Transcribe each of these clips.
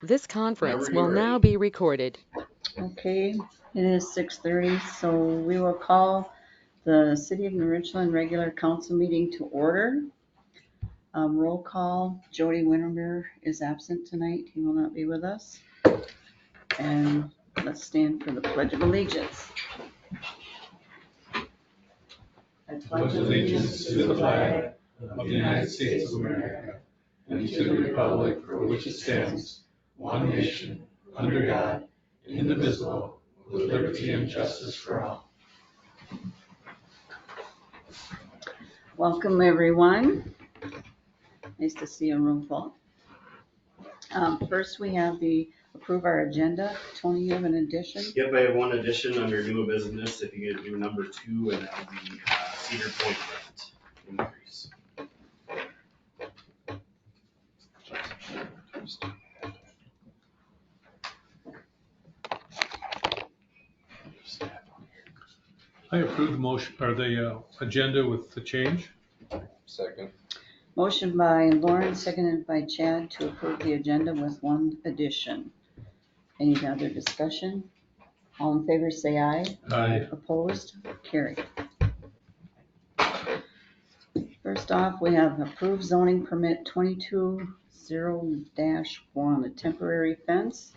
This conference will now be recorded. Okay, it is 6:30, so we will call the City of New Richland regular council meeting to order. Roll call, Jody Wintermeer is absent tonight. He will not be with us. And let's stand for the Pledge of Allegiance. I pledge allegiance to the flag of the United States of America and to the republic for which it stands, one nation, under God, indivisible, with liberty and justice for all. Welcome, everyone. Nice to see you, room full. First, we have the approve our agenda. Tony, you have an addition? Yep, I have one addition under new business. If you could do number 2, and that would be Cedar Point rent increase. I approve the motion, or the agenda with the change. Second. Motion by Lauren, seconded by Chad to approve the agenda with one addition. Any other discussion? All in favor, say aye. Aye. Opposed? Carried. First off, we have approved zoning permit 220-1, a temporary fence.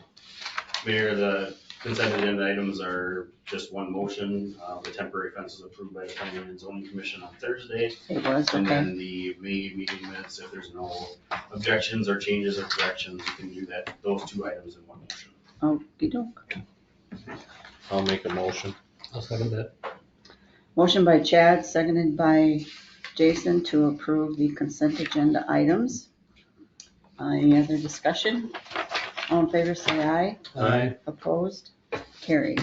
Mayor, the consent agenda items are just one motion. The temporary fence was approved by the Planning and Zoning Commission on Thursday. It was, And okay. then the May meeting minutes, if there's no objections or changes or corrections, you can do that, those 2 items in one motion. Okey-doke. I'll make a motion. I'll second that. Motion by Chad, seconded by Jason to approve the consent agenda items. Any other discussion? All in favor, say aye. Aye. Opposed? Carried.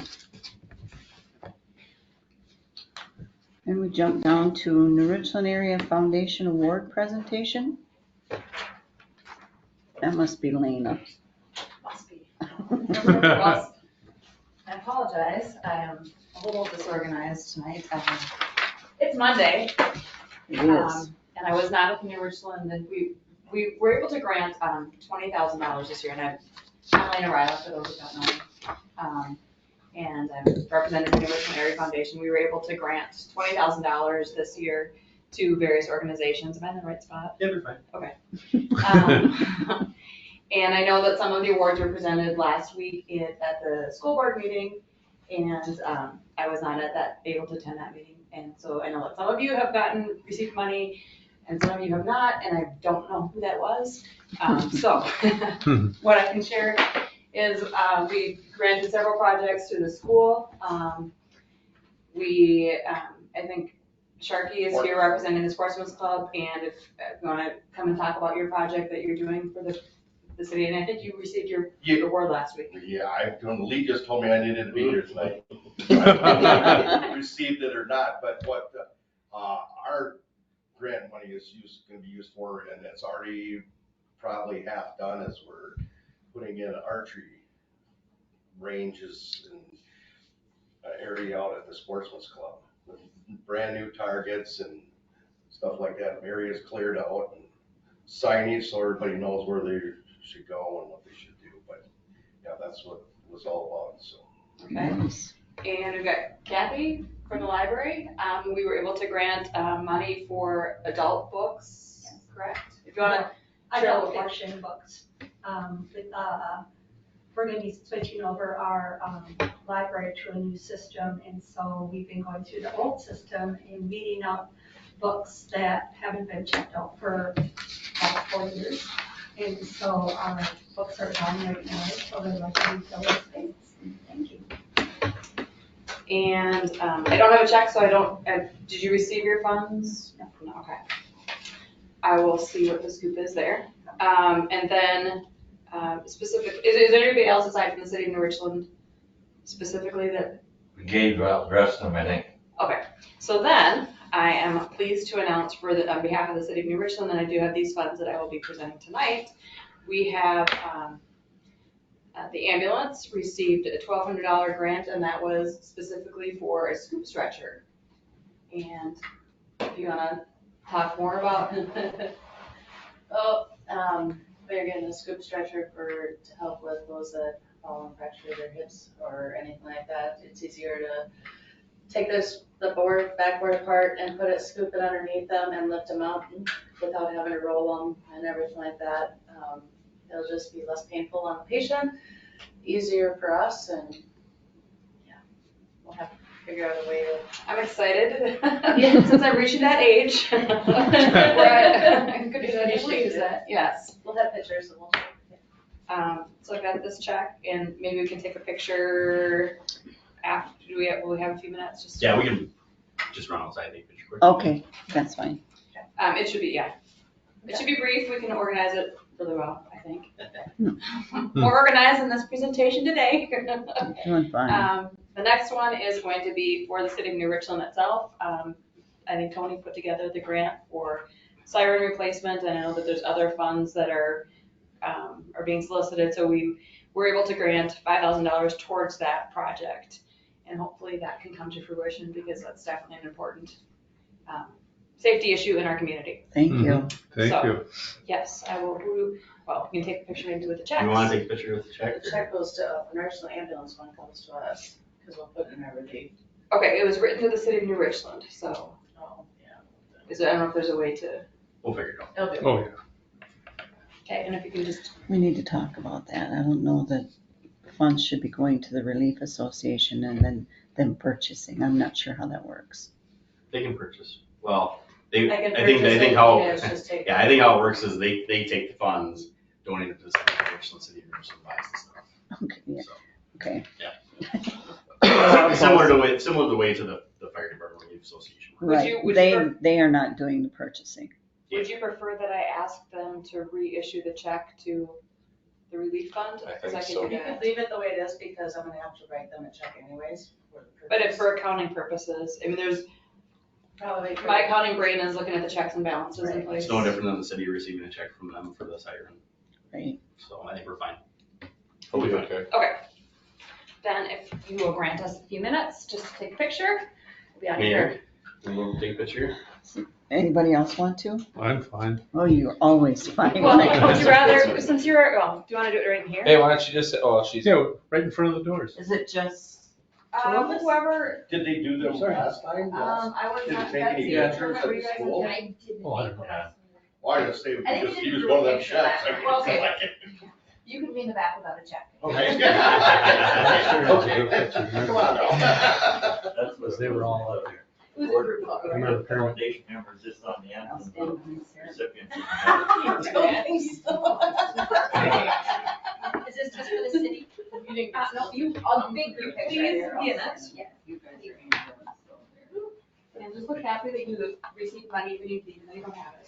And we jump down to New Richland Area Foundation Award presentation. That must be Lena. Must be. I apologize. I am a little disorganized tonight. It's Monday, It is. and I was not at the New Richland, and we were able to grant $20,000 this year, and I'm Lena Ryla, for those who don't know me. And I'm representing the New Richland Area Foundation. We were able to grant $20,000 this year to various organizations. Am I in the right spot? Yeah, you're fine. Okay. And I know that some of the awards were presented last week at the school board meeting, and I was not able to attend that meeting. And so I know that some of you have received money, and some of you have not, and I don't know who that was. So what I can share is we granted several projects to the school. I think Sharkey is here representing the Sportsman's Club, and if you want to come and talk about your project that you're doing for the city, and I think you received your award last week. Yeah, Lee just told me I needed to be here tonight. I received it or not, but what our grant money is going to be used for, and it's already probably half done, is we're putting in archery ranges and area out at the Sportsman's Club with brand new targets and stuff like that. Areas cleared out and signage so everybody knows where they should go and what they should do. But yeah, that's what it was all about. So. Okay. And we've got Kathy from the library. We were able to grant money for adult books, yes. Correct? If you want to. Adult fiction books. We're going to be switching over our library to a new system, and so we've been going through the old system and weeding out books that haven't been checked out for about 4 years. And so our books are done right now, so they're like refill the space. Thank you. And I don't have a check, so I don't. Did you receive your funds? No. Okay. I will see what the scoop is there. And then specific. Is there anybody else aside from the city of New Richland specifically that? We gave out the rest of them, I think. Okay. So then I am pleased to announce on behalf of the city of New Richland that I do have these funds that I will be presenting tonight. We have the ambulance received a $1,200 grant, and that was specifically for a scoop stretcher. And if you want to talk more about they're getting a scoop stretcher to help with those that fall and fracture their hips or anything like that. It's easier to take the backboard apart and scoop it underneath them and lift them up without having to roll them and everything like that. It'll just be less painful on the patient, easier for us, and yeah, we'll have to figure out a way to. I'm excited, since I'm reaching that age. Could easily use that, yes. We'll have pictures, and we'll. So I've got this check, and maybe we can take a picture after, will we have a few minutes? Just Yeah, we can just run outside and take a picture quick. Okay, that's fine. It should be, It should be brief. We can organize it really well, I think. More organized than this presentation today. Doing fine. The next one is going to be for the city of New Richland itself. I think Tony put together the grant for siren replacement, and I know that there's other funds that are being solicited, so we were able to grant $5,000 towards that project. And hopefully that can come to fruition, because that's definitely an important safety issue in our community. Thank you. Thank So, you. Yes, I will, well, we can take a picture maybe with the checks. You wanna take a picture with the check? The check goes to, the nurse and ambulance one comes to us, because we'll put it in our relief. Okay, it was written to the city of New Richland, so. Oh, yeah. I don't know if there's a way to. We'll figure it out. It'll do. Oh, yeah. Okay, and if you can just. We need to talk about that. I don't know that funds should be going to the Relief Association and then them purchasing. I'm not sure how that works. They can purchase. Well, I can think purchase it, how, you guys just take yeah, I think how it works is they take the funds, donate it to the city of Richland, city of Richland buys the stuff. Okay, yeah, So, okay. Similar to the way to the fire department relief association. Right, would they, you- they are not doing the purchasing. Would you prefer that I ask them to reissue the check to the relief fund? I 'Cause think can so. do You that. could leave it the way it is, because I'm gonna have to write them a check anyways. But if for accounting purposes, I mean, Probably. my accounting brain is looking at the checks and balances in Right. place. It's no different than the city receiving a check from them for the siren. Right. So I think we're fine. We'll We'll be be fine. okay. Okay. Then if you will grant us a few minutes, just to take a picture, we'll be out of Mayor, here. we'll take a picture. Anybody else want to? I'm fine. Oh, you're always fine. Well, would you rather, since you're, do you wanna do it right in here? Hey, why don't you just say, oh, she's. Yeah, right in front of the doors. Is it just, Whoever, Did they do them last time? I was Did it not, take that's any the pictures determinant at were you the guys school? okay? Oh, I don't know. Why did they I think just we did use do one of a them picture checks? last Well, okay. You can be in the back without a check. Okay. Okay. Come on now. Because they were all up there. It was a group photo, I right? remember Kermit. Foundation members just on the end, I'll and stand behind Sarah. recipients. I don't think so. Is this just for the city? You didn't. No, I'll make you picture. Please be in it. Yeah. You guys are in there, so there. And just look happy that you received money even though you don't have it.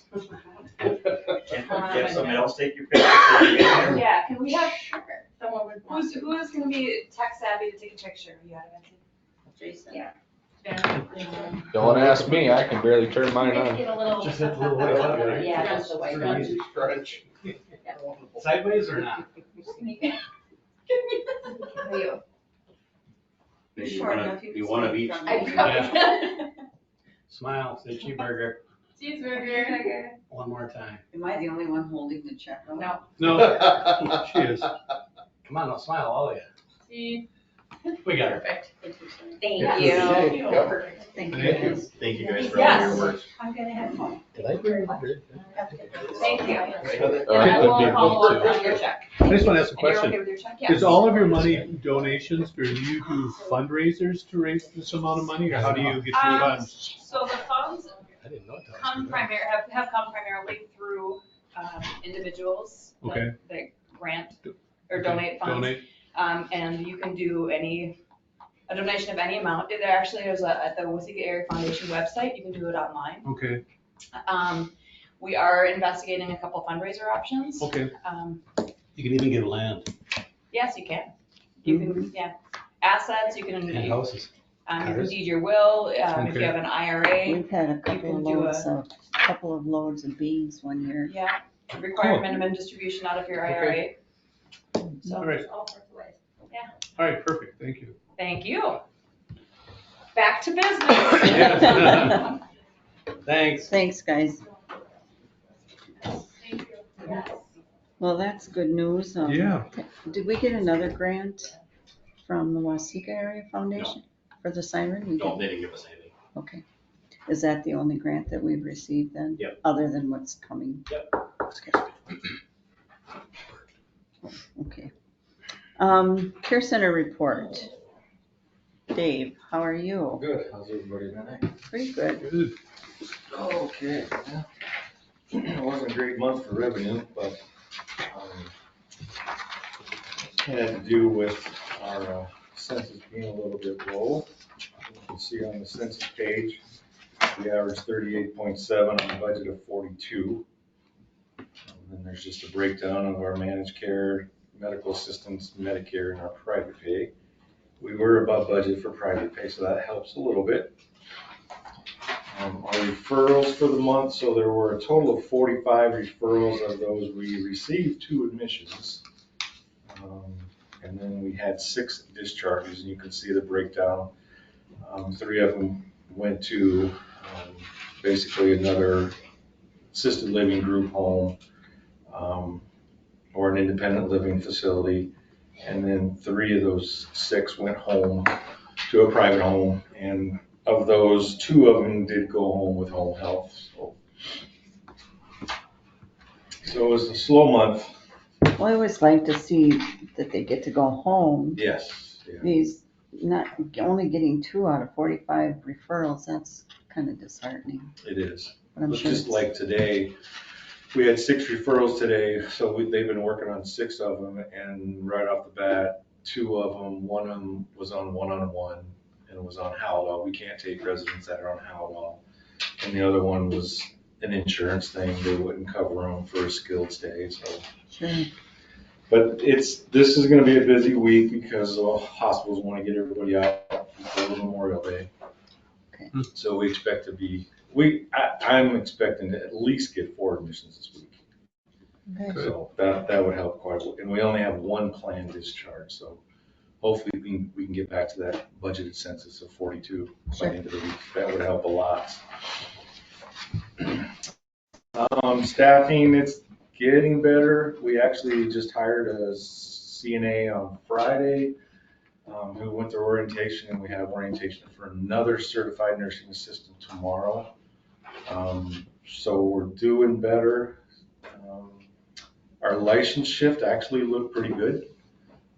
Can somebody else take your picture? Yeah, can we have someone with, who is gonna be tech savvy to take a picture? You got it, Jason. Yeah. Don't ask me, I can barely turn mine on. Get a little. Just hit the little white button, right? Yeah, that's the white one. Easy stretch. Sideways or not? Maybe Sure, enough, you can one of see each. from- Yeah. Smile, say cheeseburger. Cheeseburger. One more time. Am I the only one holding the check? No. No, she is. Come on, now smile, all of you. See? We got her. Perfect. Thank Yeah. you. Perfect. Thank you. Thank you. guys. Thank you guys for all Yes. your work. I'm gonna have fun. Did I bring it? Thank you. All And right, I will that'd be follow good up too. on your check. I just want to ask a And you're okay question. with your check? Is all of your money donations, or do you do fundraisers to raise this amount of money, or how do you get your funds? So the funds I didn't know that was come good. have come primarily through individuals Okay. that grant or Okay, donate funds. Donate, And you can do a donation of any amount. There actually is at the Waseca Area Foundation website, you can do it online. okay, We are investigating a couple fundraiser options. okay. Um, You can even get land Yes, you can. You can, yeah. Assets, you can, and you houses. can cars. deed your will, if Okay. you have an IRA. We've had a couple can of do loads of beans one year. Yeah, required Cool. minimum distribution out of your Okay. IRA. So, All right. all sorts of ways. All right, perfect, thank you. Thank you. Back to business. Yeah. Thanks. Thanks, guys. Thank you. Yes. Well, that's good news. Yeah. Did we get another grant from the Wasika Area Foundation for the siren? We No, did. they didn't give us anything. Okay. Is that the only grant that we've received then? Yep. Other than what's coming? Yep. Okay. Care Center report. Dave, how are you? Good, how's everybody tonight? Pretty good. Good. Okay, yeah. It wasn't a great month for revenue, but, had to do with our census being a little bit low. You can see on the census page, we averaged 38.7 on a budget of 42. And then there's just a breakdown of our managed care, medical assistance, Medicare, and our private pay. We were above budget for private pay, so that helps a little bit. Our referrals for the month, so there were a total of 45 referrals. Of those, we received 2 admissions. And then we had 6 discharges, and you can see the breakdown. 3 of them went to basically another assisted living group home or an independent living facility. And then 3 of those 6 went home to a private home. And of those, 2 of them did go home with home health. So it was a slow month. Well, I always like to see that they get to go home. Yes. Yeah. These, not only getting 2 out of 45 referrals, that's kind of disheartening. It is. But I'm But sure just it's- like today, we had 6 referrals today, so they've been working on 6 of them, and right off the bat, 2 of them, one of them was on one-on-one and was on Haldol. We can't take residents that are on Haldol. And the other one was an insurance thing. They wouldn't cover them for a skilled stay, so. Sure. But this is gonna be a busy week because the hospitals wanna get everybody out before Memorial Day. Okay. So we expect to be, I'm expecting to at least get 4 admissions this week. Okay. So that would help quite a bit. And we only have 1 planned discharge, so hopefully we can get back to that budgeted census of 42 by the end of the week. That would help a lot. Staffing, it's getting better. We actually just hired a CNA on Friday who went to orientation, and we have orientation for another certified nursing assistant tomorrow. So we're doing better. Our license shift actually looked pretty good.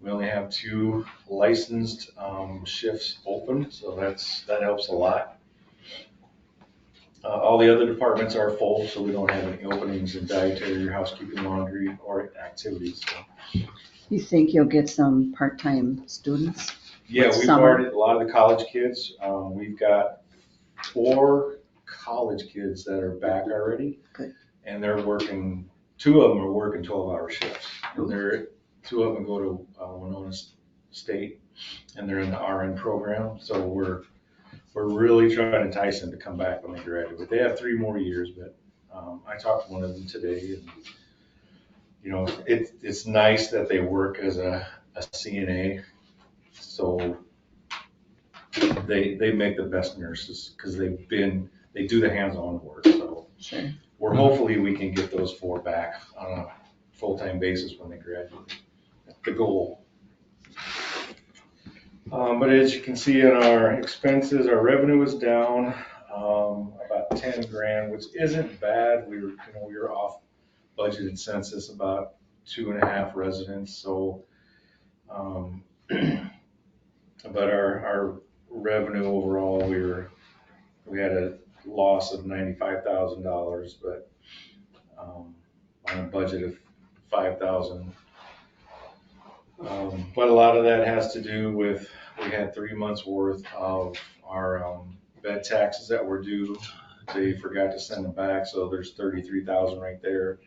We only have 2 licensed shifts open, so that helps a lot. All the other departments are full, so we don't have any openings in dietary, housekeeping, laundry, or activities. So. You think you'll get some part-time students? Yeah, we've Summer. already, a lot of the college kids, we've got 4 college kids that are back already. Good. And they're working, 2 of them are working 12-hour shifts. And 2 of them go to Winona State, and they're in the RN program. So we're really trying to entice them to come back when they graduate. They have 3 more years, but I talked to one of them today, and you know, it's nice that they work as a CNA. So they make the best nurses because they do the hands-on work. So Sure. we're hopefully we can get those 4 back on a full-time basis when they graduate. That's the goal. But as you can see in our expenses, our revenue is down about 10 grand, which isn't bad. We were off budgeted census about 2.5 residents. So, but our revenue overall, we had a loss of $95,000, but on a budget of 5,000. But a lot of that has to do with, we had 3 months worth of our bed taxes that were due. They forgot to send them back, so there's 33,000 right there.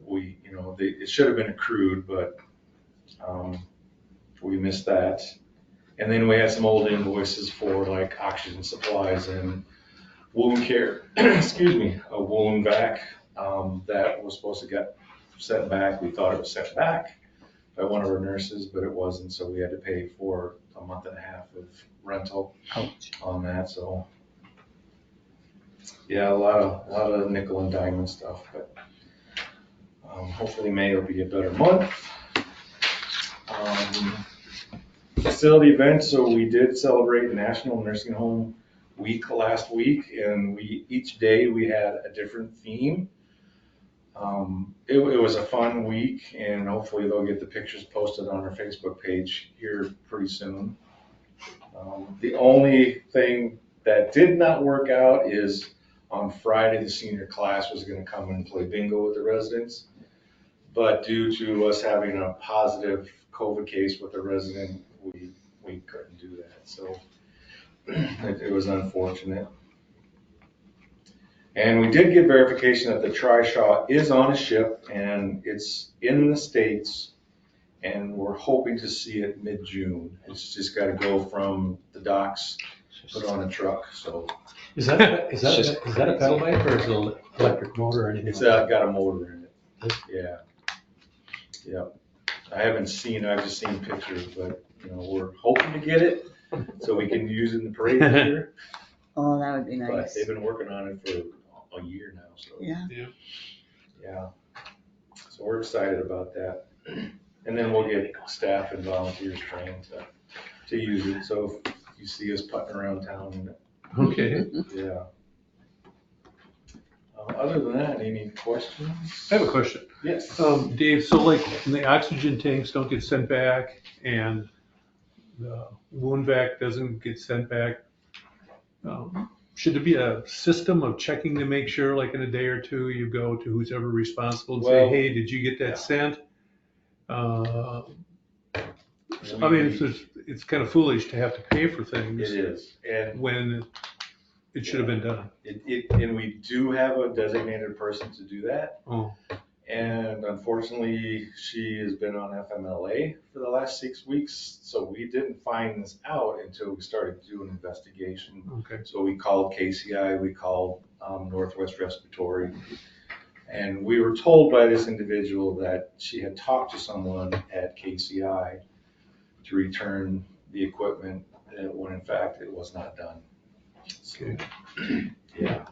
It should have been accrued, but we missed that. And then we had some old invoices for like oxygen supplies and wound care, excuse me, a wound vac that was supposed to get sent back. We thought it was sent back by one of our nurses, but it wasn't, so we had to pay for a month and a half of rental on that. So yeah, a lot of nickel and diamond stuff, but Hopefully May will be a better month. Facility events, so we did celebrate National Nursing Home Week last week, and each day we had a different theme. It was a fun week, and hopefully they'll get the pictures posted on our Facebook page here pretty soon. The only thing that did not work out is on Friday, the senior class was going to come and play bingo with the residents. But due to us having a positive COVID case with a resident, we couldn't do that. So it was unfortunate. And we did get verification that the Trishaw is on a ship and it's in the States, and we're hoping to see it mid-June. It's just got to go from the docks, put on a truck, so. Is that a pedal bike or is it an electric motor or anything? It's got a motor in it. Yeah. Yep. I haven't seen, I've just seen pictures, but, we're hoping to get it so we can use it in the parade this year. Oh, that would be But nice. they've been working on it for a year now, so. Yeah. Yeah. So we're excited about that. And then we'll get staff and volunteers trained to use it. So if you see us putting around town in it. Okay. Yeah. Other than that, any questions? I have a question. Yes. Dave, so like when the oxygen tanks don't get sent back and the wound vac doesn't get sent back, should there be a system of checking to make sure, like in a day or two, you go to who's ever responsible and say, hey, did you get that sent? I mean, it's kind of foolish to have to pay for things. It is. And when it should have been done. And we do have a designated person to do that. Oh. And unfortunately, she has been on FMLA for the last 6 weeks. So we didn't find this out until we started doing an investigation. Okay. So we called KCI, we called Northwest Respiratory. And we were told by this individual that she had talked to someone at KCI to return the equipment when in fact it was not done. Okay. Yeah.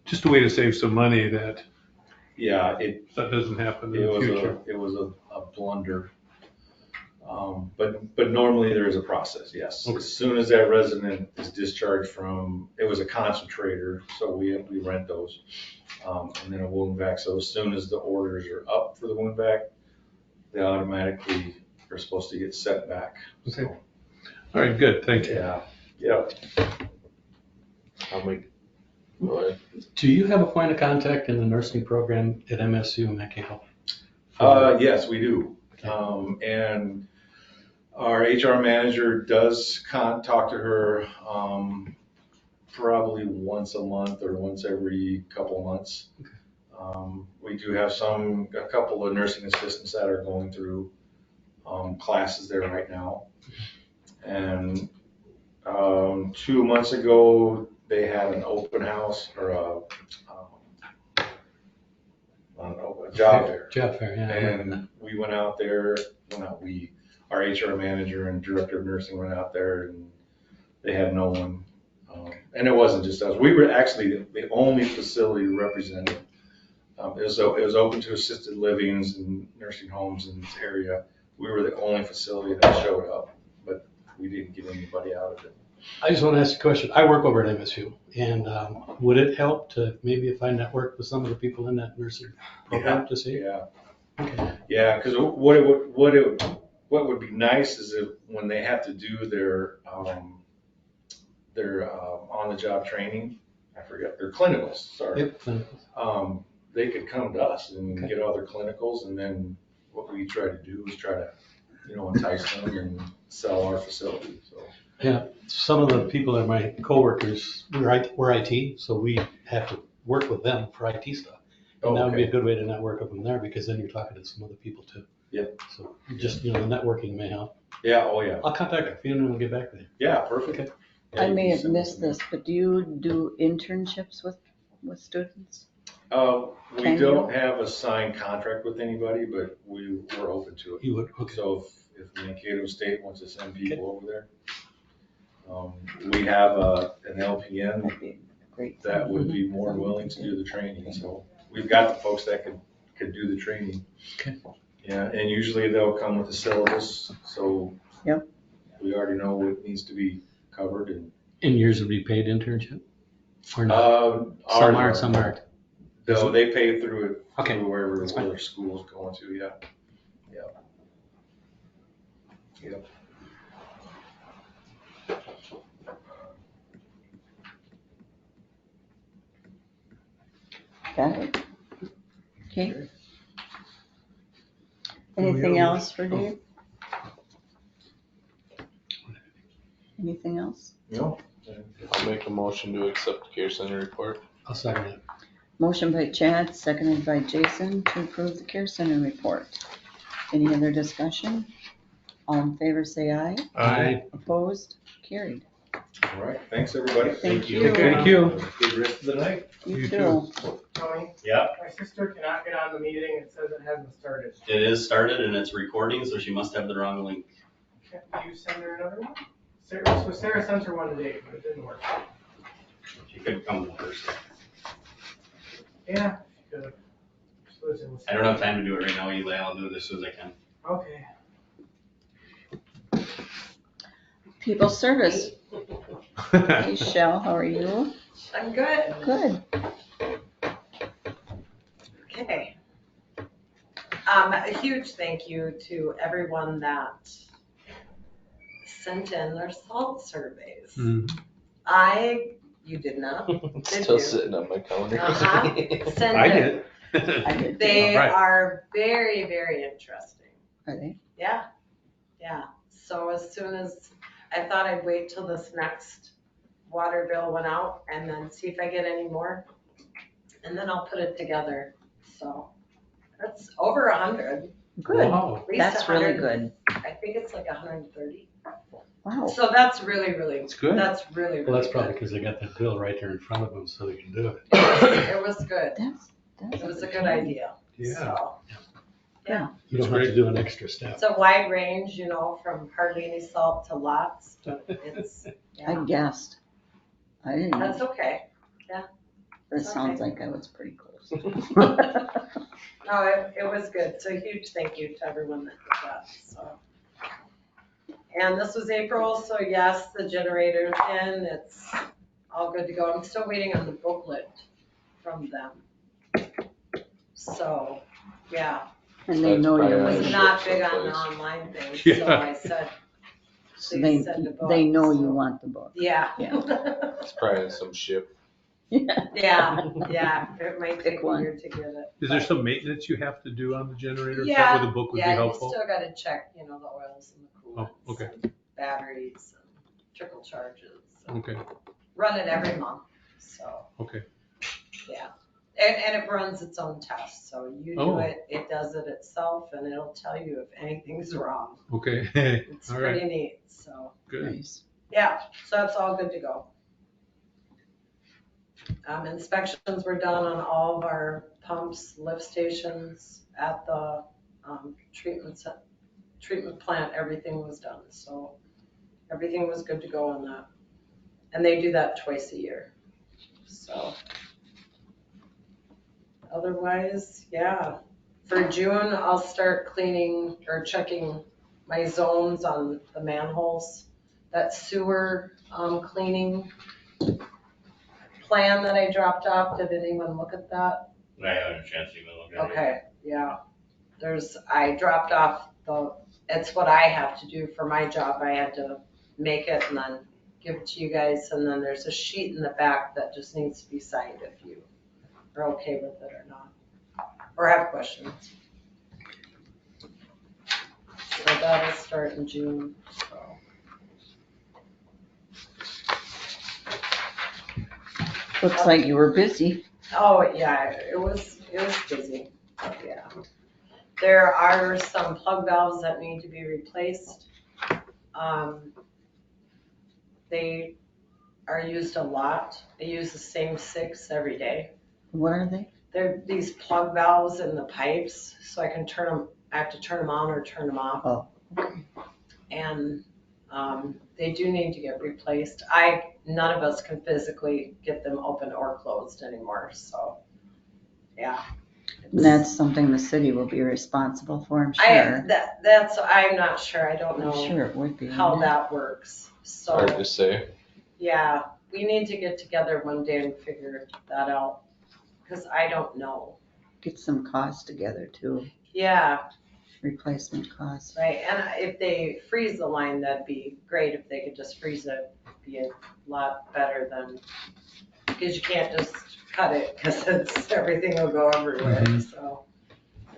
Just a way to save some money that. Yeah, that doesn't happen in the future. It was a blunder. But normally there is a process, yes. Okay. As soon as that resident is discharged from, it was a concentrator, so we rent those. And then a wound vac, so as soon as the orders are up for the wound vac, they automatically are supposed to get sent back. Okay. So, all right, good, thank you. yeah, yep. Do you have a point of contact in the nursing program at MSU and that can help? Yes, we do. Okay. And our HR manager does talk to her probably once a month or once every couple months. Okay. We do have a couple of nursing assistants that are going through classes there right now. And 2 months ago, they had an open house or a job fair. Job fair, yeah. And we went out there, our HR manager and director of nursing went out there and they had no one. And it wasn't just us. We were actually the only facility represented. It was open to assisted livings and nursing homes in this area. We were the only facility that showed up, but we didn't get anybody out of it. I just want to ask a question. I work over at MSU, and would it help to maybe if I network with some of the people in that nursing program to see? Yeah. Okay. Yeah, because what would be nice is if when they have to do their on-the-job training, I forget, their clinicals, sorry. Yep, clinicals. They could come to us and get all their clinicals, and then what we try to do is try to, entice them and sell our facility, so. Yeah, some of the people that are my coworkers, we're IT, so we have to work with them for IT stuff. And that would be a good way to network with them there, because then you're talking to some other people too. Yep. So just, the networking may help. Yeah, oh yeah. I'll contact her, if you don't, we'll get back with you. Yeah, perfect. Okay. Yeah, I may have missed this, but do you do internships with students? We don't have a signed contract with anybody, but we're open to it. You would, okay. So if Mankato State wants to send people over there, we have an LPN that would be more willing to do the training. So we've got the folks that could could do the training. Okay. Yeah, and usually they'll come with a syllabus, so. Yep. We already know what needs to be covered and. And yours would be paid internship? Or not? Ours Some are, some aren't. No, they pay through it, Okay, through wherever that's fine. their school's going to, yeah. Yep. Got it. Okay. Anything else for Dave? Anything else? No. I'll make a motion to accept the care center report. I'll second it. Motion by Chad, seconded by Jason to approve the care center report. Any other discussion? All in favor, say aye. Aye. Opposed? Carried. All right, thanks, everybody. Thank you. Thank you. Have a Good rest of the night. You too. Tony? Yeah. My sister cannot get on the meeting, it says it hasn't started. It is started and it's recording, so she must have the wrong link. Can you send her another one? Sarah sent her one today, but it didn't work. She could come to Thursday. Yeah, she could. She lives in I don't have time to do it right now, Eli. I'll do it as soon as I can. Okay. People service. Hey, Shell, how are you? I'm good. Good. Okay. A huge thank you to everyone that sent in their salt surveys. You did not. Did Still you? sitting on my calendar. Send I it. did. I did. They All right. are very, very interesting. Are they? Yeah, yeah. So as soon as, I thought I'd wait till this next water bill went out and then see if I get any more. And then I'll put it together. So that's over 100. Good. Wow. At least That's really 100. good. I think it's like 130. Wow. So that's really, really, It's good. that's really, Well, that's really probably good. because they got that bill right there in front of them so they can do it. It was good. That's It was a good idea. Yeah. So, yeah. You don't have to do an extra step. It's a wide range, you know, from hardly any salt to lots, but it's, I yeah. guessed. I didn't. That's okay. It sounds like I was pretty close. No, it was good. So huge thank you to everyone that did that, so. And this was April, so yes, the generator's in, it's all good to go. I'm still waiting on the booklet from them. So, yeah, And they know That's you're probably I was waiting. not big on someplace. online things, so Yeah. I said, So please send a book. they know so- you want the book. Yeah. It's probably in some ship. Yeah. Yeah, it might take a one. year to get it. Is there some maintenance you have to do on the generator? Is that Yeah, where the book would be yeah, you helpful? still gotta check, you know, the oils and the coolants. Oh, okay. and batteries and trickle charges. and Okay, Run it every month, so, okay. yeah. And it runs its own tests, so you do Oh. it, it does it itself, and it'll tell you if anything's wrong. Okay, It's all right, pretty neat, so, good. Nice. yeah, so that's all good to go. Inspections were done on all of our pumps, lift stations at the treatment plant, everything was done, so everything was good to go on that. And they do that twice a year, so. Otherwise, yeah, for June, I'll start cleaning or checking my zones on the manholes. That sewer cleaning plan that I dropped off, did anyone look at that? I haven't had a chance to even look at it. Okay, yeah. I dropped off it's what I have to do for my job. I had to make it and then give it to you guys. And then there's a sheet in the back that just needs to be signed if you are okay with it or not, or have questions. So that'll start in June, so. Looks like you were busy. Oh, yeah, it was busy, yeah. There are some plug valves that need to be replaced. They are used a lot. They use the same 6 every day. What are they? They're these plug valves in the pipes, so I have to turn them on or turn them off. Oh. And they do need to get replaced. None of us can physically get them open or closed anymore, so, yeah. And that's something the city will be responsible for, I'm sure. I'm not sure, I don't I'm know sure it would be. how that works, so. Hard to say. Yeah, we need to get together one day and figure that out, because I don't know. Get some costs together too, Yeah, replacement costs. right, and if they freeze the line, that'd be great, if they could just freeze it, be a lot better than, because you can't just cut it, because everything will go everywhere, so.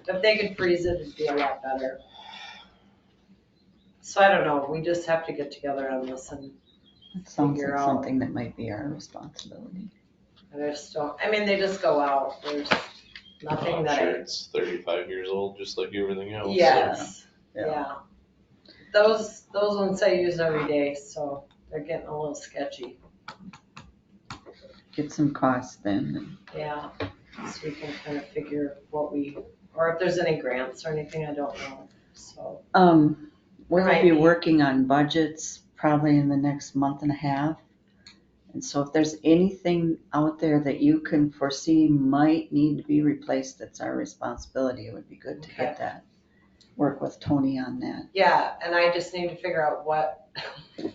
If they could freeze it, it'd be a lot better. So I don't know, we just have to get together on this and It sounds figure like out. something that might be our responsibility. I just don't, I mean, they just go out, there's nothing I'm that sure I. it's 35 years old, just like everything else. so. Yes, Yeah. yeah. Those ones I use every day, so they're getting a little sketchy. Get some costs then. Yeah, so we can kind of figure what or if there's any grants or anything, I don't know, so. We'll Might be be. working on budgets probably in the next month and a half. And so if there's anything out there that you can foresee might need to be replaced, that's our responsibility. It would be good to get that. Work with Tony on that. Yeah, and I just need to figure out what. 'Cause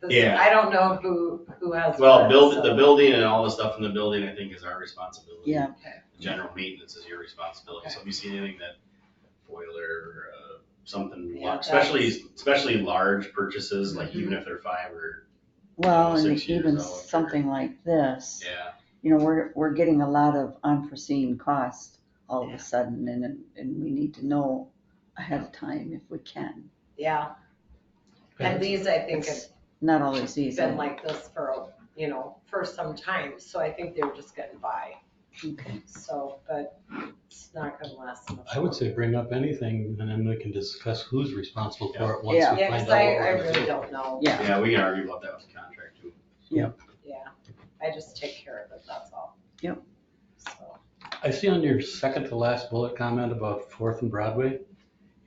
Yeah. I don't know who has. Well, what, so. the building and all the stuff in the building, I think, is our responsibility. Yeah. Okay. General maintenance is your responsibility, so if you see anything that boiler, something, Yeah, especially large purchases, like even if they're 5 or, Well, and 6 years even out, something like this, yeah. you know, we're getting a lot of unforeseen costs all of a sudden, and we need to know ahead of time if we can. Yeah, and these, I think, have It's not always easy. been like this for some time, so I think they were just getting by. Okay. So, but it's not gonna last much. I would say bring up anything and then we can discuss who's responsible for it once Yeah. we Yeah, find because out. I what we're gonna really do. don't know. Yeah. Yeah, we can argue about that with the contract too. Yeah, I just take care of it, that's all. Yep. So, I see on your second to last bullet comment about 4th and Broadway,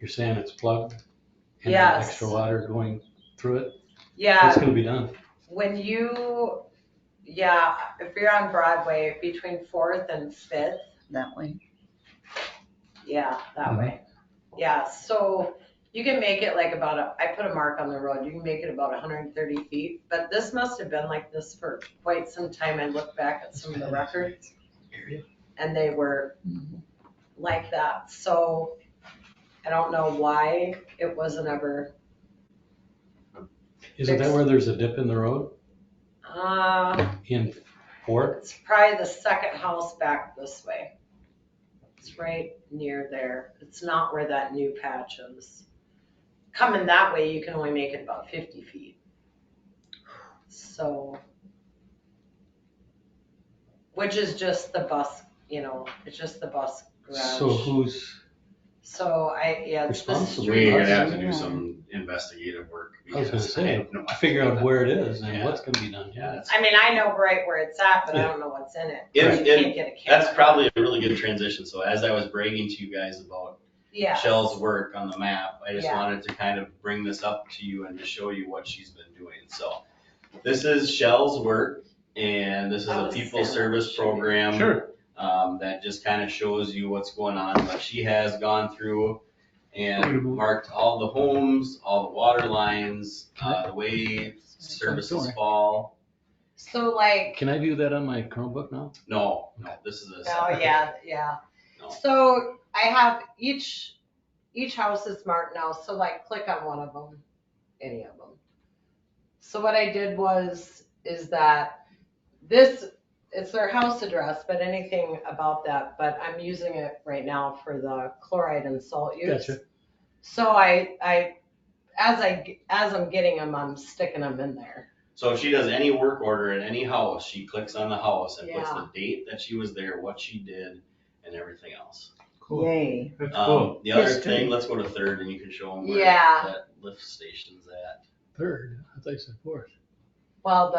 you're saying it's plugged and Yes. extra water going through it? yeah, What's gonna be done? when if you're on Broadway between 4th and 5th, That way. yeah, that way. Yeah, so you can make it like I put a mark on the road, you can make it about 130 feet, but this must have been like this for quite some time. I looked back at some of the records and they were like that, so I don't know why it wasn't ever. Isn't that where there's a dip in the road in 4th? It's probably the second house back this way. It's right near there. It's not where that new patch is. Coming that way, you can only make it about 50 feet. So, which is just the bus, it's just the bus garage. So who's So it's the responsible? street. We're gonna have to do some investigative work. I was gonna because say, have no figure idea. out where it is and Yeah. what's gonna be done. Yeah, that's, I mean, I know right where it's at, but I Yeah. don't know what's in it. If- You can't get a camera. that's probably a really good transition. So as I was bragging to you guys about Yeah. Shell's work on the map, I just Yeah. wanted to kind of bring this up to you and to show you what she's been doing. So this is Shell's work, and this is I a was people saying, service sure. program. Sure. That just kind of shows you what's going on, but she has gone through and marked all the homes, all the water lines, the way services fall. So like, Can I view that on my Chromebook now? No, this is a. oh, separate- yeah. No. So I have each house is marked now, so like click on one of them, any of them. So what I did is that it's their house address, but anything about that, but I'm using it right now for the chloride and salt use. Gotcha. So as I'm getting them, I'm sticking them in there. So if she does any work order in any house, she clicks on the house and puts Yeah. the date that she was there, what she did, and everything else. Yay. That's cool. The other History. thing, let's go to 3rd and you can show them where Yeah. that lift station's at. 3rd, I thought you said 4th. Well,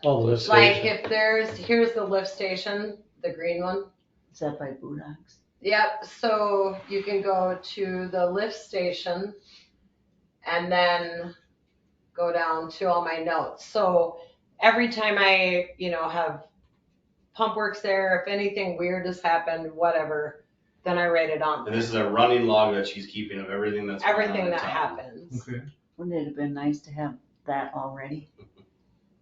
Oh, the lift like station. if here's the lift station, the green one. Is that by Budox? Yep, so you can go to the lift station and then go down to all my notes. So every time I, have pump works there, if anything weird has happened, whatever, then I write it on. And this is a running log that she's keeping of everything that's going on Everything in that town. happens. Okay. Wouldn't it have been nice to have that already?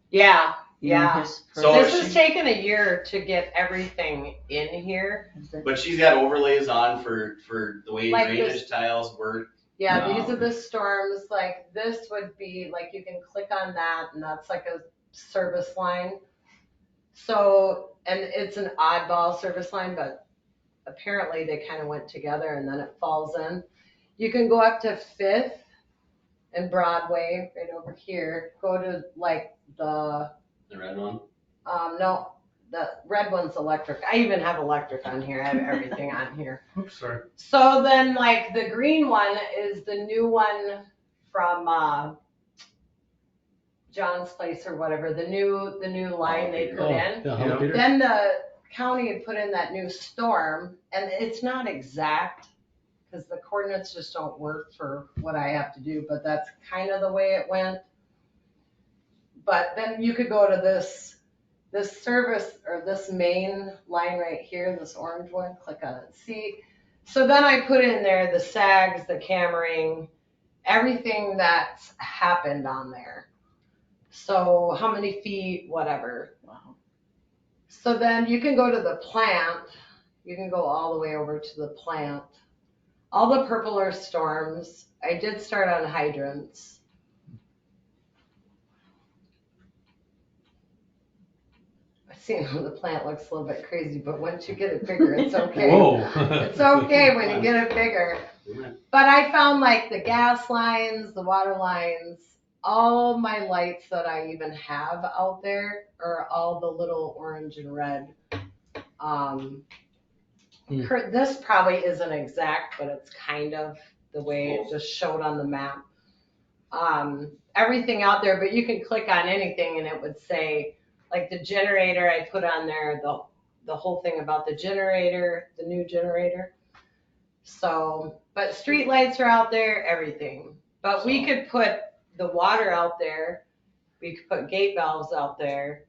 Yeah, You know, yeah. just for- So This she- has taken a year to get everything in here. But she's got overlays on for the way Like drainage this- tiles work. Yeah, Wow. these are the storms, like this would be, like you can click on that and that's like a service line. So, and it's an oddball service line, but apparently they kind of went together and then it falls in. You can go up to Fifth and Broadway right over here, go to like the, The red one. no, the red one's electric. I even have electric on here, I have everything on here. Oops, sorry. So then like the green one is the new one from John's Place or whatever, the new line they put in. Yeah, Peter. Then the county had put in that new storm, and it's not exact, because the coordinates just don't work for what I have to do, but that's kind of the way it went. But then you could go to this service, or this main line right here, this orange one, click on it, see? So then I put in there the sags, the cammering, everything that's happened on there. So how many feet, whatever. Wow. So then you can go to the plant, you can go all the way over to the plant. All the purple are storms. I did start on hydrants. I see the plant looks a little bit crazy, but once you get it bigger, it's okay. Whoa. It's okay when you get it bigger. But I found like the gas lines, the water lines, all my lights that I even have out there are all the little orange and red. This probably isn't exact, but it's kind of the way it just showed on the map. Everything out there, but you can click on anything and it would say, like the generator, I put on there the whole thing about the generator, the new generator. So, but street lights are out there, everything. But we could put the water out there. We could put gate valves out there.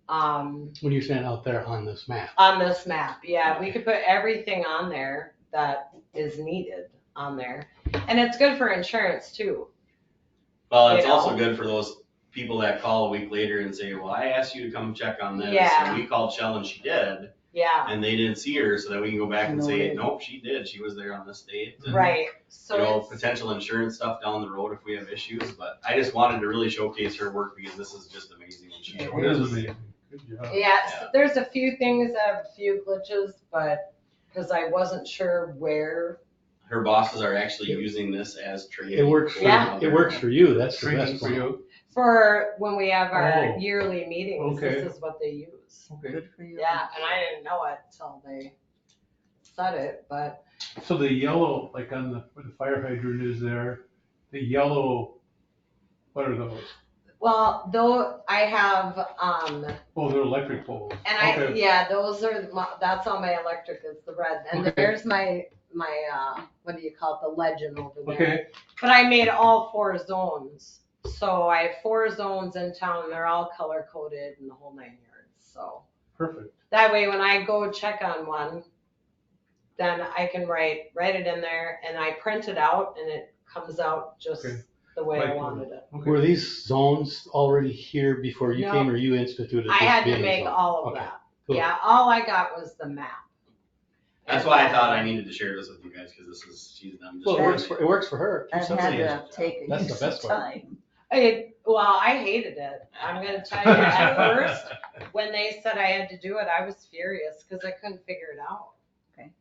When you're saying out there on this map. On this map, yeah, we could put everything on there that is needed on there. And it's good for insurance too. Well, it's You know? also good for those people that call a week later and say, well, I asked you to come check on this. Yeah. And we called Shell and she did. Yeah, And they didn't see her, so that we can go back and say, Noted. nope, she did. She was there on this date. And, right. You So know, it's, potential insurance stuff down the road if we have issues. But I just wanted to really showcase her work because this is just amazing when she It showed is us. amazing. Good job. yeah, there's a few things that have a few glitches, but because I wasn't sure where. Her bosses are actually using this as training. It works for, Yeah. it works for you, that's the Training best for one. you. For when we have our Oh. yearly meetings, Okay. this is what they use. Okay. Good for you. Yeah, and I didn't know it till they said it, but So the yellow, like on where the fire hydrant is there, the yellow, what are those? well, though I have Oh, they're electric poles. and Okay. yeah, those are that's all my electric is the red, and Okay. there's my what do you call it, the legend over there. Okay, But I made all 4 zones. So I have 4 zones in town and they're all color coded and the whole 9 yards. So perfect. that way when I go check on one, then I can write it in there and I print it out and it comes out just Okay. the way I Like- wanted it. Okay. Were these zones already here before you No. came, or you instituted I this had to being make zone? all of Okay, that. cool. Yeah, all I got was the map. That's why I thought I needed to share this with you guys, because she's done. Well, it works for her. I've Keeps had us- to take That's it the some best part. time. Well, I hated it. I'm gonna tell you, at first, when they said I had to do it, I was furious because I couldn't figure it out. Okay.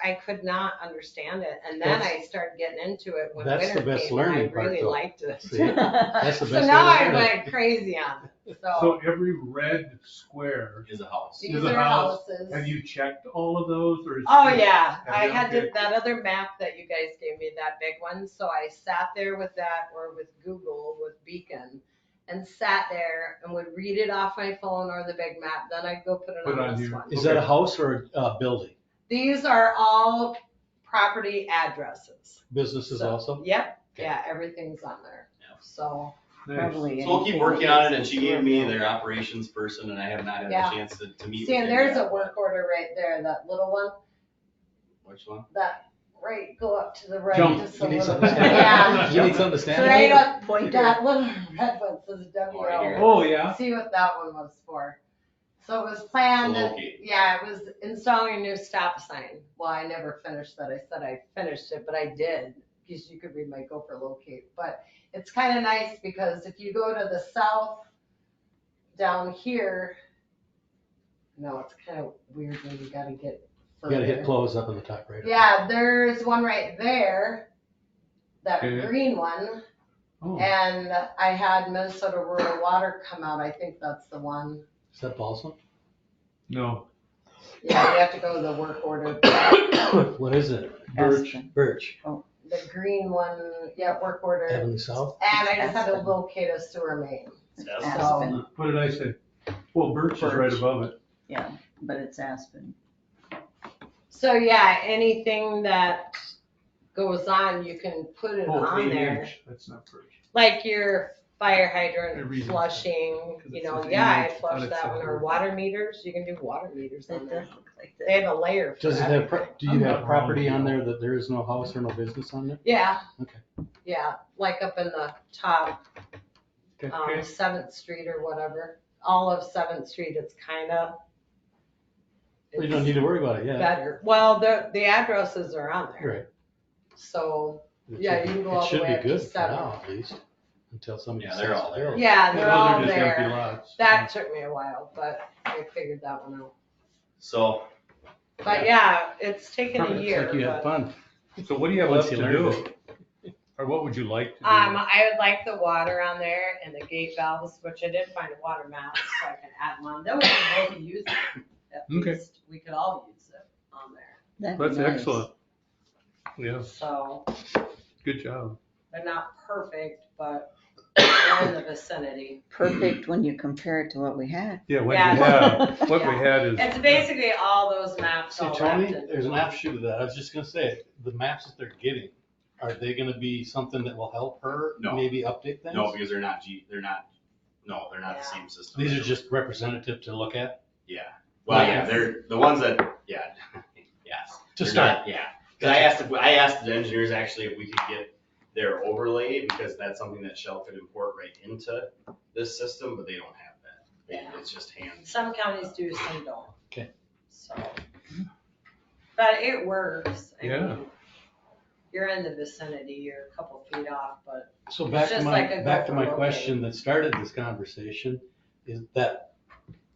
I could not understand it, and then I started getting into it when That's the winter best came, and I learning part, really though. liked it. See, that's the So best now way to I learn it. went crazy on it. So So every red square, Is a house. these is a are house. houses. have you checked all of those or? is- Oh yeah, Have I you? had Okay. that other map that you guys gave me, that big one. So I sat there with that, or with Google, with Beacon, and sat there and would read it off my phone or the big map. Then I'd go put it Put on on this here. one. Is that a house or a building? These are all property addresses. Businesses So, also? Yep. Okay. Yeah, everything's on there. Yeah. So Nice. Probably. So we'll keep anything working that on it, and is she gave me their doable. operations person, and I have not had Yeah. a chance to meet see, with and him there's yet. a work order right there, that little one. Which one? That, right, go up to the right Jump. just You a need little something bit. to stand Yeah. on? You need something to stand on? Right up, Pointer. that little red one says Oh, right here. WO. Oh, yeah. See what that one was for. So it was planned, To locate. yeah, it was installing a new stop sign. Well, I never finished that. I said I finished it, but I did, because you could read my Gopher locate. But it's kind of nice because if you go to the south down here, no, it's kind of weird when you gotta get You gotta hit further. close up in the top right. Yeah, there's one right there, that Okay. green one. Oh, And I had Minnesota Rural Water come out. I think that's the one. is that balsam? No. Yeah, you have to go to the work order. What is it? Birch. Aspen. Birch. The green one, yeah, work order. Heavenly South? And I just had to Aspen. locate a sewer main. Aspen. What did I say? Well, Birch is right Birch. above it. Yeah, but it's Aspen. So yeah, anything that goes on, you can put it Oh, on 8 there. inch. That's not Birch. Like your fire I hydrant read it. flushing, 'Cause you it know, says yeah, I 8 inch flushed that one. Or unacceptable. water meters, you can do water meters on It there. does look like They that. have a layer for Does it have, everything. do you I'm have not property wrong, on you know. there that there is no house or no business on there? Yeah. Okay. Yeah, like up in the top, Okay. 7th Street or whatever. All of 7th Street, it's kinda. Well, you don't need to worry about it, yeah. Better. Well, the addresses are on there. Right. So, It yeah, should you be- can go all the way It should up be to good for 7. now, at least, until somebody Yeah, says. they're all there. Yeah, they're Those all are just empty there. lots. That took me a while, but I figured that one out. So, But yeah, it's taken a It's year. like you had but, fun. So what do you have Once left you to learn do? Or what would you like to do? I would like the water on there and the gate valves, which I did find a water map, so I can add them on. Then we can both use it. At Okay. least we could all use it on there. That'd be That's nice. excellent. Yeah, So good job. they're not perfect, but they're in the vicinity. Perfect when you compare it to what we had. Yeah, what Yeah. we had, what we Yeah. had is. It's basically all those maps See, all Tony, wrapped into there's an one. offshoot of that. I was just gonna say, the maps that they're getting, are they gonna be something that will help her? No. Maybe update things? no, because they're not the Yeah. same system. These are just representative to look at? Yeah. Well, yeah, they're the ones that, yeah, yes. To They're start. not- Yeah. 'Cause I asked the engineers actually if we could get their overlay, because that's something that Shell could import right into this system, but they don't have that. It's just hands. Some counties do, some don't. Okay. So, but it works. I Yeah. mean, you're in the vicinity, you're a couple feet off, but So It's back to just my, like a back to Gopher my locate. question that started this conversation, is that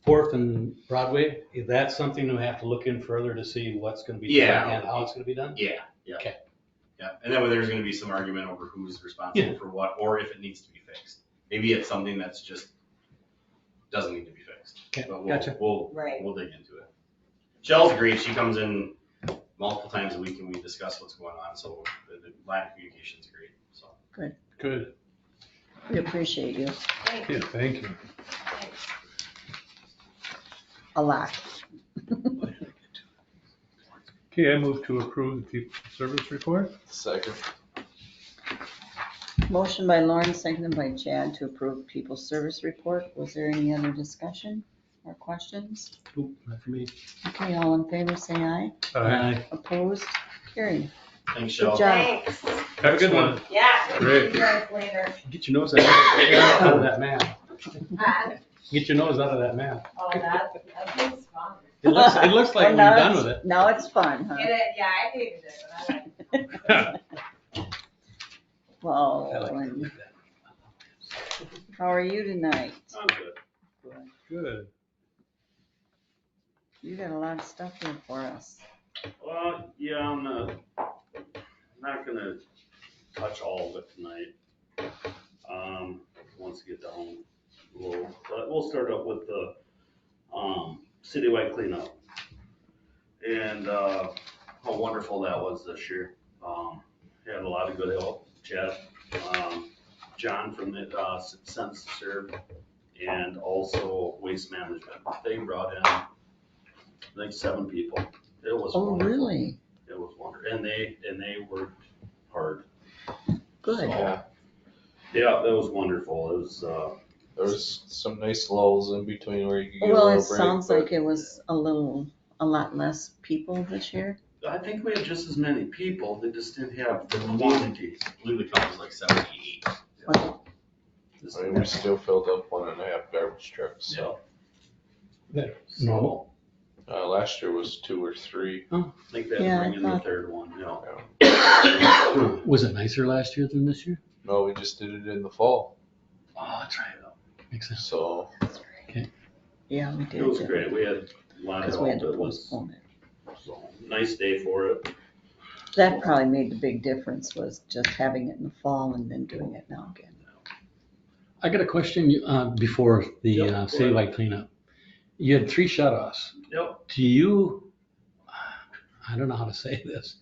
Fourth and Broadway, is that something we have to look in further to see what's gonna be done Yeah. and how it's gonna be done? Yeah, yeah. Okay. Yeah, and then there's gonna be some argument over who's responsible Yeah. for what, or if it needs to be fixed. Maybe it's something that's just, doesn't need to be fixed. Okay, But gotcha. we'll Right. dig into it. Shell's great, she comes in multiple times a week and we discuss what's going on, so the line of communication's great, so. Good. We appreciate you Yeah, thank you. a lot. Okay, I move to approve the people service report. Second. Motion by Lauren, seconded by Chad to approve People's Service Report. Was there any other discussion or questions? Oop, not for me. Okay, all in favor, say aye. Aye. Opposed? Carried. Thanks, Good Shell. job. thanks. Have a good one. Yeah. Great. See you guys later. Get your nose out of that map. Ah, Get your nose out of that map. Oh, that was fun. It looks like Well, we're now done it's- with it. Now it's fun, huh? Yeah, I hated it, but I liked it. Well, I like and that. how are you tonight? I'm good. Good. You got a lot of stuff here for us. Well, yeah, I'm not gonna touch all of it tonight. Once we get down low, but we'll start up with the, citywide cleanup. And, how wonderful that was this year. Had a lot of good help, Chad, John from the, Census Serve, and also Waste Management. They brought in, I think, 7 people. It was Oh, wonderful. really? It was wonderful, and they worked hard. Good. So, Yeah. yeah, that was wonderful. It was, There was some nice lulls in between where you could get a Well, little it break. sounds but like it was a lot less people this year. I think we had just as many people, they just didn't have the quantity. I believe the count was like 78. Just I mean, we still filled up 1.5 garbage trucks, so. That normal? Last year was 2 or 3. I think they had Yeah, to I bring in the thought- third one, yeah. Was it nicer last year than this year? No, we just did it in the fall, Oh, that's right. Makes sense. so. Yeah, we did. It was great, we had a lot of Because we had help, to it was, postpone it. so, nice day for it. That probably made the big difference, was just having it in the fall and then doing it now again. I got a question before the Yep, go citywide cleanup. You had 3 shut-offs. Yep. Do you, I don't know how to say this,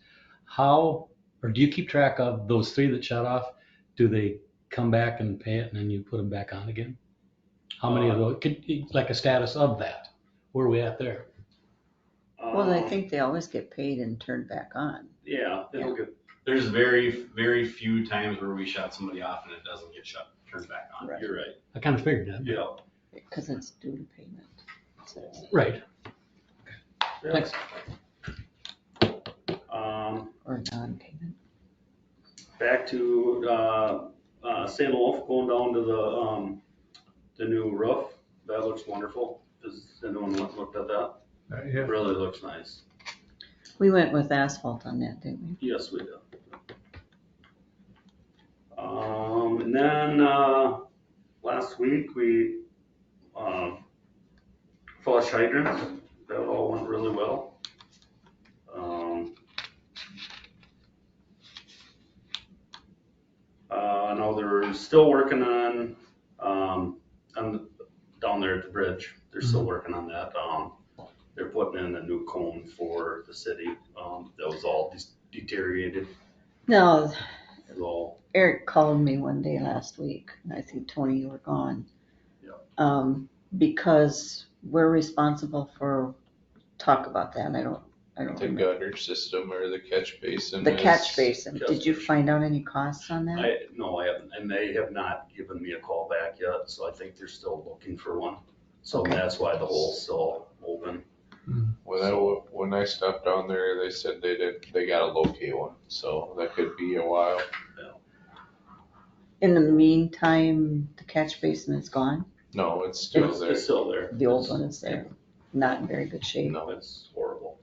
or do you keep track of those 3 that shut off? Do they come back and pay it and then you put them back on again? How many of those, like a status of that? Where are we at there? Well, I think they always get paid and turned back on. Yeah, it'll get, There's very, very few times where we shut somebody off and it doesn't get turned back on. Right. you're right, I kind of figured that. yeah. Because it's due to payment. So, Right. Yeah. Thanks. or non-payment. Back to, St. Olaf, going down to the new roof, that looks wonderful. Has anyone looked at that? It really looks nice. We went with asphalt on that, didn't we? Yes, we do. And then, last week, we, flushed hydrants, that all went really well. I know they're still working on down there at the bridge, they're still working on that. They're putting in a new cone for the city, that was all deteriorated, No, so. Eric called me one day last week, and I think Tony, you were gone. Yeah. Because we're responsible for, talk about that, I don't The remember. gutter system or the catch basin. The is- catch basin, Catch did you basin. find out any costs on that? No, I haven't, and they have not given me a call back yet, so I think they're still looking for one. So Okay. that's why the hole's still open. When I stopped down there, they said they gotta locate one, so that could be a while. In the meantime, the catch basin is gone, No, it's still there. It's still there. the old one is there, not in very good shape. No, it's horrible.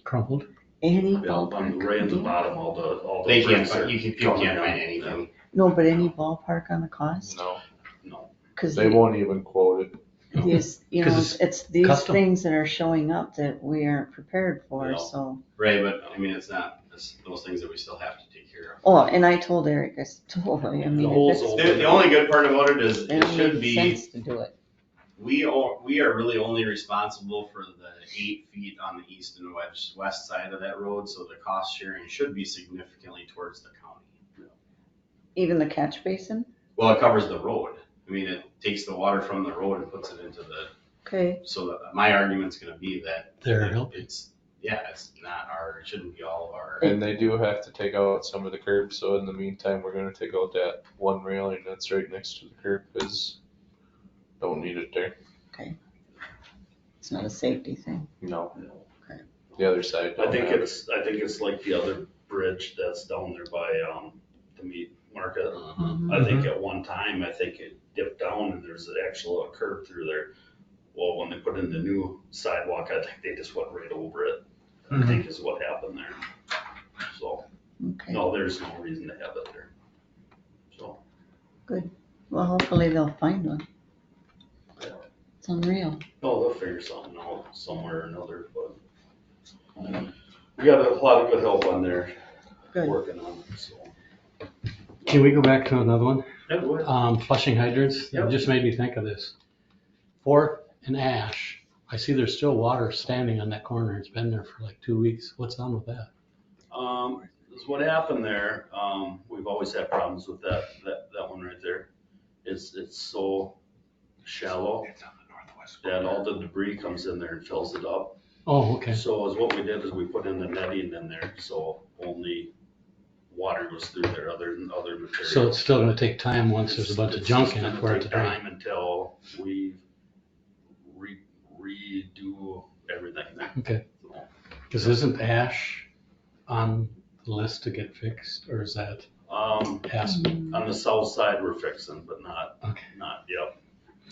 Crumpled? Any Yeah, ballpark? right at the bottom, all the. They can't, bricks are you can't coming find down. anything. No, but any ballpark on the cost? No, No, Cause they won't even quote it. these, you know, 'Cause it's these custom. things that are showing up that we aren't prepared for, Yeah. so. Right, but I mean, it's those things that we still have to take care of. Oh, and I told Eric, I told him, I The mean, hole's if it's, open. The only good part about it is it it don't should make be, sense to do it. we are really only responsible for the 8 feet on the east and west side of that road, so the cost sharing should be significantly towards the county. Even the catch basin? Well, it covers the road. I mean, it takes the water from the road and puts it into the, Okay, so my argument's gonna be that They're helping. it's not it shouldn't be all of our. And they do have to take out some of the curbs, so in the meantime, we're gonna take out that one railing that's right next to the curb, cause don't need it there. it's not a safety thing. No. Okay. The other side. I don't think have it. it's like the other bridge that's down there by, the meat market. Mhm. I think at one time, I think it dipped down and there's actually a curb through there. Well, when they put in the new sidewalk, I think they just went right over it, I think is what happened there. So, Okay, no, there's no reason to have it there. So, well, hopefully they'll find one. It's unreal. no, they'll figure something out somewhere or another, but we got a lot of good help on there Good. working on it, so. Can we go back to another one? Yeah, go ahead. Flushing hydrants, Yep. it just made me think of this. Fourth and Ash, I see there's still water standing on that corner. It's been there for like 2 weeks. What's on with that? Is what happened there, we've always had problems with that one right there. It's so shallow that all the debris comes in there and fills it up. Oh, okay. So is what we did is we put in the netting in there, so only water goes through there other than other material. So it's still gonna take time once there's a bunch of junk in it for it to It's drain. gonna take time until we redo everything there. Okay. So, Because isn't ash on the list to get fixed, or is that asphalt? On the south side, we're fixing, but not, Okay. yep.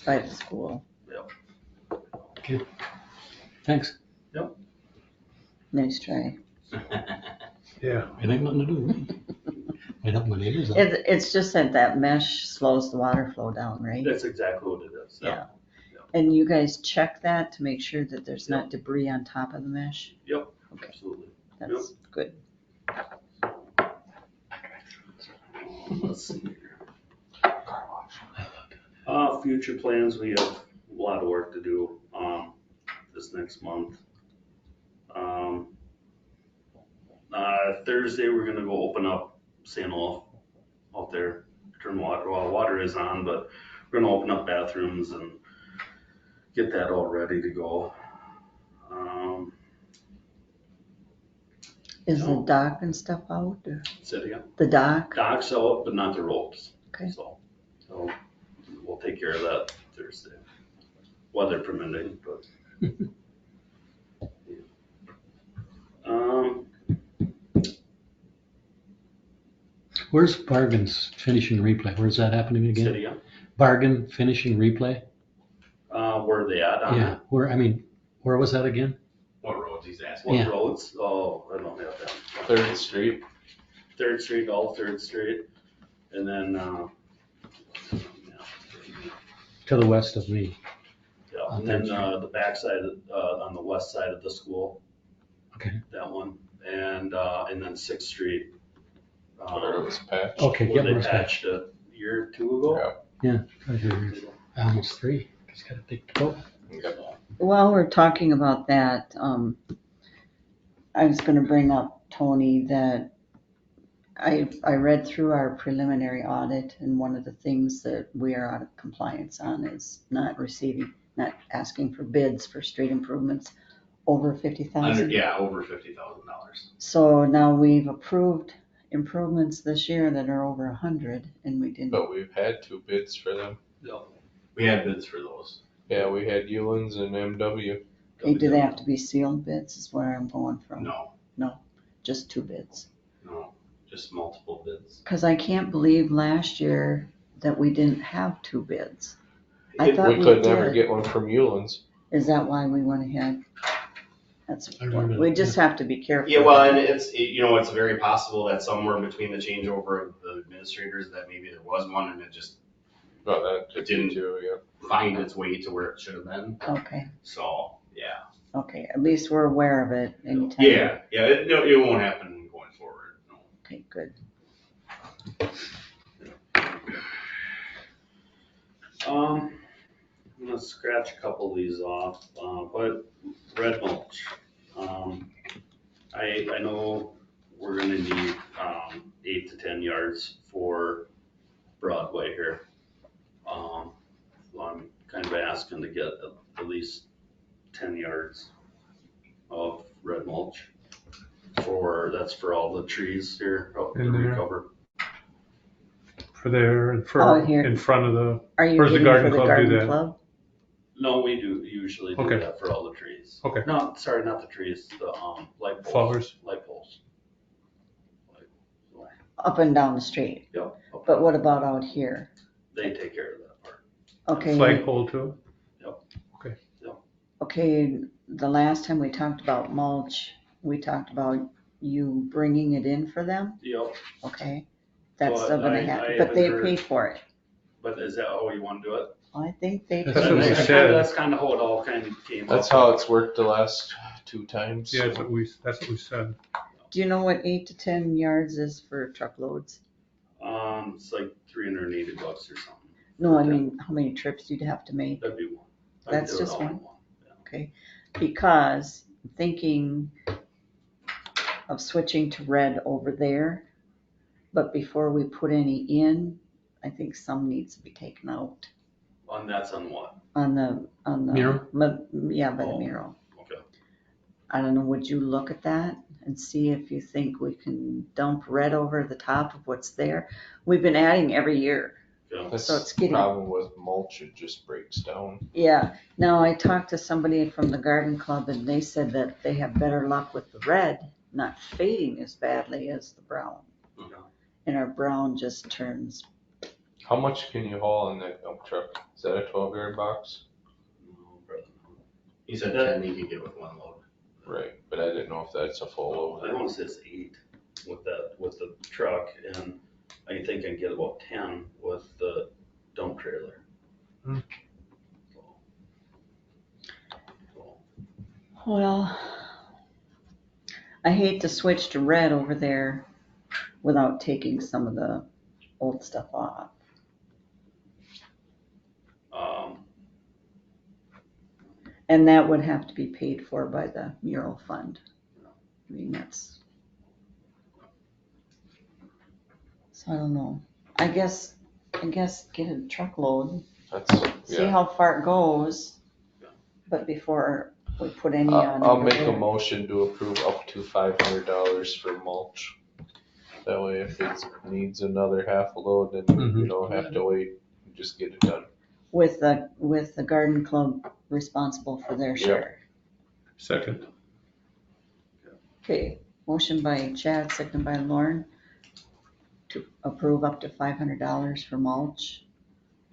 By the school. Okay. Thanks. Nice try. Yeah. It ain't nothing to do. Might help my neighbors out. It's just that mesh slows the water flow down, right? That's exactly what it is. Yeah. And you guys check that to make sure that there's not debris on top of the mesh? Yep, Okay, absolutely. that's good. Let's see here. Future plans, we have a lot of work to do, this next month. Thursday, we're gonna go open up St. Olaf out there, turn water, well, water is on, but we're gonna open up bathrooms and get that all ready to go. Is the dock and stuff out, or Say it again? the dock? Dock's out, but not the ropes. Okay. So we'll take care of that Thursday, weather permitting, but. Where's Bargain's finishing replay? Where's that happening again? Say it again? Bargain finishing replay? Where are they at on Yeah, where was that again? What roads he's asking? What Yeah. roads? Oh, I don't have that. 3rd Street. 3rd Street, all 3rd Street, and then, To the west of me. yeah, and then, the backside, on the west side of the school. Okay. That one, and then 6th Street. Where it was patched. Okay, Where yeah, they patched a year or two ago. Yeah, almost 3. He's got a big toe. While we're talking about that, I was gonna bring up, Tony, that I read through our preliminary audit, and one of the things that we are out of compliance on is not asking for bids for street improvements over $50,000. Yeah, over $50,000. So now we've approved improvements this year that are over 100, and we didn't. But we've had 2 bids for them. We had bids for those. Yeah, we had Ewens and MW. Okay, do they have to be sealed bids is where I'm going from? No, Just 2 bids. no, just multiple bids. Because I can't believe last year that we didn't have 2 bids. I thought We we could never did. get one from Ewens. Is that why we went ahead? I remember We that, just have to be careful. Yeah, well, and it's very possible that somewhere between the changeover of the administrators, that maybe there was one and it just No, that could be Didn't- too, yeah. find its way to where it should have been. Okay, So, yeah. okay, at least we're aware of it anytime. Yeah, it won't happen going forward, no. Okay, good. I'm gonna scratch a couple of these off, but red mulch. I know we're gonna need, 8 to 10 yards for Broadway here. So I'm kind of asking to get at least 10 yards of red mulch that's for all the trees here, to In there. recover. For there, and Oh, for, here. in front of the, Are you Where's the getting garden for the club do garden that? club? No, we usually do Okay. that for all the trees. Okay. No, sorry, not the trees, the, light poles. Flowers? Light poles. Up and down the street. Yep. Okay. But what about out here? They take care of that part. Okay. flagpole too? Okay, the last time we talked about mulch, we talked about you bringing it in for them, Yep, okay? That's Well, still gonna I happen, but haven't they heard- pay for it. but is that how you wanna do it? I think they. That's pay what we for it. said. That's kinda how it all kinda came up. That's how it's worked the last 2 times. Yeah, that's what we said. Do you know what 8 to 10 yards is for truckloads? It's like $380 or something. No, I mean, how many trips you'd have to make, That'd be one. I That's can do it just all in one? okay? Because I'm thinking of switching to red over there, but before we put any in, I think some needs to be taken out That's on what? on the. Mural? Yeah, by the Oh. mural. Okay. I don't know, would you look at that and see if you think we can dump red over the top of what's there? We've been adding every year. Yeah. That's So it's the getting- problem with mulch, it just breaks down. Yeah, now I talked to somebody from the garden club and they said that they have better luck with the red not fading as badly as the brown. And our brown just turns, How much can you haul in that dump truck? Is that a 12-yard box? He said 10 he could get with one load. Right, but I didn't know if that's a full load. I want to say it's 8 with the truck, and I think I can get about 10 with the dump trailer. well, I hate to switch to red over there without taking some of the old stuff off. And that would have to be paid for by the mural fund. I mean, that's. So I don't know. I guess get a truckload, see how far it goes. But before we put any on. I'll over make a there. motion to approve up to $500 for mulch. That way if it needs another half a load, then we don't have to wait, just get it done. With the garden club responsible for their share. Second. Okay, motion by Chad, second by Lauren to approve up to $500 for mulch.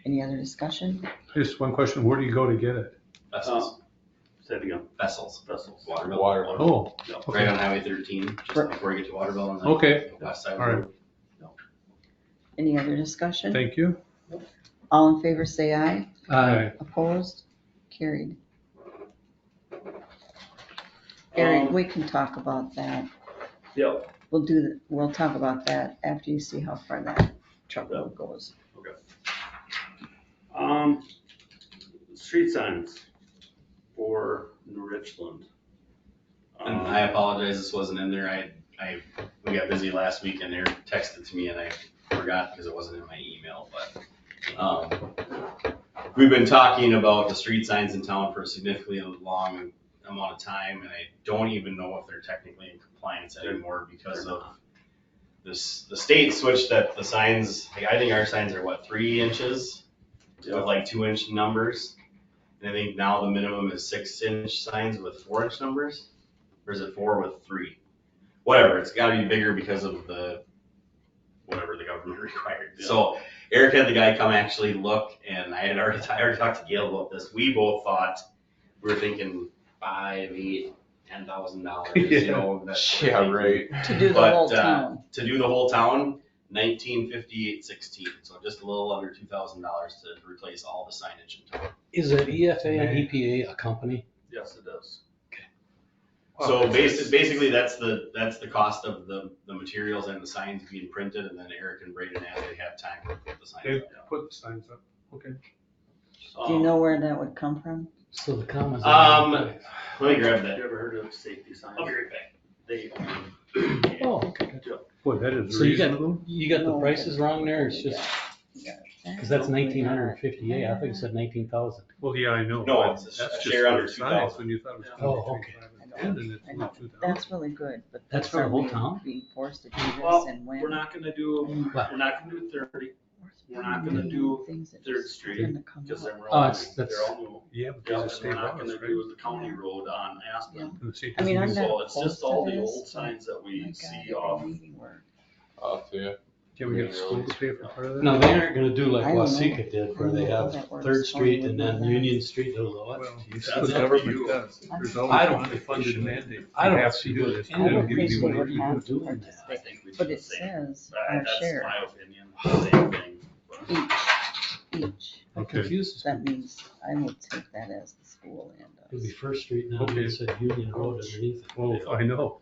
Any other discussion? Just one question, where do you go to get it? Vessels. Say it again. Vessels. Waterville. Waterville. Oh, Yep, okay. right on Highway 13, just before you get to Waterville on the Okay. west side of All the right. road. Any other discussion? Thank you. All in favor say aye. Aye. Opposed? Carried. Eric, we can talk about that. Yep. We'll talk about that after you see how far that truckload goes. Street signs for New Richland. And I apologize, this wasn't in there. We got busy last week and Eric texted to me and I forgot because it wasn't in my email, but, we've been talking about the street signs in town for a significantly long amount of time and I don't even know if they're technically in compliance anymore because of this, the state switched that the signs, like I think our signs are 3 inches with 2-inch numbers. And I think now the minimum is 6-inch signs with 4-inch numbers, or is it 4 with 3? Whatever, it's gotta be bigger because of whatever the government required. So Eric had the guy come actually look, and I already talked to Gail about this. We both thought, we were thinking $5,000, $8,000, $10,000, you know. that sort of thing. Right. To do the whole town. To do the whole town, $1958.16, so just a little under $2,000 to replace all the signage in town. Is it EFA and EPA a company? Yes, it is. So basically, that's the cost of the materials and the signs being printed, and then Eric and Braden, as they have time, will put the signs They up. put the signs up, okay. Do you know where that would come from? So the commas. Let me grab that. You ever heard of safety signs? I'll be right back. They, Oh, okay. Boy, that is So you reasonable. got the prices wrong there, it's just, Yeah. cause that's 1,958, I think you said 19,000. Well, yeah, I know. No, but it's a that's just share under for the signs 2,000. When you thought it was Oh, gonna be okay. between 5 and 10, and it's I know. only 2,000. That's really good, but. That's for the whole town? Being forced to do this well, and when. we're not gonna do 30. We're not gonna do Things that Third just Street, tend to come because up. then we're Oh, all, that's- they're all new. Yeah, but Yeah, there's a and state we're not law, gonna right? do the county road on Aspen. And the state I mean, I'm doesn't not So it's just opposed all to the this, old signs that my we God, see every off. meeting we're- Yeah. Can we get the school to pay for part of that? No, they aren't gonna do like I don't know. Wasika did, where I they don't know how have that works. Third Street and Totally then would Union Street, those are what? Well, That's the up to government you. does. There's I always don't think they funded should. mandate. I You don't have see to do what this. any They I of don't don't give think you they money would to do have it. to doing that. participate, I think we but should it say, says our that's share, my opinion, same thing. each. That Okay. confuses That me. means I would take that as the school and It'd be us. First Street now, Okay. it said Union Road underneath it. Oh, I know.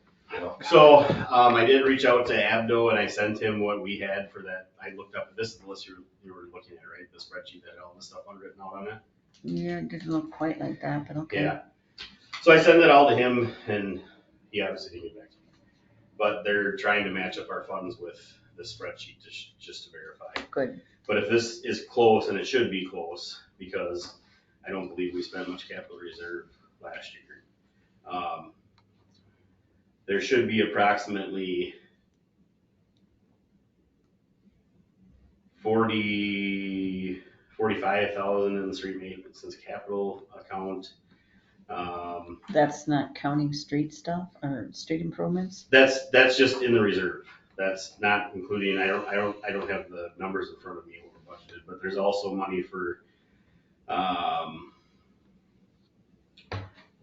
So, I did reach out to Abdo and I sent him what we had for that. I looked up, this is the list you were looking at, right? The spreadsheet that had all the stuff written out on it. Yeah, it didn't look quite like that, but okay. Yeah. So I sent it all to him and he obviously didn't get back to me. But they're trying to match up our funds with the spreadsheet just to verify. Good. But if this is close, and it should be close, because I don't believe we spent much capital reserve last year. There should be approximately 45,000 in the street maintenance capital account. That's not counting street stuff or street improvements? That's just in the reserve. That's not including, I don't have the numbers in front of me what we're budgeted, but there's also money for,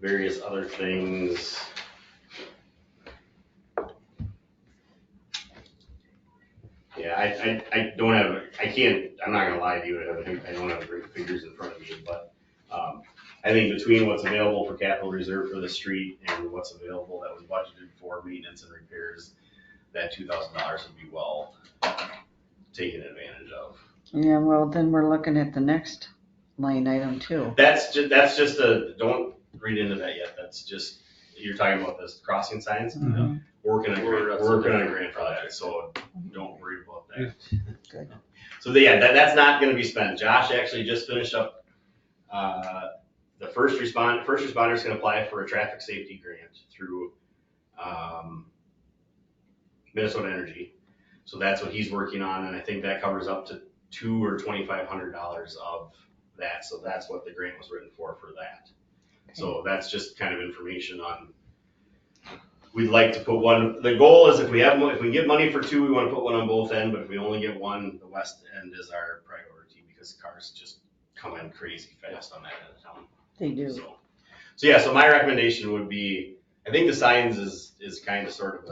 various other things. Yeah, I don't have, I'm not gonna lie to you, I don't have great figures in front of me, but, I think between what's available for capital reserve for the street and what's available that was budgeted for maintenance and repairs, that $2,000 would be well taken advantage of. Yeah, well, then we're looking at the next line item too. That's just don't read into that yet, that's just, you're talking about this crossing signs? Mhm. We're working on a grant for that, so don't worry about that. Good. So that's not gonna be spent. Josh actually just finished up, the first responders can apply for a traffic safety grant through, Minnesota Energy. So that's what he's working on, and I think that covers up to $200 or $2,500 of that, so that's what the grant was written for that. So that's just kind of information on, we'd like to put one, the goal is if we get money for two, we wanna put one on both ends, but if we only get one, the west end is our priority, because cars just come in crazy fast on that end of town. They do. So my recommendation would be, I think the signs is kind of sort of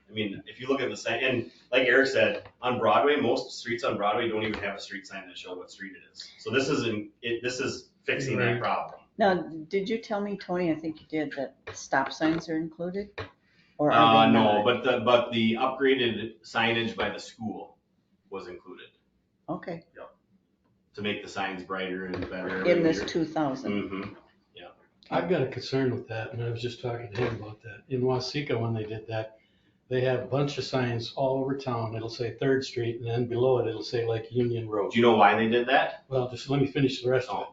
if you look at the sign, and like Eric said, on Broadway, most streets on Broadway don't even have a street sign that shows what street it is. So this is fixing that problem. Now, did you tell me, Tony, I think you did, that stop signs are included? Or are they No, not? but the upgraded signage by the school was included. Okay, To make the signs brighter and better. in this 2,000. Mm-hmm. I've got a concern with that, and I was just talking to him about that. In Waseca, when they did that, they have a bunch of signs all over town. It'll say 3rd Street, and then below it, it'll say like Union Road. Do you know why they did that? Well, just let me finish the rest of it.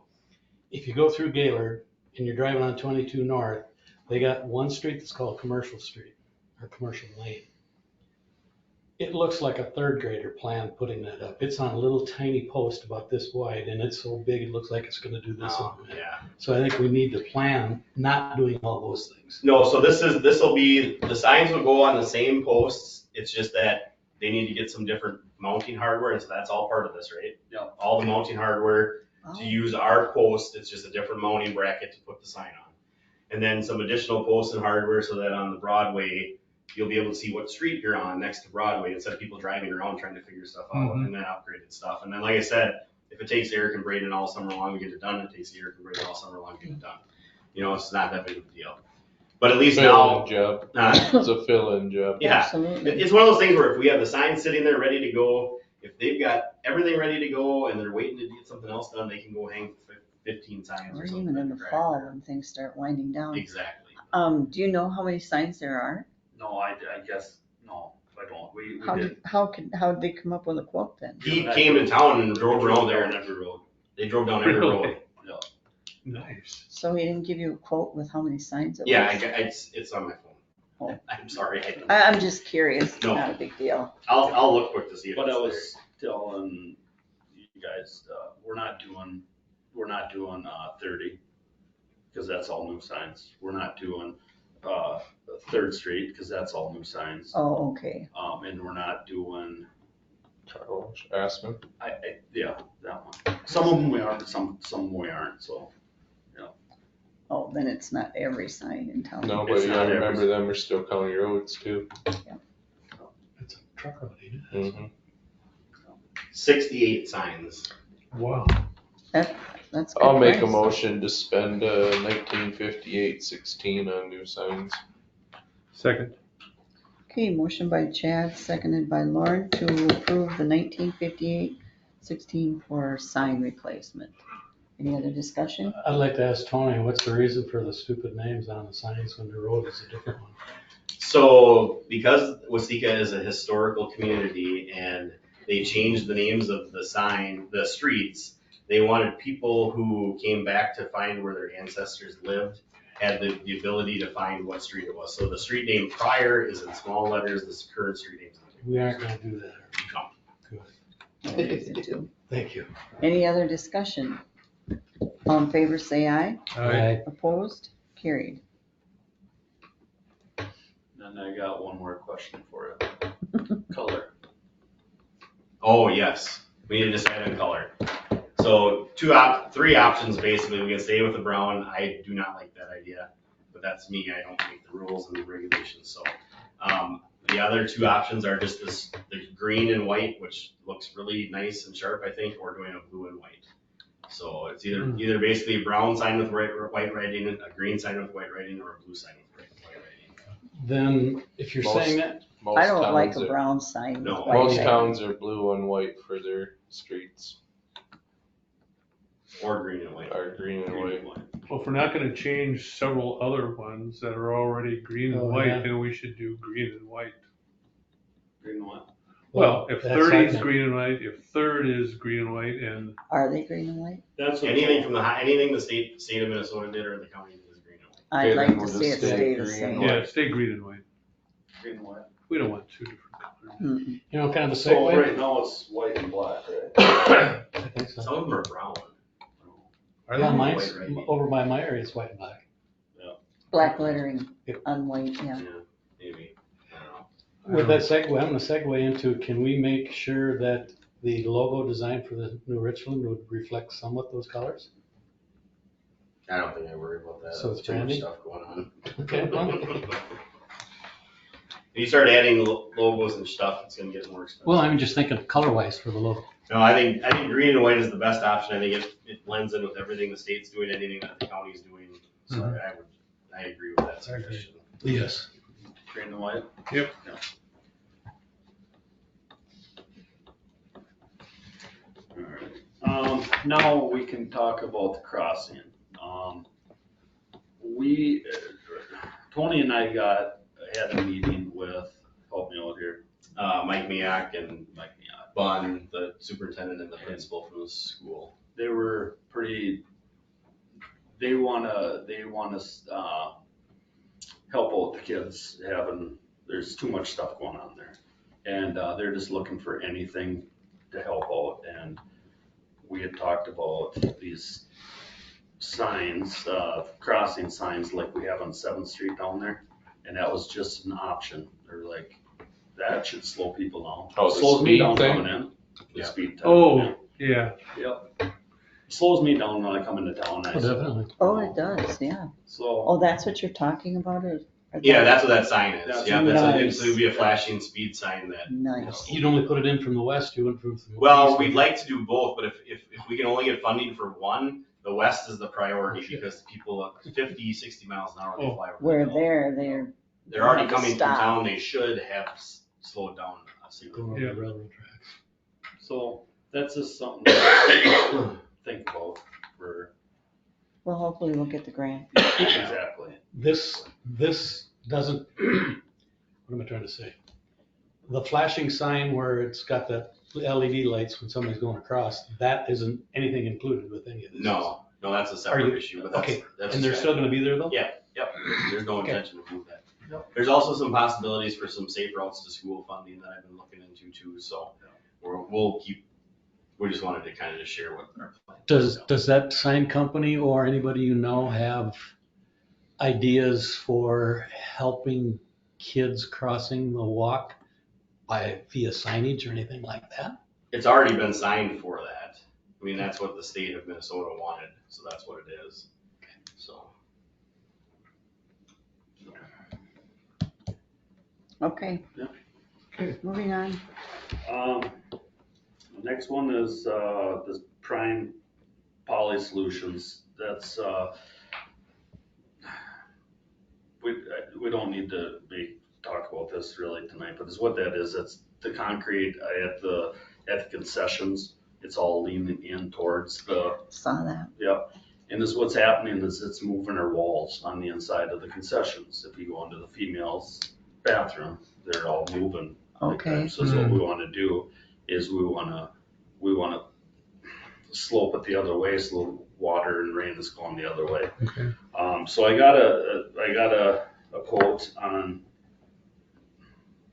If you go through Gaylord and you're driving on 22 North, they got one street that's called Commercial Street, or Commercial Lane. It looks like a 3rd grader planned putting that up. It's on a little tiny post about this wide, and it's so big it looks like it's gonna do this on it. Yeah. So I think we need to plan not doing all those things. No, so this'll be, the signs will go on the same posts, it's just that they need to get some different mounting hardware, and so that's all part of this, right? Yeah. All the mounting hardware to use our post, it's just a different mounting bracket to put the sign on. And then some additional posts and hardware so that on the Broadway, you'll be able to see what street you're on next to Broadway instead of people driving around trying to figure stuff out, and then upgraded stuff. And then, like I said, if it takes Eric and Braden all summer long to get it done, it takes Eric and Braden all summer long to get it done. It's not that big of a deal. But at least now. Fill-in job. It's a fill-in job. Yeah, Absolutely. it's one of those things where if we have the sign sitting there ready to go, if they've got everything ready to go and they're waiting to get something else done, they can go hang 15 signs Or or something. even in the fall when things start winding down. Exactly. Do you know how many signs there are? No, I guess, no, I don't. We did. How did they come up with a quote then? He came to town and drove around there. on every road. They drove down every road. Nice. So he didn't give you a quote with how many signs it Yeah, was? it's on my phone. Oh. I'm sorry. I'm just curious. It's No. not a big deal. I'll look quick to see if But it's I was telling you guys, we're not doing 30, because that's all new signs. We're not doing 3rd Street, because that's all new signs. Oh, okay. And we're not doing, Charles Assman. yeah, that one. Some of them we are, but some we aren't, so. Oh, then it's not every sign in town. No, but It's you not gotta every- remember them are still county roads too. It's a truck road, ain't it? 68 signs. Wow. That's good I'll make a price. motion to spend 1958-16 on new signs. Second. Okay, motion by Chad, seconded by Lauren to approve the 1958-16 for sign replacement. Any other discussion? I'd like to ask Tony, what's the reason for the stupid names on the signs when the road is a different one? So because Waseca is a historical community and they changed the names of the streets, they wanted people who came back to find where their ancestors lived, had the ability to find what street it was. So the street name prior is in small letters, the current street name is in big We aren't gonna do that. letters. Good. No reason to. Thank you. Any other discussion? All in favor, say aye. Aye. Opposed? Carried. And I got one more question for you. Color. Oh, yes, we need to decide on color. So three options basically. We can stay with the brown. I do not like that idea, but that's me. I don't make the rules and the regulations. So the other two options are just this, there's green and white, which looks really nice and sharp, I think, or doing a blue and white. So it's either basically a brown sign with white writing, a green sign with white writing, or a blue sign with white writing. Then if you're saying that, I don't like a brown sign. with No. white Most writing. towns are blue and white for their streets, Or green and white. or green and white. Well, if we're not gonna change several other ones that are already green and Oh, white, yeah. then we should do green and white. Green and white. Well, if that's 30 is like- green and white, if third is green and white, and Are they green and white? That's what. Anything the state of Minnesota did or the county did is green and white. I'd Okay, like then to we'll see it just stay stay the green same. and yeah, stay green and white. Green and white. We don't want two different colors. Mm-mm. you know, kind of a So segue. right now it's white and black, right? I think so. Some of them are brown. Or on mine, White writing. over by my area, it's white and black. Black lettering Yep. on white, yeah. Yeah, maybe. I don't know. With that segue, I'm gonna segue into, can we make sure that the logo design for the New Richland would reflect somewhat those colors? I don't think I worry about that. So it's Too much branding? stuff going on. Okay, well, If you start adding logos and stuff, it's gonna get more expensive. well, I'm just thinking color-wise for the logo. No, I think green and white is the best option. I think it blends in with everything the state's doing, anything that the county's doing. So Mhm. I agree with that suggestion. Yes. Green and white. Yep. Alright, now we can talk about the crossing. Tony and I had a meeting with, help me out here, Mike Miak and Bun, the superintendent and the principal from the school. they were they wanna, help out the kids there's too much stuff going on there. And, they're just looking for anything to help out, and we had talked about these signs, crossing signs like we have on 7th Street down there, and that was just an option. They're like, that should slow people down. Oh, the Slows me speed down thing? coming in. The Yeah. speed time. Oh, yeah. Yep. Slows me down when I come into town. Oh, definitely. Oh, it does, yeah. So, Oh, that's what you're talking about? Yeah, that's what that sign is. That's Yeah, nice. it would be a flashing speed sign that. Nice. You'd only put it in from the west, you wouldn't from the Well, east. we'd like to do both, but if we can only get funding for one, the west is the priority Oh, shit. because people at 50, 60 miles an hour, they Oh. fly over. Where the hill. they're They're already have to coming through stop. town, they should have slowed down a single. Going over Yeah. the railroad tracks. so that's just something to think about for, well, hopefully we'll get the grant. exactly. This doesn't, what am I trying to say? The flashing sign where it's got the LED lights when somebody's going across, that isn't anything included with any of this. No, that's a Are separate you, issue, but that's. okay, that's and a they're still strategy. gonna be there though? Yeah, yep, there's no Okay. intention to move that. Yep. There's also some possibilities for some safe routes to school funding that I've been looking into too, so we just wanted to kind of just share what our plan is. Does that sign company or anybody you know have ideas for helping kids crossing the walk via signage or anything like that? It's already been signed for that. I mean, that's what the state of Minnesota wanted, so that's what it is, so. Okay. Yeah. Moving on. The next one is, this Prime Poly Solutions. That's, we don't need to talk about this really tonight, but it's what that is. It's the concrete at the concessions. It's all leaning in towards the, Saw that. yep. And this, what's happening is it's moving our walls on the inside of the concessions. If you go into the females' bathroom, they're all moving. like that. Okay. So what we wanna do is we wanna slope it the other way, so the water and rain is going the other way. Okay. So I got a quote on,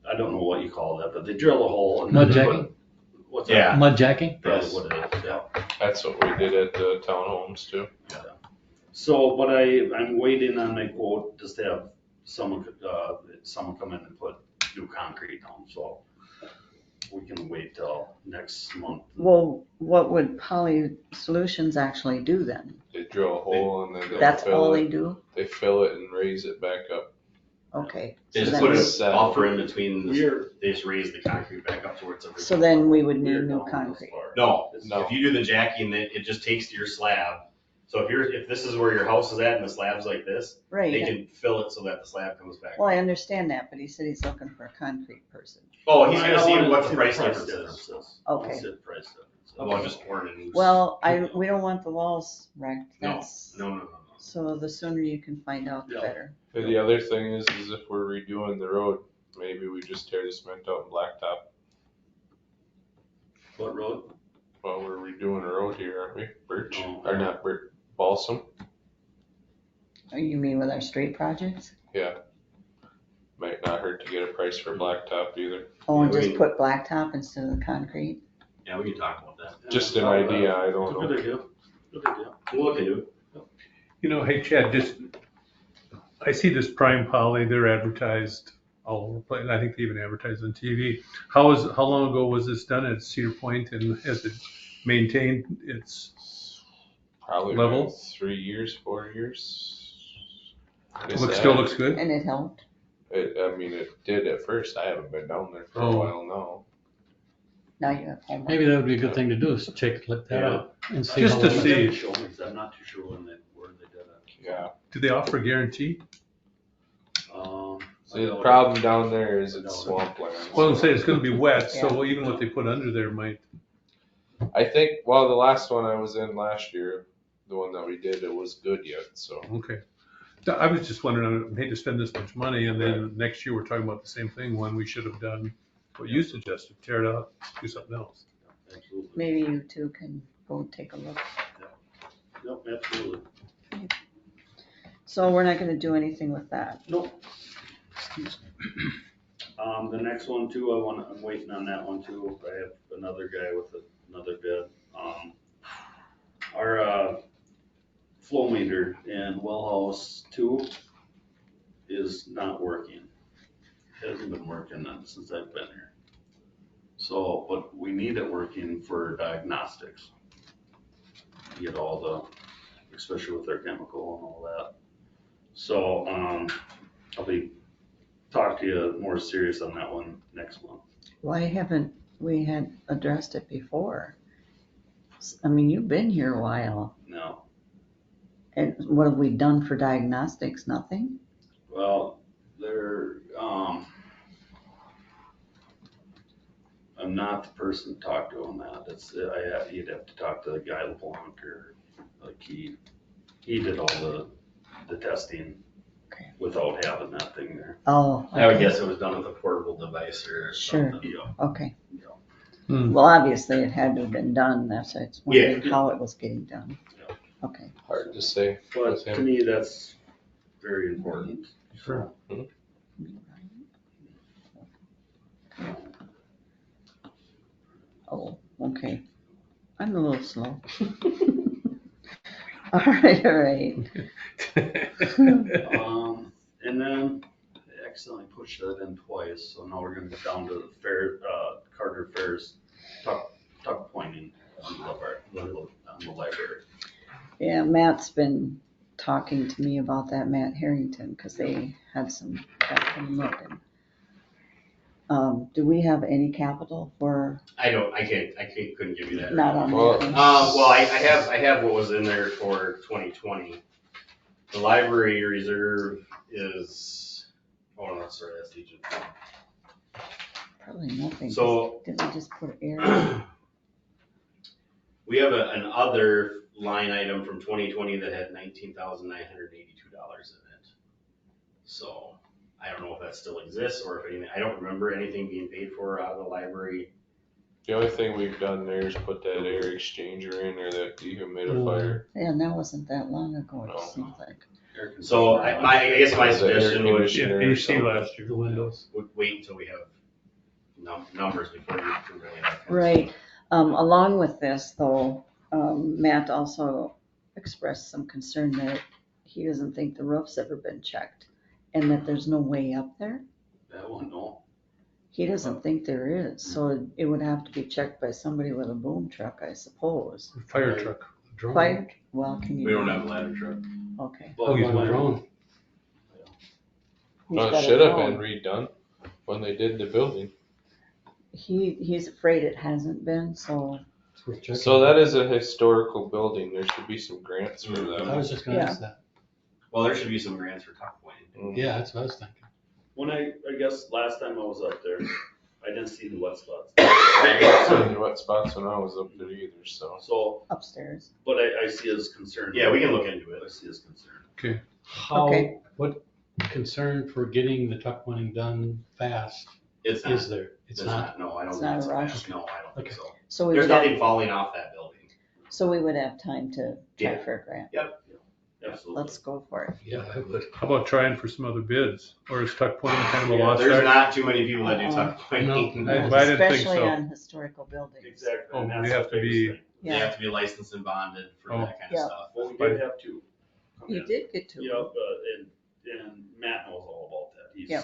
I don't know what you call that, but they drill a hole and. Mud they put- jacking? What's Yeah. that? Mud jacking? Probably Yes. what it is, yeah. That's what we did at the townhomes too. So, but I'm waiting on a quote just to have someone come in and put new concrete down, so we can wait till next month. Well, what would Poly Solutions actually do then? They drill a hole and then they That's fill all it. they do? They fill it and raise it back up. Okay. They So just then- put a buffer in between, We're, they just raise the concrete back up to where it's. So then we would we're need new down this concrete. far. No, No. if you do the jacking, it just takes to your slab. So if this is where your house is at and the slab's like this, they Right. can fill it so that the slab comes back. Well, I understand that, but he said he's looking for a concrete person. Oh, he's gonna I see wanna what the see price difference is. is. Okay. I'll see the price difference. About just pouring a new. Well, we don't want the walls wrecked. No, That's, no. so the sooner you can find out, the Yeah. better. But the other thing is if we're redoing the road, maybe we just tear the cement out and blacktop. What road? Well, we're redoing a road here, aren't we? Birch, Oh. or not Birch, Balsam. Oh, you mean with our street projects? Yeah. Might not hurt to get a price for blacktop either. Oh, and Yeah, we- just put blacktop instead of the concrete? Yeah, we can talk about that. Just an idea, I It's don't a know. good idea. Good idea. We'll look into it. You know, hey Chad, I see this Prime Poly, they're advertised all over the place. I think they even advertise on TV. How long ago was this done at Cedar Point, and has it maintained its Probably level? about 3 years, 4 years. Still looks good? And it helped? I mean, it did at first. I haven't been down there for a Oh. while now. Now you have homework. Maybe that would be a good thing to do, is look that up and see. Just how to long it- see. They show me, 'cause I'm not too sure where they did it. Yeah. Do they offer a guarantee? See, the problem down there is it's swampland. Well, I'm saying it's gonna be wet, Yeah. so even what they put under there might, I think, well, the last one I was in last year, the one that we did, it was good yet, so. okay. I was just wondering, I hate to spend this much money, and then next year we're talking about the same thing, when we should have done what you suggested, tear it out, do something else. Absolutely. Maybe you two can go take a look. Nope, absolutely. So we're not gonna do anything with that? Nope. The next one too, I'm waiting on that one too. I have another guy with another bid. Our flow meter in well house 2 is not working. Hasn't been working since I've been here. So, but we need it working for diagnostics. Get all the, especially with their chemical and all that. So, I'll be talk to you more serious on that one next month. Why haven't we had addressed it before? I mean, you've been here a while, No, and what have we done for diagnostics? Nothing? well, I'm not the person to talk to on that. You'd have to talk to the guy LeBlanc, or like he did all the testing Okay. without having that thing there. Oh, I would okay. guess it was done with a portable device or Sure. something. Yeah. Okay. Yeah. Hmm. Well, obviously it had to have been done, that's why it's wondering Yeah. how it was getting done. Yeah. Okay. Hard to say But with to him. me, that's very important. Sure. Oh, okay. I'm a little slow. All right. And then I accidentally pushed that in twice, so now we're gonna go down to the fair, Carter Fair's tuck pointing on the library. Yeah, Matt's been talking to me about that, Matt Harrington, because they had some stuff coming up. Do we have any capital for, I couldn't give you that. not on Well, that? Well, I have what was in there for 2020. The library reserve is, oh no, sorry, that's Egypt. Probably nothing. 'cause So- didn't we just put air? We have an other line item from 2020 that had $19,982 in it. So I don't know if that still exists or if anything, I don't remember anything being paid for out of the library. The only thing we've done there is put that air exchanger in, or that dehumidifier. Yeah, and that wasn't that long ago, No. it seems like. So I guess my The air suggestion would conditioner. Yeah, AC last year, the windows. wait until we have numbers before you can really have. Right. Along with this though, Matt also expressed some concern that he doesn't think the roof's ever been checked and that there's no way up there. That one, no. He doesn't think there is, so it would have to be checked by somebody with a boom truck, I suppose. Fire truck, drone. Fire, well, can you? We don't have a ladder truck. Okay. Oh, use a drone. Who's No, got it a should have drone? been redone when they did the building. He's afraid it hasn't been, so. It's worth checking. So that is a historical building. There should be some grants for I that. was just gonna ask that. Well, there should be some grants for tuck pointing. Yeah, that's what I was thinking. When I guess last time I was up there, I didn't see the wet spots. I didn't see the wet spots when I was up there either, so. So, Upstairs. but I see his concern. Yeah, we can look into it. I see his concern. Okay. How, Okay. what concern for getting the tuck pointing done fast It's not. is there? It's not. No, I don't It's think not it's a rush. fast. No, I don't think Okay. so. So we There's would have, nothing falling off that building. so we would have time to try Yeah. for a grant. Absolutely. Let's go for it. Yeah, I would. How about trying for some other bids? Or is tuck pointing kind of a Yeah, lost there's art? not too many people that do tuck pointing. No. I didn't think Especially so. on historical buildings. Exactly. Oh, and you that's have the to biggest be- thing. They Yeah, have to be licensed and bonded for Oh. that kind of Yeah. stuff. Well, we did have two. come you in. did get to. Yep, and Matt knows all about that. He's. Yep,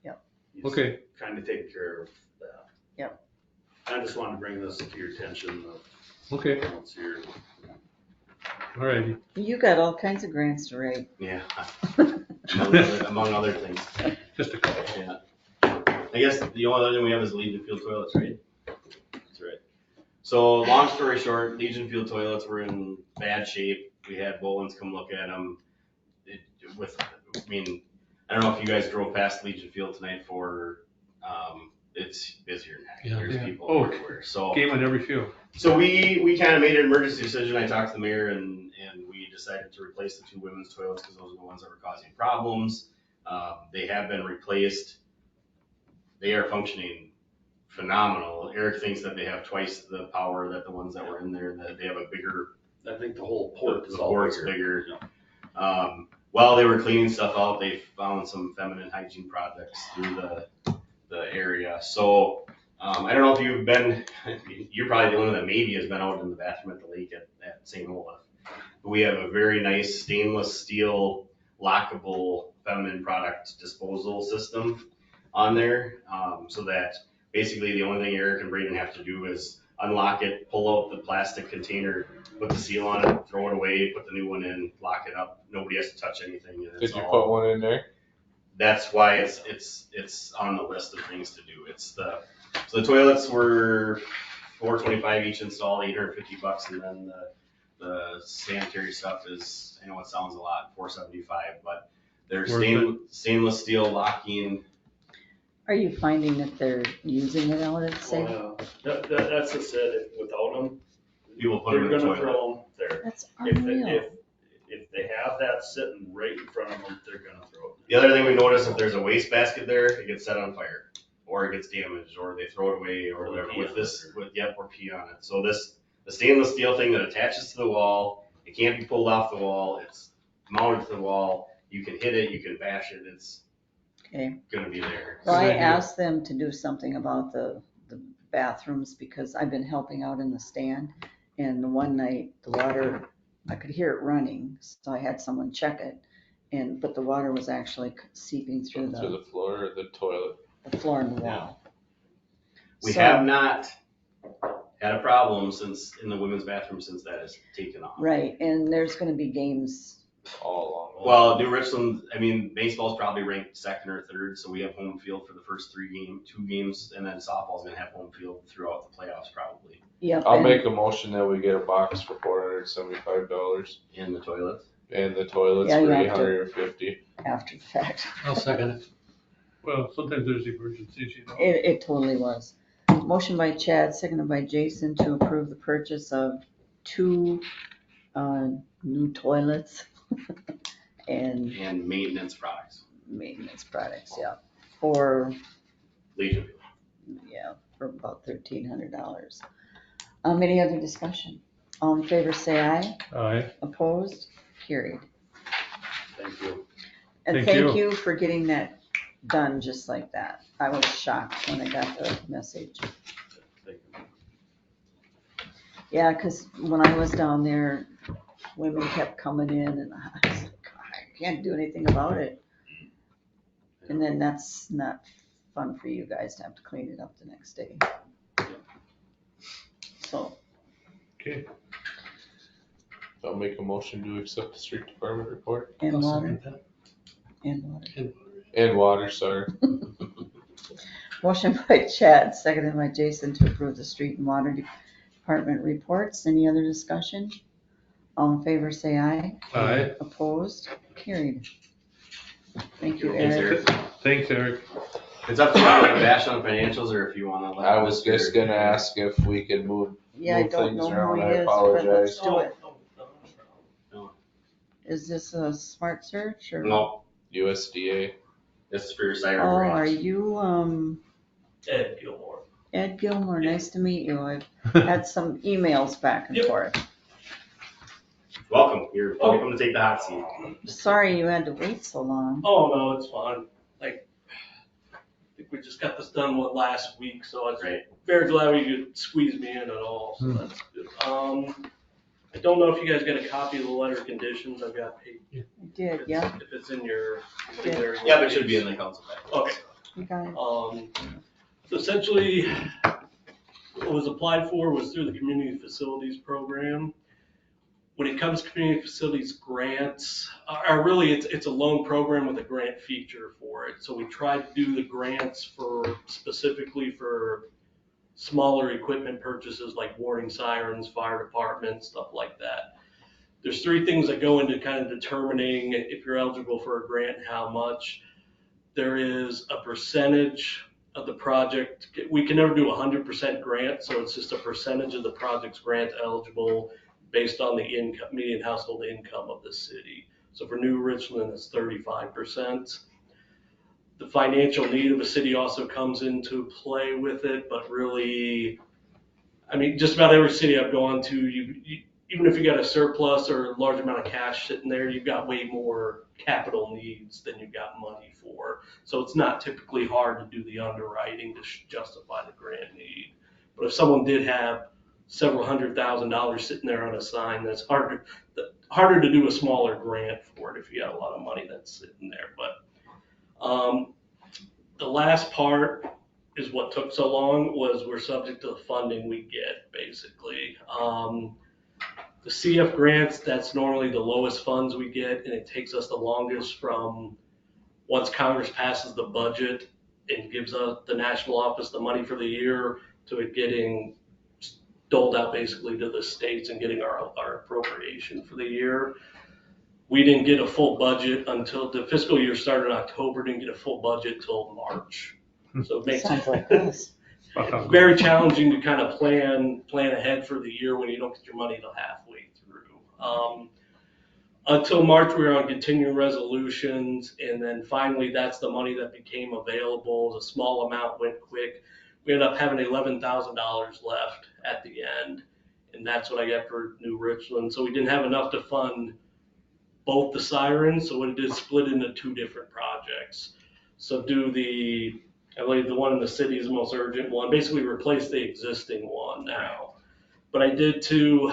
yep. He's Okay. kind of taking care of that. Yep. I just wanted to bring this to your attention of Okay, what's here. all righty. You got all kinds of grants to write. Yeah. Among other things. Just a couple. Yeah. I guess the only other thing we have is Legion Field toilets, right? That's right. So long story short, Legion Field toilets were in bad shape. We had Bolins come look at them. I don't know if you guys drove past Legion Field tonight it's busier than heck. Yeah. There's Yeah. people Oh, everywhere. So Game on every field. So we kind of made an emergency decision. I talked to the mayor and we decided to replace the two women's toilets because those are the ones that were causing problems. They have been replaced. They are functioning phenomenal. Eric thinks that they have twice the power that the ones that were in there, that they have a bigger, I think the whole port is the all port's bigger. bigger. While they were cleaning stuff out, they found some feminine hygiene products through the area. So I don't know if you've been, you're probably the only one that maybe has been out in the bathroom at the lake at St. Olaf. But we have a very nice stainless steel lockable feminine product disposal system on there. So that basically the only thing Eric and Braden have to do is unlock it, pull out the plastic container, put the seal on it, throw it away, put the new one in, lock it up. Nobody has to touch anything. And it's Did you all- put one in there? That's why it's on the list of things to do. So the toilets were $425 each installed, $850, and then the sanitary stuff is, I know it sounds a lot, $475, but they're Worth stainless steel locking. Are you finding that they're using it out at Oh, safe? yeah. That's just it. If without them, People put them in they're the gonna toilet. throw them there. That's If unreal. they have that sitting right in front of them, they're gonna throw it. The other thing we noticed, if there's a waste basket there, it gets set on fire, or it gets damaged, or they throw it away, or Or they whatever. pee With on this, it. or pee on it. So the stainless steel thing that attaches to the wall, it can't be pulled off the wall. It's mounted to the wall. You can hit it, you can bash it. It's Okay. gonna be there. Well, I Good idea. asked them to do something about the bathrooms because I've been helping out in the stand. And the one night, the water, I could hear it running, so I had someone check it. But the water was actually seeping through To the floor or the toilet? the floor and the wall. We So- have not had a problem in the women's bathroom since that is taken off. Right, and there's gonna be games. All along. Well, New Richland, baseball's probably ranked second or third, so we have home field for the first two games, and then softball's gonna have home field throughout the playoffs probably. Yep. I'll and- make a motion that we get a box for $475 In the toilet. and the toilets Yeah, for you have to- $850. After the fact. I'll second it. Well, sometimes there's emergencies, you know. It totally was. Motion by Chad, seconded by Jason to approve the purchase of 2 new toilets and And maintenance products, maintenance products, yeah, for, Legion Field. yeah, for about $1,300. Any other discussion? All in favor, say aye. Aye. Opposed? Carried. Thank you. And Thank thank you. you for getting that done just like that. I was shocked when I got the message. Yeah, because when I was down there, women kept coming in and I was like, I can't do anything about it. And then that's not fun for you guys to have to clean it up the next day. So, Okay. I'll make a motion to accept the street department report. and I'll water, second that. and water. And water, sorry. Motion by Chad, seconded by Jason to approve the street and water department reports. Any other discussion? All in favor, say aye. Aye. Opposed? Carried. Thank you, Thanks, Eric. Thanks, Eric. It's up to you, bash on financials or if you wanna. let I was Mr. just gonna ask if we could move Yeah, I move don't things know who around. he I is, but let's apologize. do it. No. Is this a smart search or? No, USDA. this is for your siren Oh, grant. are you, Ed Gilmore. Ed Gilmore? Yeah. Nice to meet you. I've had some emails back and Yep. forth. Welcome, you're welcome to take the hot seat. Sorry you had to wait so long. Oh, no, it's fine. Like, I think we just got this done last week, so I was Right. very glad we could squeeze me in at all, so that's good. I don't know if you guys got a copy of the letter of conditions. I've got paid. I did, yeah. If it's in your. Yeah. Yeah, but it should be in the council pack. Okay. You got it. So essentially, what was applied for was through the community facilities program. When it comes to community facilities grants, are really, it's a loan program with a grant feature for it. So we try to do the grants for, specifically for smaller equipment purchases like warning sirens, fire department, stuff like that. There's three things that go into kind of determining if you're eligible for a grant and how much. There is a percentage of the project. We can never do 100% grant, so it's just a percentage of the project's grant eligible based on the income, median household income of the city. So for New Richland, it's 35%. The financial need of a city also comes into play with it, but really, I mean, just about every city I've gone to, you even if you got a surplus or a large amount of cash sitting there, you've got way more capital needs than you've got money for. So it's not typically hard to do the underwriting to justify the grant need. But if someone did have several $100,000 sitting there on a sign, that's harder to do a smaller grant for it if you got a lot of money that's sitting there. But the last part is what took so long was we're subject to the funding we get, basically. The CF grants, that's normally the lowest funds we get, and it takes us the longest from once Congress passes the budget and gives us the national office the money for the year to it getting doled out basically to the states and getting our appropriation for the year. We didn't get a full budget until the fiscal year started in October, didn't get a full budget till March. So it makes Sounds like this. it's very challenging to kind of plan ahead for the year when you don't get your money till halfway through. Until March, we were on continuing resolutions, and then finally, that's the money that became available. A small amount went quick. We ended up having $11,000 left at the end, and that's what I got for New Richland. So we didn't have enough to fund both the sirens, so we did split into two different projects. So I believe the one in the city is the most urgent one, basically replace the existing one now. But I did to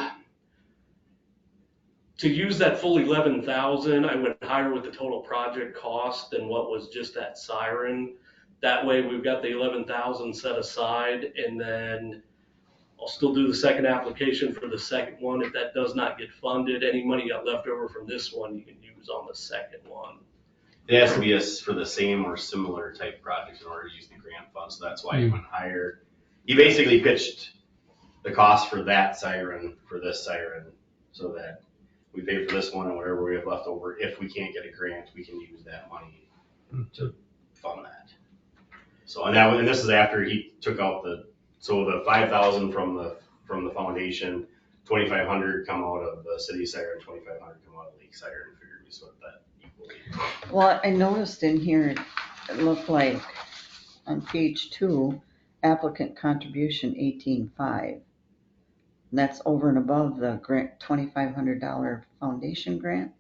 use that full 11,000, I went higher with the total project cost than what was just that siren. That way we've got the 11,000 set aside, and then I'll still do the second application for the second one. If that does not get funded, any money got left over from this one, you can use on the second one. It has to be for the same or similar type projects in order to use the grant funds, so that's why he went higher. He basically pitched the cost for that siren, for this siren, so that we pay for this one and whatever we have left over, if we can't get a grant, we can use that money to fund that. So, and this is after he took out the 5,000 from the foundation, 2,500 come out of the city siren, 2,500 come out of Lake Siren, figured we split that equally. Well, I noticed in here, it looked like on page 2, applicant contribution 18,500. And that's over and above the grant, $2,500 foundation grant.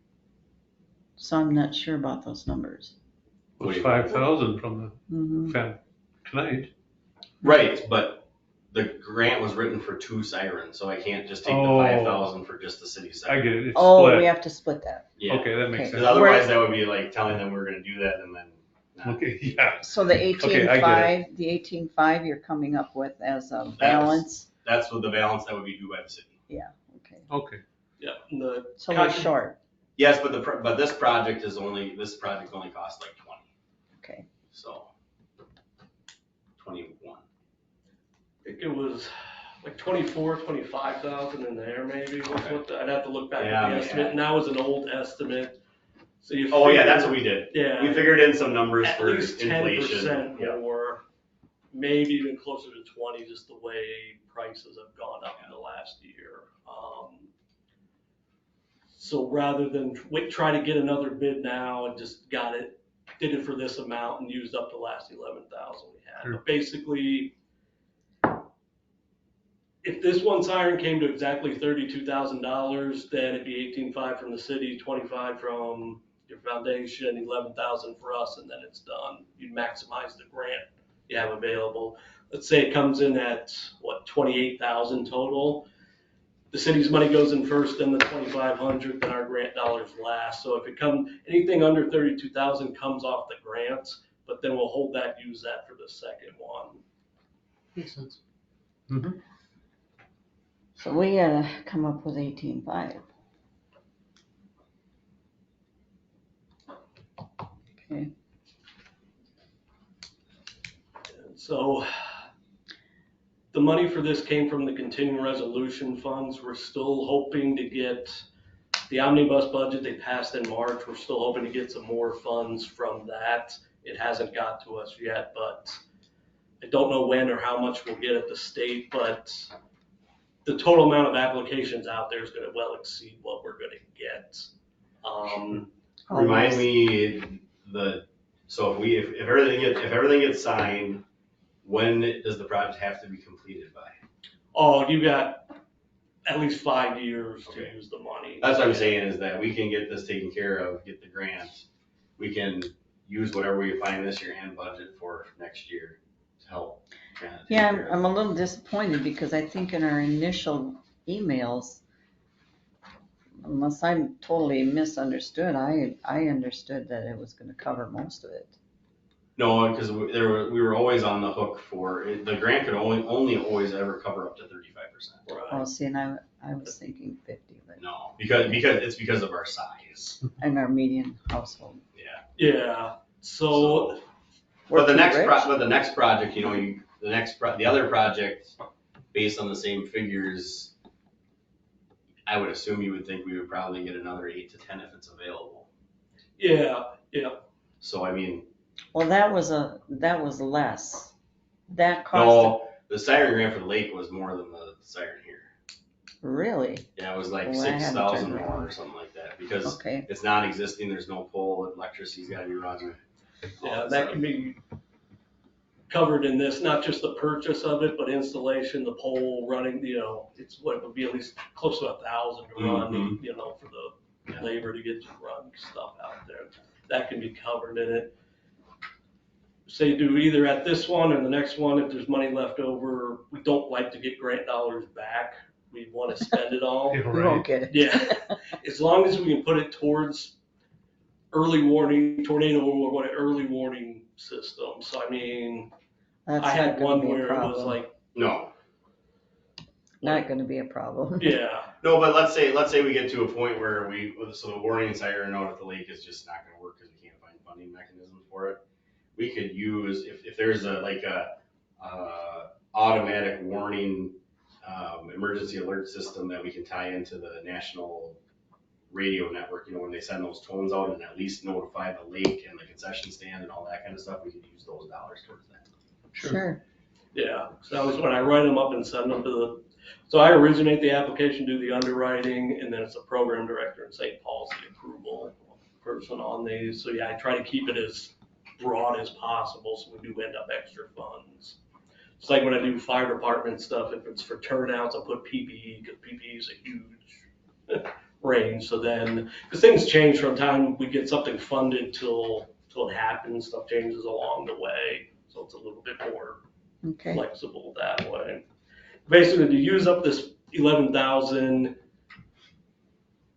So I'm not sure about those numbers. It was 5,000 from Mhm. the fan tonight. Right, but the grant was written for 2 sirens, so I can't just take the Oh. 5,000 for just the city I siren. get it, it's Oh, split. we have to split that. Yeah. Okay, that makes Okay. sense. Because otherwise that would be like telling them we're gonna do that and then not. Okay, yeah. So the Okay, I get 18.5, the 18.5 you're coming up with as a balance? That's what the balance that would be due by the city. Yeah, okay. Okay. Yeah, and the So we're short, Yes, but but this project only costs like 20, okay. so 21. I think it was like 25,000 in there maybe, was what, I'd have to look back Yeah, at the estimate, and that was an old estimate. So you Oh, yeah, figure- that's what we did. Yeah. We figured in some numbers At for least inflation. 10% Yeah. more, maybe even closer to 20, just the way prices have gone up in the last year. So rather than try to get another bid now and just did it for this amount and used up the last 11,000 we had. Sure. But basically, if this one siren came to exactly $32,000, then it'd be 18.5 from the city, 25 from your foundation, 11,000 for us, and then it's done. You'd maximize the grant you have available. Let's say it comes in at, 28,000 total. The city's money goes in first, then the 2,500, then our grant dollars last. So if anything under 32,000 comes off the grants, but then we'll hold that, use that for the second one. Makes sense. Mm-hmm. So we gotta come up with 18.5. Okay, So the money for this came from the continuing resolution funds. We're still hoping to get the omnibus budget they passed in March. We're still hoping to get some more funds from that. It hasn't got to us yet, but I don't know when or how much we'll get at the state, but the total amount of applications out there is gonna well exceed what we're gonna get. Remind me so if everything gets signed, when does the project have to be completed by? Oh, you got at least 5 years Okay. to use the money. That's what I'm saying is that we can get this taken care of, get the grant. We can use whatever we find this year and budget for next year to help. kind of take yeah, care of I'm a little disappointed because I think in our initial emails, unless I'm totally misunderstood, I understood that it was gonna cover most of it. No, because we were always on the hook for it. The grant could only always ever cover up to 35%. Oh, see, and I was thinking 50, but No, because of our size. in our median household. Yeah, so But the We're next too rich. the next project, the other project, based on the same figures, I would assume you would think we would probably get another 8 to 10 if it's available. yeah. So I mean, Well, that was less. That cost, no, the siren grant for the lake was more than the siren here. really? Yeah, it was like Well, I hadn't 6,000 turned more or something like that because Okay, it's non-existing. There's no pole. Electricity's got to be run. Yeah, that can be covered in this, not just the purchase of it, but installation, the pole running, it's what would be at least close to 1,000 to run, Mhm. for the labor to get to run stuff out there. That can be covered in it. Say do either at this one or the next one, if there's money left over, we don't like to get grant dollars back. We want to spend it all. you won't get it. Yeah, as long as we can put it towards early warning, tornado or what, early warning system. So I mean, That's I had not gonna one be a where it was problem. like, No, Not gonna be a problem. yeah, no, but let's say we get to a point where so the warning siren out at the lake is just not going to work because we can't find funding mechanisms for it. We could use if there's a automatic warning emergency alert system that we can tie into the national radio network. When they send those tones out and at least notify the lake and the concession stand and all that kind of stuff, we could use those dollars towards that. Sure. yeah. So that was when I write them up and send them to so I originate the application, do the underwriting, and then it's a program director in St. Paul's the approval person on these. So yeah, I try to keep it as broad as possible so we do end up extra funds. It's like when I do fire department stuff, if it's for turnouts, I'll put PPE because PPE is a huge range. So then, because things change from time we get something funded till So it happens, stuff changes along the way, so it's a little bit more Okay. flexible that way. Basically, to use up this 11,000,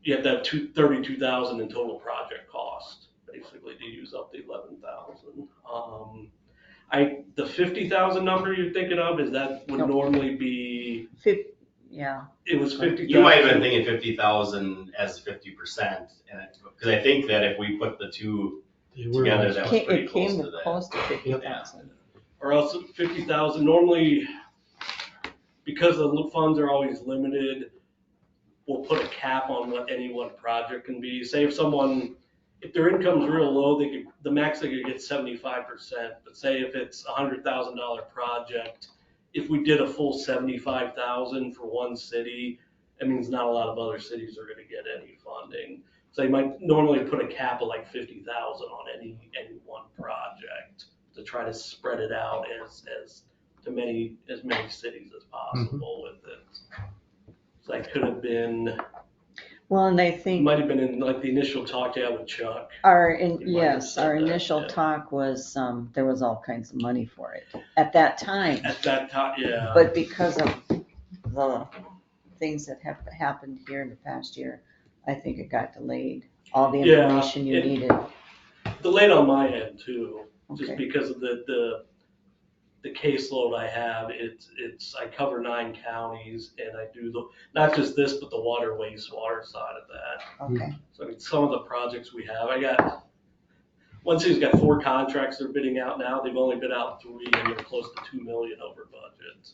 you have to have 32,000 in total project cost, basically, to use up the 11,000. The 50,000 number you're thinking of, is that would Nope. normally be, Yeah. it was 50,000. You might have been thinking 50,000 as 50%, because I think that if we put the two together, that was pretty It close came to that. close to 50,000. Or else 50,000, normally, because the funds are always limited, we'll put a cap on what any one project can be. Say if their income's real low, the max they could get 75%, but say if it's a $100,000 project, if we did a full 75,000 for one city, that means not a lot of other cities are gonna get any funding. So you might normally put a cap of like 50,000 on any one project to try to spread it out as many cities as possible with it. So that could have been, Well, and I think might have been in like the initial talk you had with Chuck. our You might have yes, said our that, initial yeah. talk was, there was all kinds of money for it at that time. At that time, yeah. But because of the things that have happened here in the past year, I think it got delayed. All the Yeah, information you needed. Delayed on my end too, just Okay. because of the caseload I have. I cover 9 counties and I do not just this, but the water wastewater side of that. Okay. So I mean, some of the projects we have, one city's got 4 contracts they're bidding out now. They've only bid out 3 and they're close to 2 million over budget.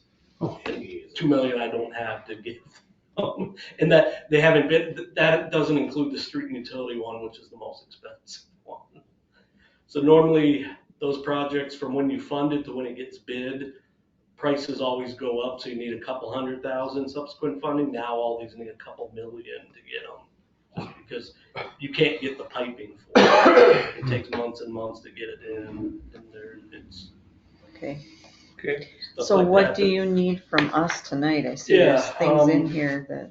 And 2 million I don't have to give. And that they haven't bid, that doesn't include the street and utility one, which is the most expensive one. So normally those projects, from when you fund it to when it gets bid, prices always go up. So you need a couple 100,000 subsequent funding. Now all these need a couple million to get them, just because you can't get the piping for it. It takes months and months to get it in, and it's. Okay. Okay. So what do you need from us tonight? I see there's things in here that.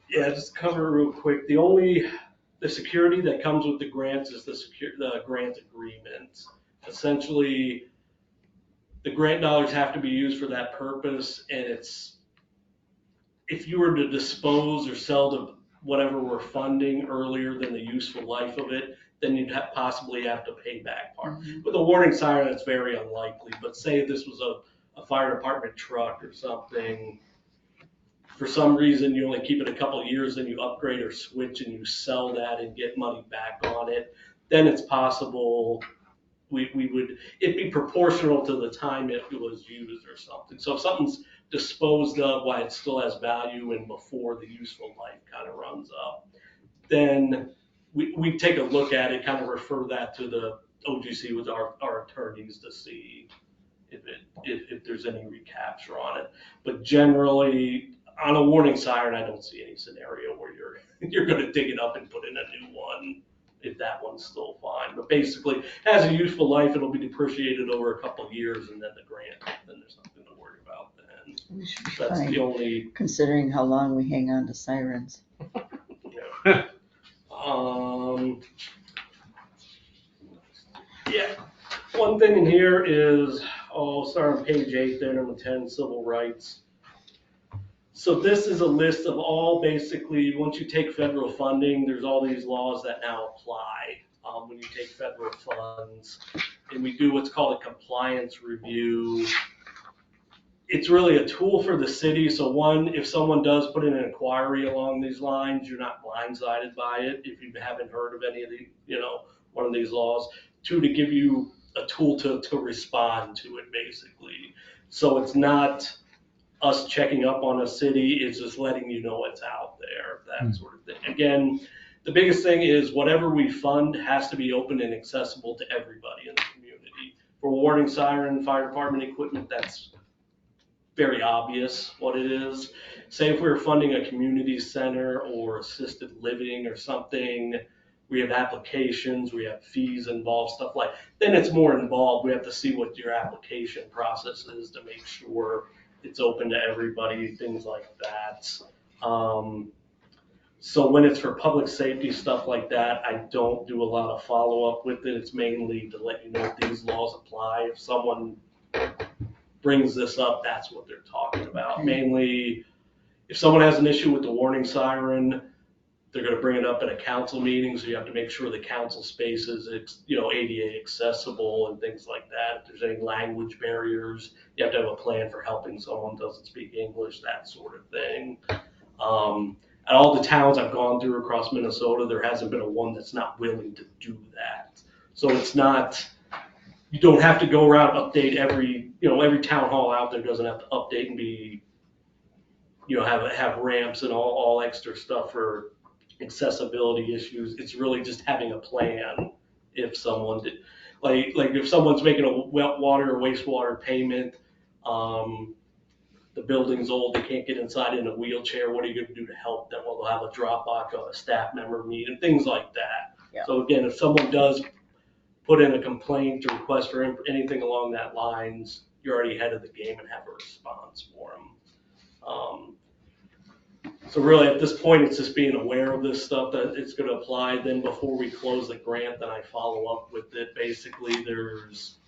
Yeah, just cover real quick. The security that comes with the grants is the grant agreement. Essentially, the grant dollars have to be used for that purpose, and if you were to dispose or sell to whatever we're funding earlier than the useful life of it, then you'd possibly have to pay back part. With a warning siren, it's very unlikely, but say if this was a fire department truck or something, for some reason you only keep it a couple of years, then you upgrade or switch and you sell that and get money back on it, then it's possible it'd be proportional to the time it was used or something. So if something's disposed of while it still has value and before the useful life kind of runs up, then we take a look at it, kind of refer that to the OGC with our attorneys to see if there's any recapture on it. But generally, on a warning siren, I don't see any scenario where you're going to dig it up and put in a new one if that one's still fine. But basically, as a useful life, it'll be depreciated over a couple of years, and then the grant, then there's nothing to worry about then. We should be That's fine, the only. considering how long we hang on to sirens. Yeah, one thing in here is, I'll start on page 8 there, number 10, civil rights. So this is a list of all, basically, once you take federal funding, there's all these laws that now apply when you take federal funds. And we do what's called a compliance review. It's really a tool for the city. So one, if someone does put in an inquiry along these lines, you're not blindsided by it if you haven't heard of any of the, one of these laws. 2, to give you a tool to respond to it, basically. So it's not us checking up on a city, it's just letting you know it's out there, that sort of thing. Again, the biggest thing is whatever we fund has to be open and accessible to everybody in the community. For warning siren, fire department equipment, that's very obvious what it is. Say if we were funding a community center or assisted living or something, we have applications, we have fees involved, stuff like, then it's more involved. We have to see what your application process is to make sure it's open to everybody, things like that. So when it's for public safety stuff like that, I don't do a lot of follow-up with it. It's mainly to let you know if these laws apply. If someone brings this up, that's what they're talking about. Okay. Mainly, if someone has an issue with the warning siren, they're gonna bring it up at a council meeting, so you have to make sure the council space is, ADA accessible and things like that. If there's any language barriers, you have to have a plan for helping someone who doesn't speak English, that sort of thing. At all the towns I've gone through across Minnesota, there hasn't been a one that's not willing to do that. So it's not, you don't have to go around, update every town hall out there doesn't have to update and be, have ramps and all extra stuff for accessibility issues. It's really just having a plan if someone did, like if someone's making a wet water or wastewater payment, the building's old, they can't get inside in a wheelchair, what are you gonna do to help them? Well, they'll have a drop box or a staff member meet and things like that. Yeah. So again, if someone does put in a complaint or request for anything along that lines, you're already ahead of the game and have a response for them. So really at this point, it's just being aware of this stuff that it's gonna apply. Then before we close the grant, then I follow up with it. Basically, there's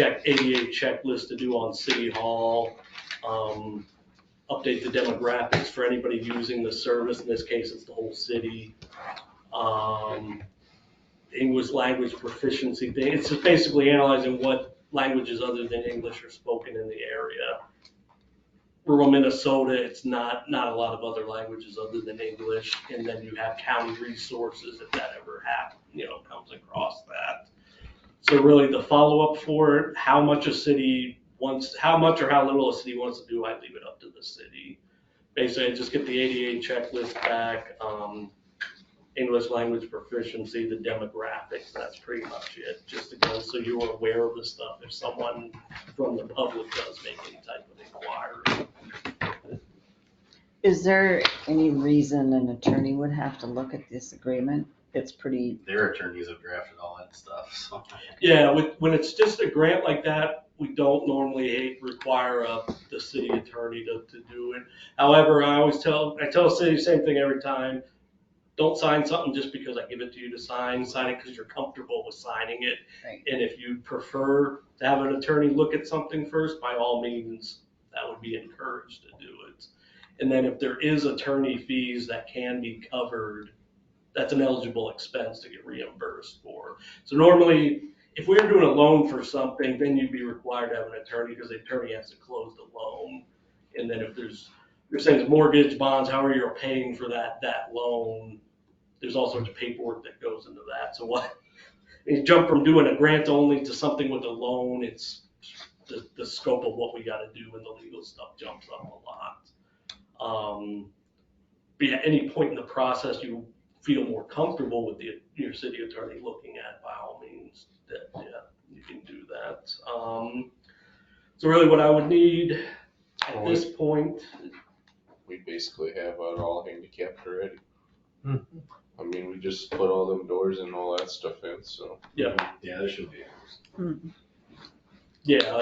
a ADA checklist to do on City Hall. Update the demographics for anybody using the service. In this case, it's the whole city. English language proficiency thing. It's just basically analyzing what languages other than English are spoken in the area. Rural Minnesota, it's not a lot of other languages other than English. And then you have county resources if that ever happens, comes across that. So really the follow-up for it, how much or how little a city wants to do, I leave it up to the city. Basically, I just get the ADA checklist back, English language proficiency, the demographics, that's pretty much it. Just to go so you're aware of the stuff if someone from the public does make any type of inquiry. Is there any reason an attorney would have to look at this agreement? It's pretty, Their attorneys have drafted all that stuff, so. Yeah, when it's just a grant like that, we don't normally require the city attorney to do it. However, I tell the city the same thing every time. Don't sign something just because I give it to you to sign. Sign it because you're comfortable with signing it. Right. And if you prefer to have an attorney look at something first, by all means, that would be encouraged to do it. And then if there is attorney fees that can be covered, that's an eligible expense to get reimbursed for. So normally, if we were doing a loan for something, then you'd be required to have an attorney because the attorney has to close the loan. And then if you're saying mortgage, bonds, however you're paying for that loan, there's all sorts of paperwork that goes into that. So you jump from doing a grant only to something with a loan, it's the scope of what we got to do and the legal stuff jumps up a lot. But yeah, any point in the process you feel more comfortable with your city attorney looking at, by all means, that you can do that. So really what I would need at this point. We basically have it all handicapped already. I mean, we just put all them doors and all that stuff in, so. Yeah. Yeah, there should be. Yeah,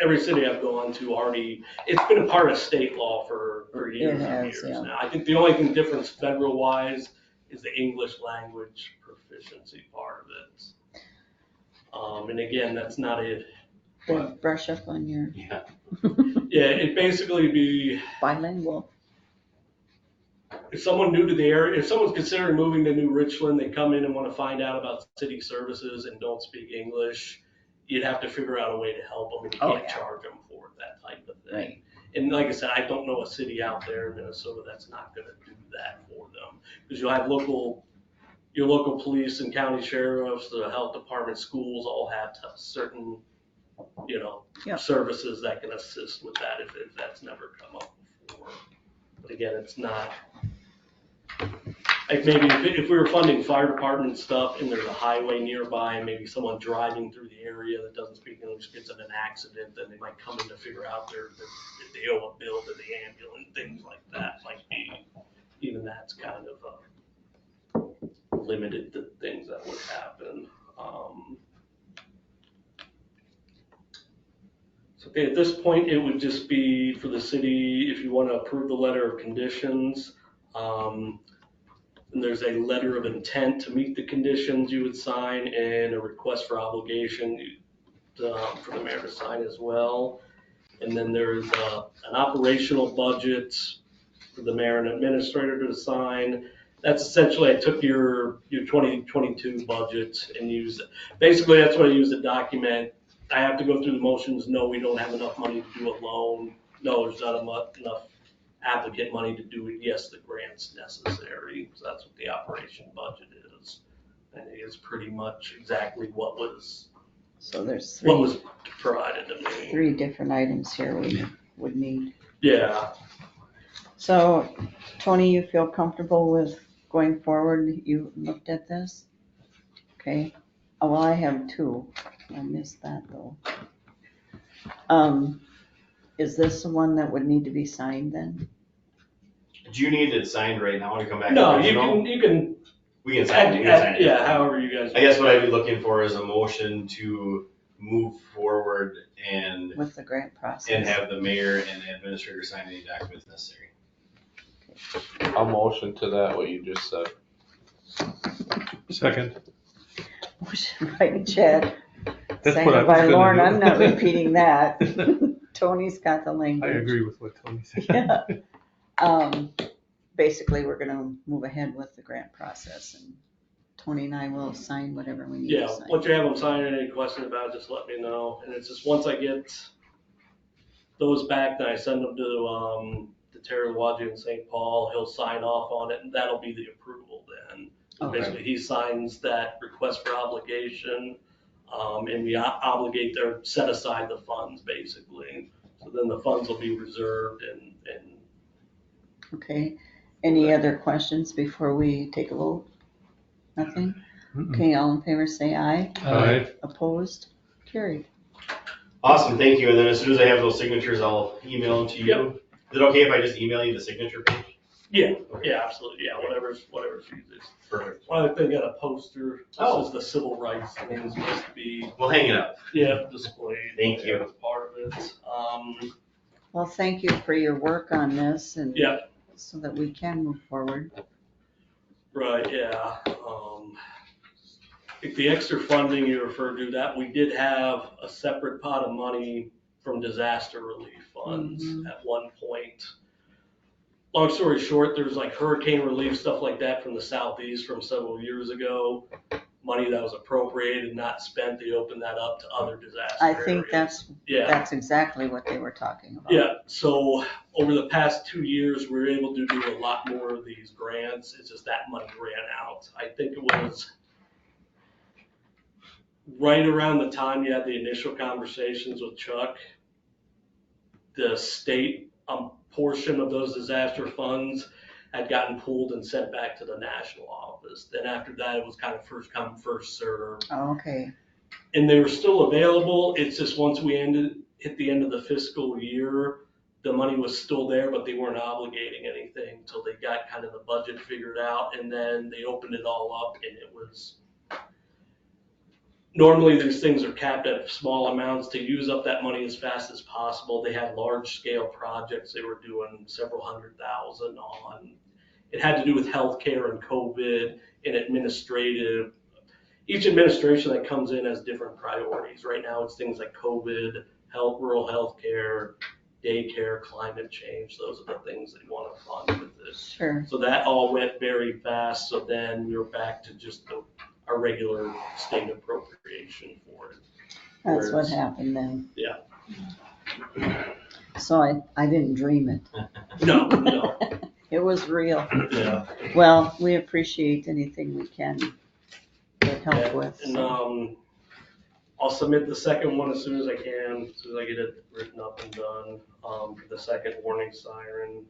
every city I've gone to already, it's been a part of state law for years and years now. I think the only thing difference federal wise is the English language proficiency part of it. And again, that's not it. brush up on your Yeah. Yeah, it basically be bilingual. if someone new to the area, if someone's considering moving to New Richland, they come in and want to find out about city services and don't speak English, you'd have to figure out a way to help them, and you can't charge them for it, that type of thing. Right. And like I said, I don't know a city out there in Minnesota that's not going to do that for them, because you'll have your local police and county sheriffs, the health department, schools all have certain, services that can assist with that if that's never come up before. But again, it's not. Like maybe if we were funding fire department stuff and there's a highway nearby and maybe someone driving through the area that doesn't speak English gets in an accident, then they might come in to figure out if they owe a bill to the ambulance, things like that might be, even that's kind of limited to things that would happen. So Okay, at this point, it would just be for the city, if you want to approve the letter of conditions. And there's a letter of intent to meet the conditions you would sign and a request for obligation for the mayor to sign as well. And then there's an operational budget for the mayor and administrator to sign. That's essentially, I took your 2022 budget and used it. Basically, that's what I use to document. I have to go through the motions. No, we don't have enough money to do a loan. No, there's not enough applicant money to do it. Yes, the grant's necessary. So that's what the operation budget is. And it is pretty much exactly what was So there's what was provided to me. 3 different items here we would need. Yeah. So, Tony, you feel comfortable with going forward? You looked at this? Okay. Oh, well, I have 2. I missed that though. Is this the one that would need to be signed then? Do you need it signed right now to come back? No, to you original? can. We can sign it. Yeah, however you guys. I guess what I'd be looking for is a motion to move forward and With the grant process? and have the mayor and the administrator sign any documents necessary. I'll motion to that, what you just said. Second. Motion by Chad, That's what I seconded was by gonna Lauren. do. I'm not repeating that. Tony's got the I language. agree with what Tony said. Yeah. Basically, we're gonna move ahead with the grant process and Tony and I will sign whatever we need Yeah, to sign. once you have them signed, any questions about it, just let me know. And it's just, once I get those back, then I send them to Terry Wadji in St. Paul. He'll sign off on it and that'll be the approval then. So Okay. basically, he signs that request for obligation, and we obligate or set aside the funds basically. So then the funds will be reserved and Okay, any other questions before we take a vote? Nothing? Okay, all in favor say aye. Aye. Opposed? Carried. Awesome, thank you. And then as soon as I have those signatures, I'll email them to you. Yep. Is it okay if I just email you the signature page? yeah, absolutely, yeah, whatever's easiest. Perfect. Well, I think I got a poster. This Oh. is the civil rights thing. It's supposed to be, We'll hang it up. displayed. Thank you. As part of it. Well, thank you for your work on this and Yeah. so that we can move forward. Right, yeah. If the extra funding you referred to, that we did have a separate pot of money from disaster relief funds at one point. Long story short, there's like hurricane relief, stuff like that from the southeast from several years ago. Money that was appropriated, not spent, they opened that up to other disaster I think areas. that's, that's exactly what they were talking about. Yeah, so over the past 2 years, we were able to do a lot more of these grants. It's just that money ran out. I think it was right around the time you had the initial conversations with Chuck, the state portion of those disaster funds had gotten pulled and sent back to the national office. Then after that, it was kind of first come, first served. Oh, okay, And they were still available. It's just once we hit the end of the fiscal year, the money was still there, but they weren't obligating anything until they got kind of the budget figured out. And then they opened it all up and it was, normally these things are capped at small amounts to use up that money as fast as possible. They had large scale projects they were doing several $100,000 on. It had to do with healthcare and COVID and administrative. Each administration that comes in has different priorities. Right now it's things like COVID, rural healthcare, daycare, climate change. Those are the things they want to fund with this. sure. So that all went very fast. So then we were back to just our regular state appropriation for it. That's what happened then. Yeah. So I didn't dream it. No. It was real. Yeah. Well, we appreciate anything we can get help Yeah, with. And so. I'll submit the second one as soon as I can, as soon as I get it written up and done, for the second warning siren.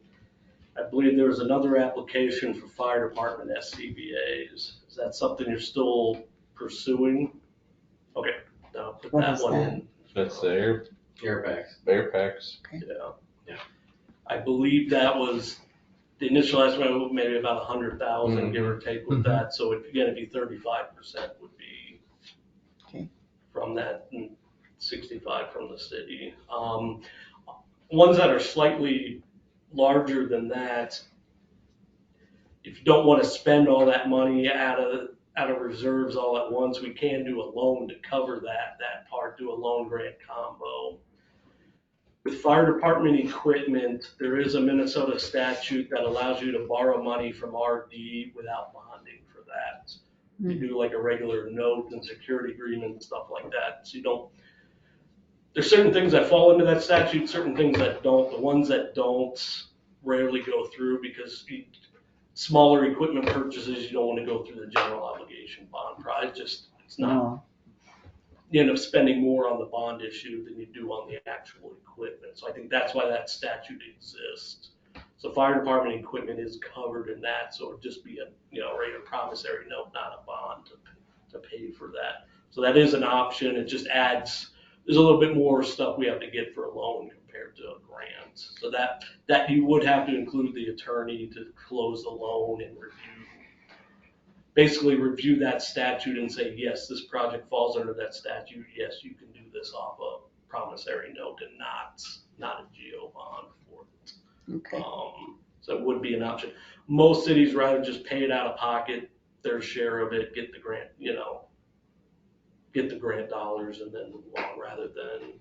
I believe there was another application for fire department SCBA's. Is that something you're still pursuing? Okay, now put What that is one that? in. That's the Air packs. bear packs. Yeah. I believe that was, the initial estimate, maybe about 100,000, give or take with that. So again, it'd be 35% would be Okay. from that. And 65 from the city. Ones that are slightly larger than that, if you don't want to spend all that money out of reserves all at once, we can do a loan to cover that part, do a loan grant combo. With fire department equipment, there is a Minnesota statute that allows you to borrow money from RD without bonding for that. You do like a regular note and security agreement and stuff like that. So you don't, there's certain things that fall into that statute, certain things that don't. The ones that don't rarely go through because smaller equipment purchases, you don't want to go through the general obligation bond price. Just, it's not, you end up spending more on the bond issue than you do on the actual equipment. So I think that's why that statute exists. So fire department equipment is covered in that, so it'd just be a, regular promissory note, not a bond to pay for that. So that is an option. It just adds, there's a little bit more stuff we have to get for a loan compared to a grant. So that you would have to include the attorney to close the loan and basically review that statute and say, yes, this project falls under that statute. Yes, you can do this off a promissory note and not a GO bond for it. Okay. So it would be an option. Most cities rather just pay it out of pocket, their share of it, get the grant, get the grant dollars and then move on rather than,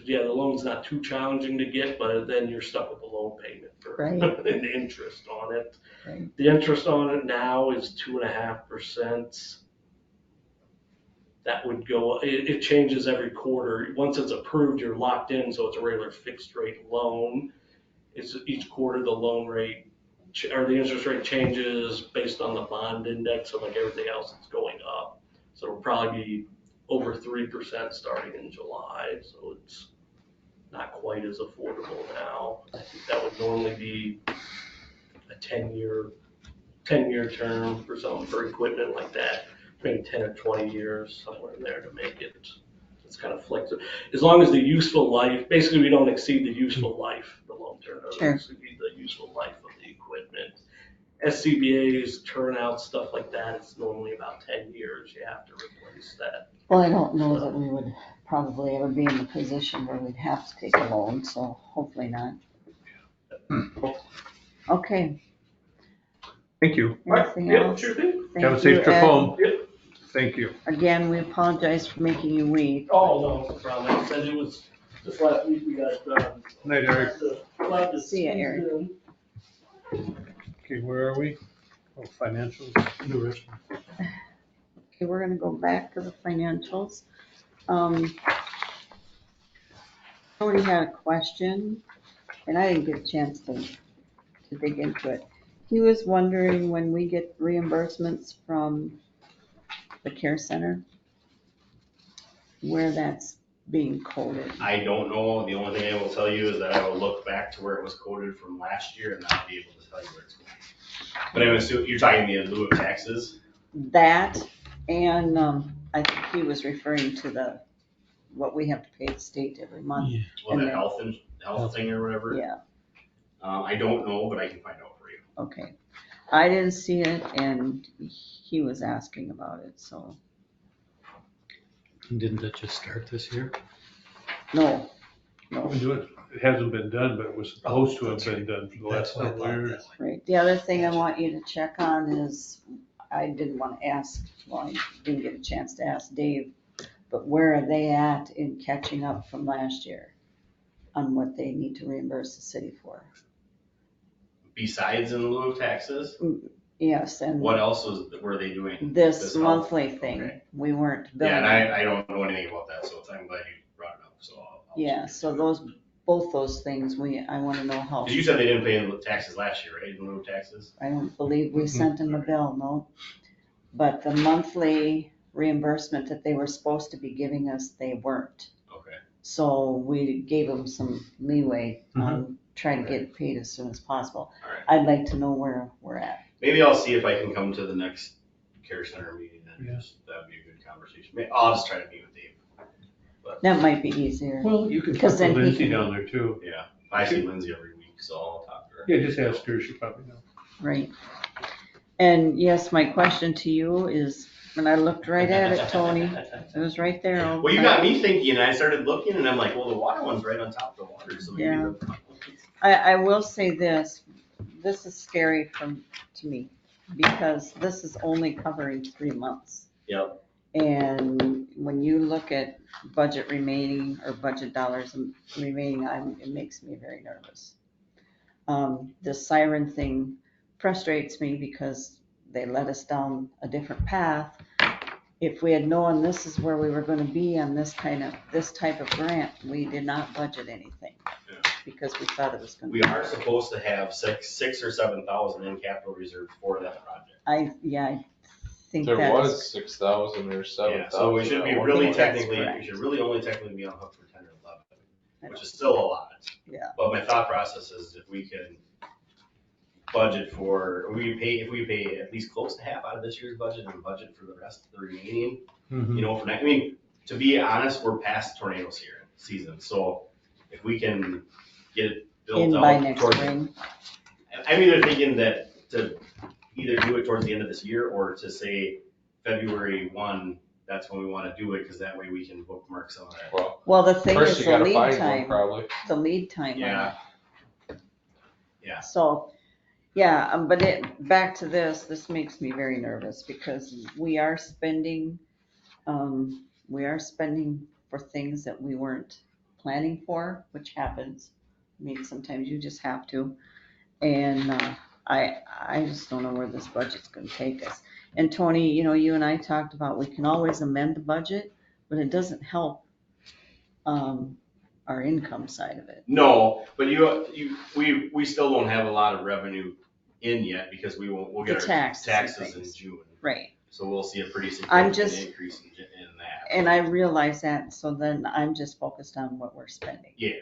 the loan's not too challenging to get, but then you're stuck with the loan payment for and the interest on it. Right. The interest on it now is 2.5%. That would go, it changes every quarter. Once it's approved, you're locked in, so it's a regular fixed rate loan. It's each quarter the loan rate or the interest rate changes based on the bond index, so like everything else, it's going up. So it'll probably be over 3% starting in July, so it's not quite as affordable now. I think that would normally be a 10-year term for something for equipment like that, maybe 10 or 20 years, somewhere in there to make it. It's kind of flexible. As long as the useful life, basically we don't exceed the useful life, the loan term doesn't exceed the useful life of the equipment. SCBA's, turnout, stuff like that, it's normally about 10 years you have to replace that. Well, I don't know that we would probably ever be in the position where we'd have to take a loan, so hopefully not. Okay. Thank you. Anything else? Sure thing. Have a safe trip home. Thank you. Again, we apologize for making you wait. Oh, no, no problem. Like I said, it was just last week we got done. Night, Eric. Glad to See ya, Eric. Okay, where are we? Oh, financials. Okay, we're gonna go back to the financials. Already had a question, and I didn't get a chance to dig into it. He was wondering when we get reimbursements from the care center, where that's being coded. I don't know. The only thing I will tell you is that I will look back to where it was coded from last year and I'll be able to tell you where it's going. But I'm assuming you're talking in lieu of taxes? That, and I think he was referring to what we have to pay the state every month. Yeah. Well, the health thing or whatever? Yeah, I don't know, but I can find out for you. okay. I didn't see it, and he was asking about it, so, And didn't that just start this year? no. It hasn't been done, but it was supposed to have been done for the last That's what I couple of thought. years. Right, the other thing I want you to check on is, I didn't want to ask, well, I didn't get a chance to ask Dave, but where are they at in catching up from last year on what they need to reimburse the city for? Besides in lieu of taxes? Yes, and What else were they doing? this health? monthly thing, Okay. we weren't Yeah, billing. and I don't know anything about that, so I'm glad you brought it up, so I'll Yeah, so both those things, I want to know how. Because you said they didn't pay in taxes last year, right, in lieu of taxes? I don't believe we sent them a bill, no. But the monthly reimbursement that they were supposed to be giving us, they weren't. Okay. So we gave them some leeway on trying to get it paid as soon as possible. All right. I'd like to know where we're at. Maybe I'll see if I can come to the next care center meeting then. Yeah. That'd be a good conversation. I'll just try to meet with Dave. That might be easier. Well, you can talk Because to then he Lindsay can- down there too. Yeah, I see Lindsay every week, so I'll talk to her. Yeah, just ask her, she probably knows. Right. And yes, my question to you is, And I looked right at it, Tony. It was right there. all the Well, you time. got me thinking, and I started looking, and I'm like, well, the water one's right on top of the water, so maybe Yeah. the. I will say this is scary to me, because this is only covering 3 months. Yep. And when you look at budget remaining, or budget dollars remaining, it makes me very nervous. The siren thing frustrates me because they led us down a different path. If we had known this is where we were gonna be on this type of grant, we did not budget anything. Yeah. Because we thought it was gonna be. We are supposed to have six or 7,000 in capital reserve for that project. I think There that's. was 6,000 or 7,000. Yeah, so we should be at one really point. technically, correct. we should really only technically be on hook for 10 or 11, which is still a lot. Yeah. But my thought process is if we can budget for, if we pay at least close to half out of this year's budget and budget for the rest of the remaining, you know, for next, I mean, to be honest, we're past tornado season, so if we can get it built In out. by next towards- spring. I'm either thinking that to either do it towards the end of this year or to say February 1, that's when we wanna do it, cause that way we can bookmark some of that. Well, the thing First is you the gotta lead find one time, probably. the lead time. on Yeah. it. Yeah. So, yeah, but back to this makes me very nervous because we are spending for things that we weren't planning for, which happens. I mean, sometimes you just have to. And I just don't know where this budget's gonna take us. And Tony, you and I talked about, we can always amend the budget, but it doesn't help our income side of it. No, but we still don't have a lot of revenue in yet because we'll get The our taxes and taxes in things. June. Right. So we'll see a pretty I'm significant just- increase in that. And I realize that, so then I'm just focused on what we're spending. Yeah.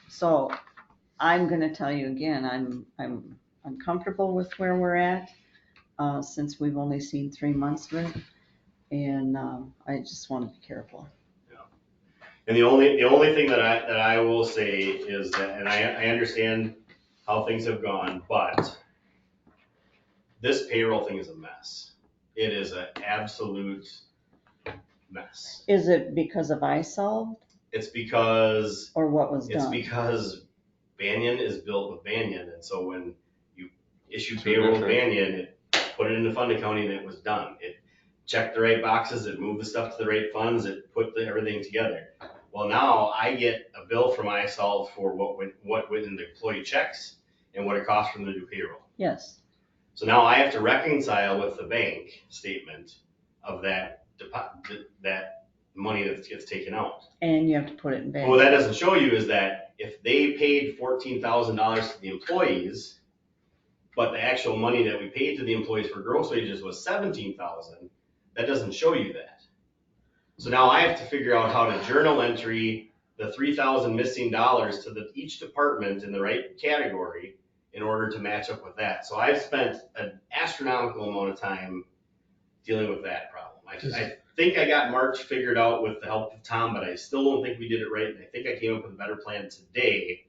So I'm gonna tell you again, I'm comfortable with where we're at, since we've only seen 3 months of it. And, I just wanna be careful. And the only thing that I will say is that, and I understand how things have gone, but this payroll thing is a mess. It is an absolute mess. Is it because of ISOL It's because or what was It's done? because Banyan is built with Banyan, and so when you issue Two payroll with different- Banyan, it put it in the fund accounting and it was done. It checked the right boxes, it moved the stuff to the right funds, it put everything together. Well, now I get a bill from iSolve for what went in the employee checks and what it costs from the new payroll. Yes. So now I have to reconcile with the bank statement of that money that gets taken out. And you have to put it in bank. What that doesn't show you is that if they paid $14,000 to the employees, but the actual money that we paid to the employees for gross wages was $17,000, that doesn't show you that. So now I have to figure out how to journal entry the $3,000 missing dollars to each department in the right category in order to match up with that. So I've spent an astronomical amount of time dealing with that problem. I think I got March figured out with the help of Tom, but I still don't think we did it right. And I think I came up with a better plan today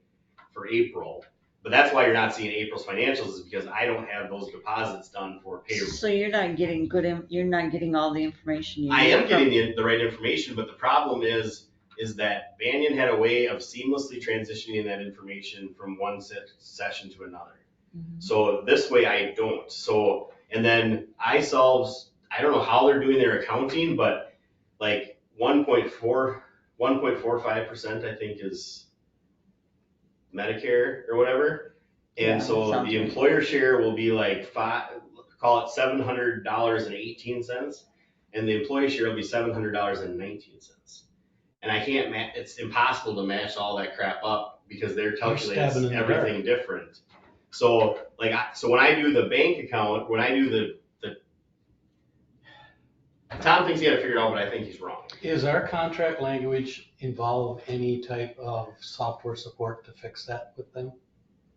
for April. But that's why you're not seeing April's financials, is because I don't have those deposits done for payroll. So you're not getting you're not getting all the information you need. I am from- getting the right information, but the problem is that Banyan had a way of seamlessly transitioning that information from one session to another. So this way I don't. So, and then iSolve's, I don't know how they're doing their accounting, but like 1.45% I think is Medicare or whatever. Yeah, And so sounds the right. employer share will be like call it $700.18, and the employee share will be $700.19. And I can't it's impossible to match all that crap up because they're calculating stabbing in the everything different. So so when I do the bank account, when I do the Tom thinks he had to figure it out, but I think he's wrong. Is our contract language involve any type of software support to fix that with them?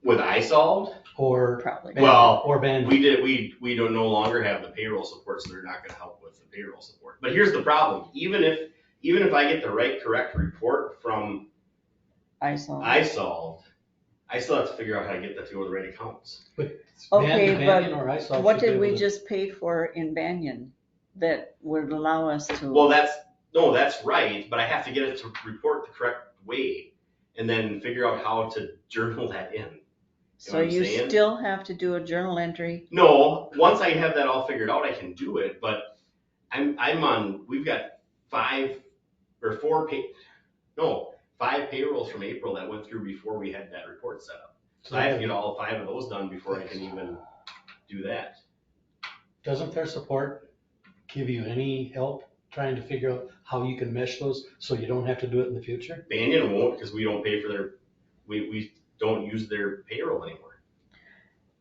With iSolved? Or Probably. Well, or Banyan? we don't no longer have the payroll support, so they're not gonna help with the payroll support. But here's the problem, even if I get the correct report from iSolve. iSolved, I still have to figure out how to get that to go to the right accounts. Okay, Banyan or iSolve What should be did we able to- just pay for in Banyan? that would allow us to. Well, that's right, but I have to get it to report the correct way and then figure out how to journal that in. So you still have to do a journal entry? No, once I have that all figured out, I can do it, but we've got 5 payrolls from April that went through before we had that report set up. So I have to get all 5 of those done before I can even do that. Doesn't their support give you any help trying to figure out how you can mesh those so you don't have to do it in the future? Banyan won't, because we don't pay for we don't use their payroll anymore.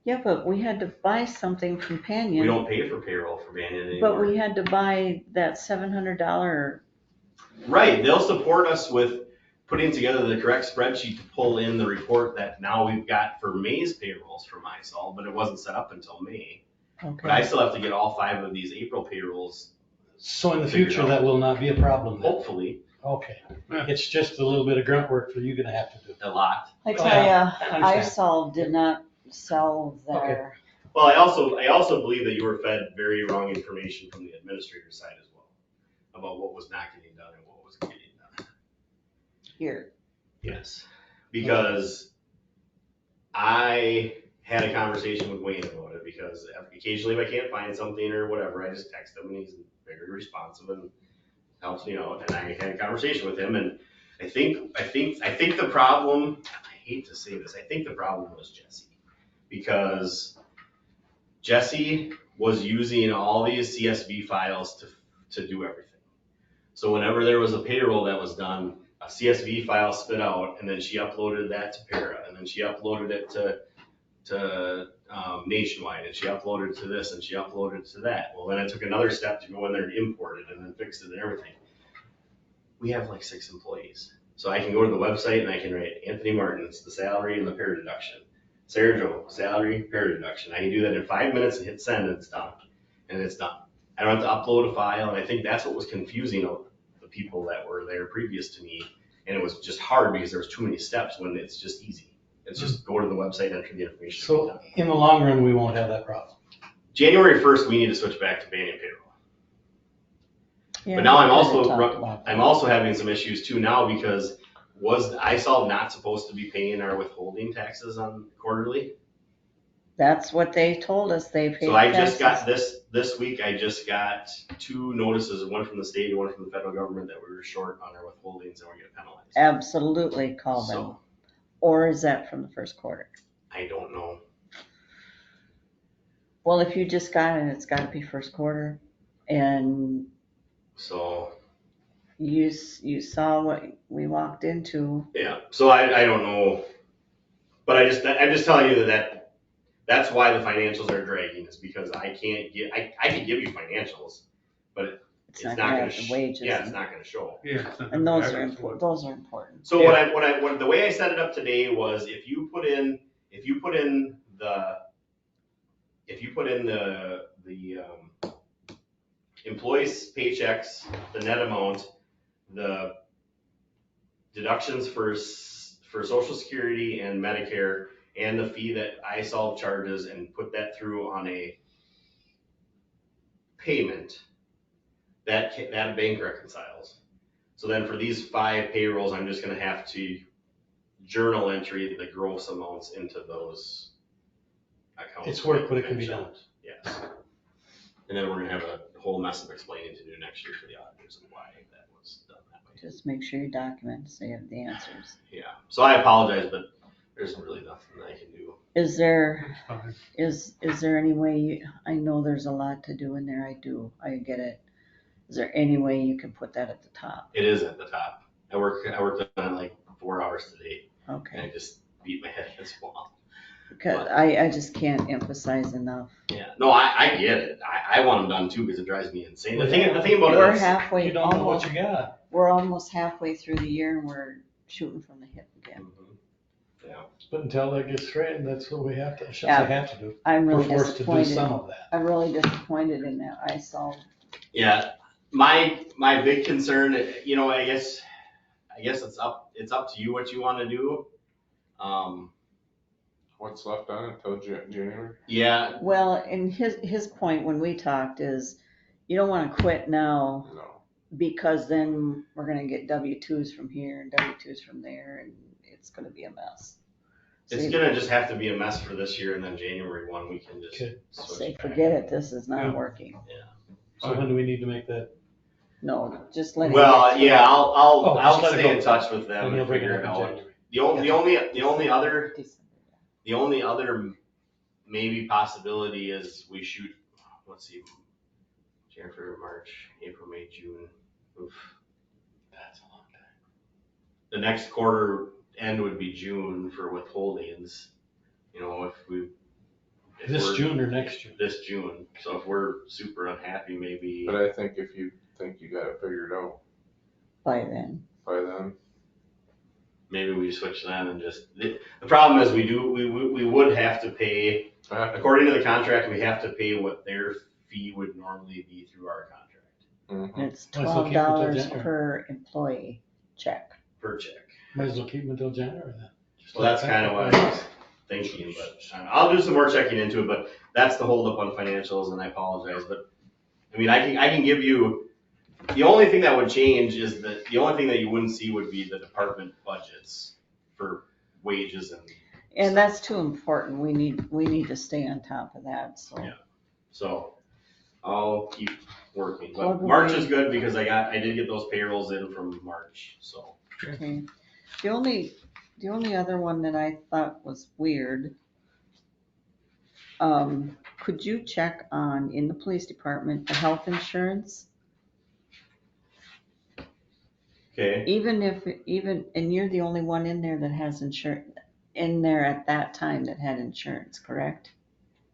Yeah, but we had to buy something from Banyan. We don't pay for payroll for Banyan anymore. But we had to buy that $700. Right, they'll support us with putting together the correct spreadsheet to pull in the report that now we've got for May's payrolls for MySol, but it wasn't set up until May. Okay. But I still have to get all 5 of these April payrolls. So in the future, that will not be a problem then? Hopefully. Okay. It's just a little bit of grunt work for you gonna have to do. A lot. I tell ya, ISOL did not sell their. Well, I also believe that you were fed very wrong information from the administrator's side as well about what was not getting done and what was getting done. Here. Yes, because I had a conversation with Wayne about it, because occasionally if I can't find something or whatever, I just text him and he's very responsive and helps me out. And I had a conversation with him, and I think the problem, I hate to say this, I think the problem was Jesse, because Jesse was using all these CSV files to do everything. So whenever there was a payroll that was done, a CSV file spit out, and then she uploaded that to Para, and then she uploaded it to Nationwide, and she uploaded to this, and she uploaded to that. Well, then I took another step to go in there and import it, and then fix it and everything. We have like 6 employees. So I can go to the website and I can write Anthony Martin's, the salary and the Para deduction. Sarah Jo, salary, Para deduction. I can do that in 5 minutes and hit send, and it's done. And it's done. I don't have to upload a file, and I think that's what was confusing the people that were there previous to me. And it was just hard because there was too many steps when it's just easy. It's just go to the website, enter the information. So in the long run, we won't have that problem. January 1st, we need to switch back to Banyan payroll. Yeah, but now I'm also having some issues too now, because was ISOL not supposed to be paying our withholding taxes on quarterly? That's what they told us, they paid. So I just got this week, I just got 2 notices, one from the state and one from the federal government, that we were short on our withholdings and we're getting penalized. Absolutely, call them. Or is that from the first quarter? I don't know. Well, if you just got it, it's gotta be first quarter, and so you saw what we walked into. Yeah, so I don't know, but I'm just telling you that's why the financials are dragging, is because I can give you financials, but it's not gonna wages. Yeah, it's not gonna show. Yeah. And those are important. So what the way I set it up today was, if you put in the employees' paychecks, the net amount, the deductions for Social Security and Medicare, and the fee that ISOL charges, and put that through on a payment, that bank reconciles. So then for these 5 payrolls, I'm just gonna have to journal entry the gross amounts into those accounts. It's work, but it can be done. Yes. And then we're gonna have a whole mess of explaining to do next year for the auditors and why that was done that way. Just make sure you document so you have the answers. Yeah, so I apologize, but there's really nothing I can do. Is there any way I know there's a lot to do in there, I get it. Is there any way you can put that at the top? It is at the top. I worked on it like 4 hours today. Okay. And I just beat my head against the wall. Because I just can't emphasize enough. Yeah, no, I get it. I want them done too, because it drives me insane. The thing about it we're is, halfway. You don't know what you got. We're almost halfway through the year and we're shooting from the hip again. Yeah. But until that gets straightened, that's what we have to, have to do. I'm really We're forced disappointed. to do some of that. I'm really disappointed in that. I saw. Yeah, my big concern, I guess it's up to you what you want to do. What's left on it until January? Yeah. Well, and his point when we talked is, you don't wanna quit now, No. because then we're gonna get W-2s from here and W-2s from there, and it's gonna be a mess. It's Say- gonna just have to be a mess for this year, and then January 1, we can just Okay. switch Say, back. forget it, this is not Yeah. working. So when do we need to make that? No, just let it. Well, yeah, Oh, I'll just let it stay go. in touch with them And he'll and bring it figure up it in out. January. The only other maybe possibility is we shoot, let's see, January, March, April, May, June. Oof. That's a long time. The next quarter end would be June for withholdings. You know, if This we're- June or next June? This June. So if we're super unhappy, maybe. But I think if you think you got it figured out By then. by then, Maybe we switch then and just, the problem is we would have to pay, according to the contract, we have to pay what their fee would normally be through our contract. And it's Well, so keep it till $12 January. per employee check. Per check. Might as well keep them until January then. Well, that's kind of what I was thinking, but I'll do some more checking into it, but that's the holdup on financials, and I apologize, but, I mean, I can give you, the only thing that would change is that, the only thing that you wouldn't see would be the department budgets for wages and. And that's too important. We need to stay on top of that, so. Yeah. So, I'll keep working, Plug but March away. is good because I did get those payrolls in from March, so. Okay. The only other one that I thought was weird, could you check on, in the police department, the health insurance? Okay. And you're the only one in there that has insurance, in there at that time that had insurance, correct?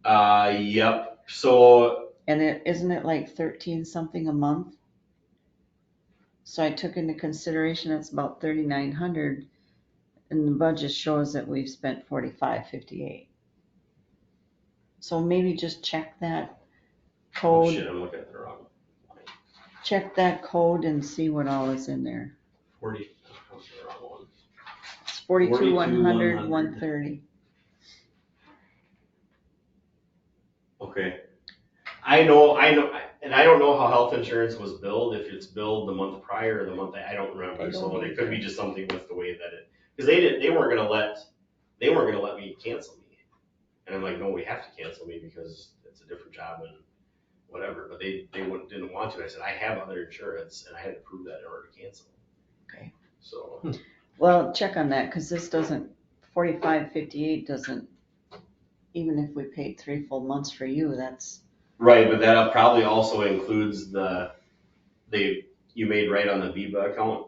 Yep, so, And isn't it like 13 something a month? So I took into consideration it's about 3,900, and the budget shows that we've spent 45.58. So maybe just check that oh code, shit, I'm looking at the wrong. check that code and see what all is in there. 40, that was the wrong one. It's 42,100, 42,100. 130. Okay. I know, and I don't know how health insurance was billed, if it's billed the month prior or the month, I don't remember, I so don't it could be either. just something with the way that because they weren't gonna let me cancel me. And I'm like, no, we have to cancel me because it's a different job and whatever, but they didn't want to. I said, I have other insurance, and I had to prove that in order to cancel. Okay. So, Well, check on that, because this doesn't, 45.58 doesn't, even if we paid 3 full months for you, that's, right, but that probably also includes you made right on the Viva account.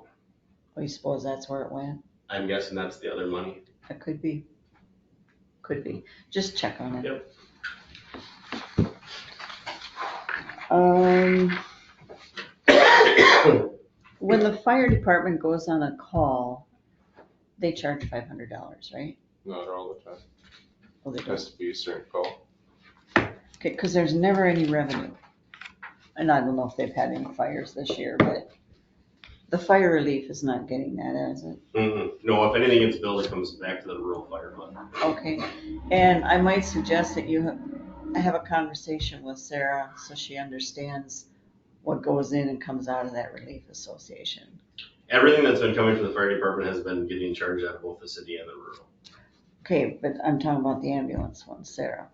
I suppose that's where it went. I'm guessing that's the other money. That could be. Could be. Just check on it. Yep. When the fire department goes on a call, they charge $500, right? not all the time. Oh, they It don't. has to be a certain call. Okay, because there's never any revenue. And I don't know if they've had any fires this year, but the fire relief is not getting that, is it? No, if anything gets billed, it comes back to the rural fire fund. Okay, and I might suggest that I have a conversation with Sarah so she understands what goes in and comes out of that relief association. Everything that's been coming from the fire department has been getting charged out of both the city and the rural. Okay, but I'm talking about the ambulance one, Sarah.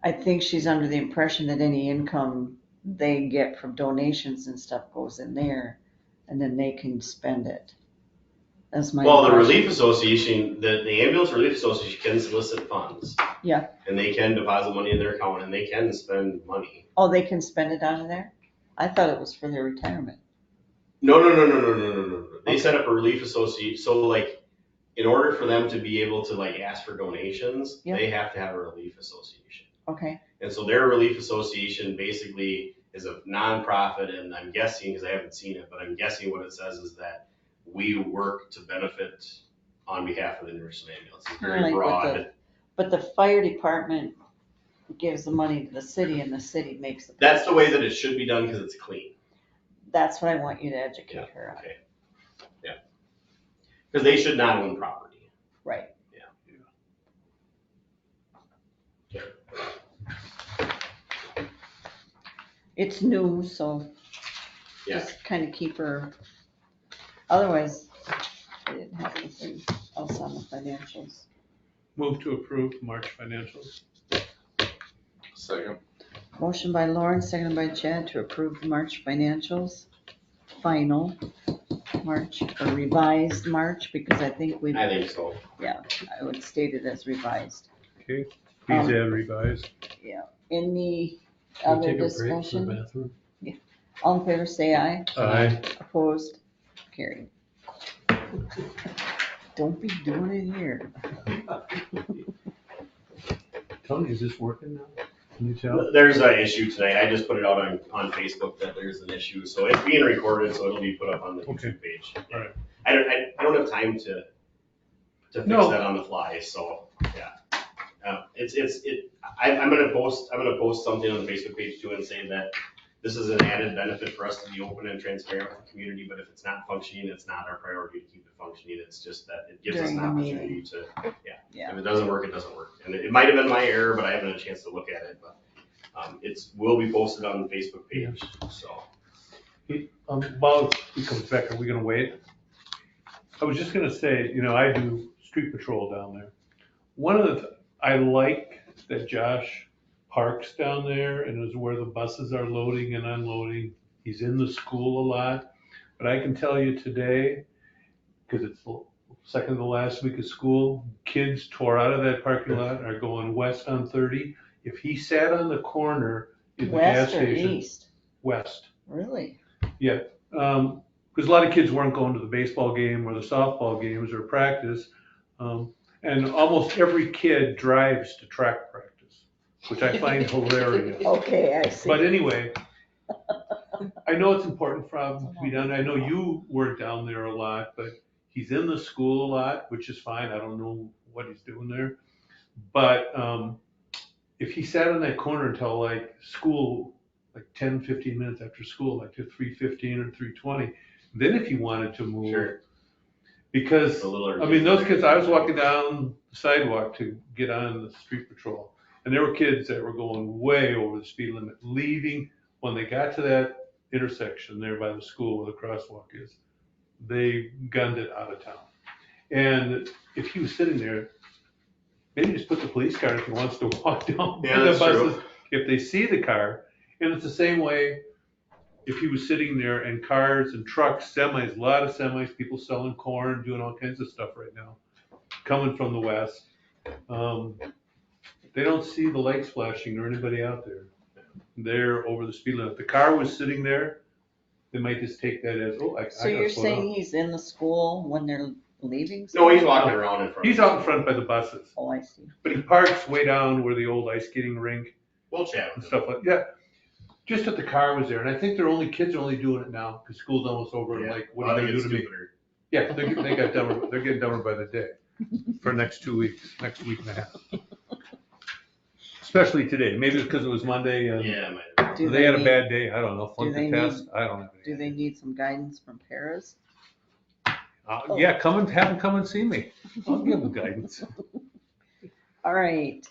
I think she's under the impression that any income they get from donations and stuff goes in there, and then they can spend it. That's my Well, the impression. relief association, the ambulance relief association can solicit funds. Yeah. And they can deposit money in their account, and they can spend money. Oh, they can spend it out of there? I thought it was for their retirement. No. They set up a relief association, so like, in order for them to be able to like ask for donations, Yep. they have to have a relief association. Okay, And so their relief association basically is a nonprofit, and I'm guessing, because I haven't seen it, but I'm guessing what it says is that we work to benefit on behalf of the nurse and ambulance. It's very Like with broad. but the fire department gives the money to the city and the city makes the. That's the way that it should be done because it's clean. That's what I want you to educate her on. Okay. Yeah. Because they should not own property. Right. It's new, so Yeah. just kind of keep her, otherwise, I didn't have anything else on the financials. Move to approve March financials. Second. Motion by Lauren, seconded by Chad to approve the March financials. Final March, or revised March, because I think we, I think so. yeah, I would state it as revised. Okay, please add revised. Yeah, any Can we other take a break for the discussion? bathroom? All in favor, say aye. Aye. Opposed, carried. Don't be doing it here. Tony, is this working now? Can you tell? There's an issue tonight. I just put it out on Facebook that there's an issue. So it's being recorded, so it'll be put up on the YouTube page. All right. I don't have time to fix that on the fly, so, yeah. I'm gonna post something on the Facebook page too and say that this is an added benefit for us to be open and transparent with the community, but if it's not functioning, it's not our priority to keep it functioning. It's just that it gives us an During the opportunity to, Yeah. If it doesn't work, it doesn't work. And it might have been my error, but I haven't had a chance to look at it, but, will be posted on the Facebook page, so. While he comes back, are we gonna wait? I was just gonna say, I do street patrol down there. One of the, I like that Josh parks down there and is where the buses are loading and unloading. He's in the school a lot, but I can tell you today, because it's the second to last week of school, kids tore out of that parking lot, are going west on 30. If he sat on the corner in the gas West or station. east? West. Really? Yeah, because a lot of kids weren't going to the baseball game or the softball games or practice. And almost every kid drives to track practice, which I find hilarious. Okay, I see. But anyway, I know it's important for him to be done. I know you work down there a lot, but he's in the school a lot, which is fine. I don't know what he's doing there. But if he sat in that corner until like school, like 10, 15 minutes after school, like to 3:15 or 3:20, then if he wanted to move. Sure. Because, those kids, I was walking down the sidewalk to get on the street patrol, and there were kids that were going way over the speed limit, leaving. When they got to that intersection there by the school where the crosswalk is, they gunned it out of town. And if he was sitting there, maybe just put the police car if he wants to walk down by the buses. If they see the car, and it's the same way if he was sitting there and cars and trucks, semis, a lot of semis, people selling corn, doing all kinds of stuff right now, coming from the west. They don't see the lights flashing or anybody out there. They're over the speed limit. If the car was sitting there, they might just take that as, So you're saying he's in the school when they're leaving? No, he's walking around in front. He's out in front by the buses. Oh, I see. But he parks way down where the old ice skating rink. We'll chat and stuff like that. Just that the car was there, and I think kids are only doing it now because school's almost over. And like, what are they doing to me? Yeah, they got dumber. They're getting dumber by the day for next 2 weeks, next week and a half. Especially today. Maybe it's because it was Monday. And they had a bad day. I don't know. Flunked the test. I don't know. Do they need some guidance from paras? Yeah, have them come and see me. I'll give them guidance. All right.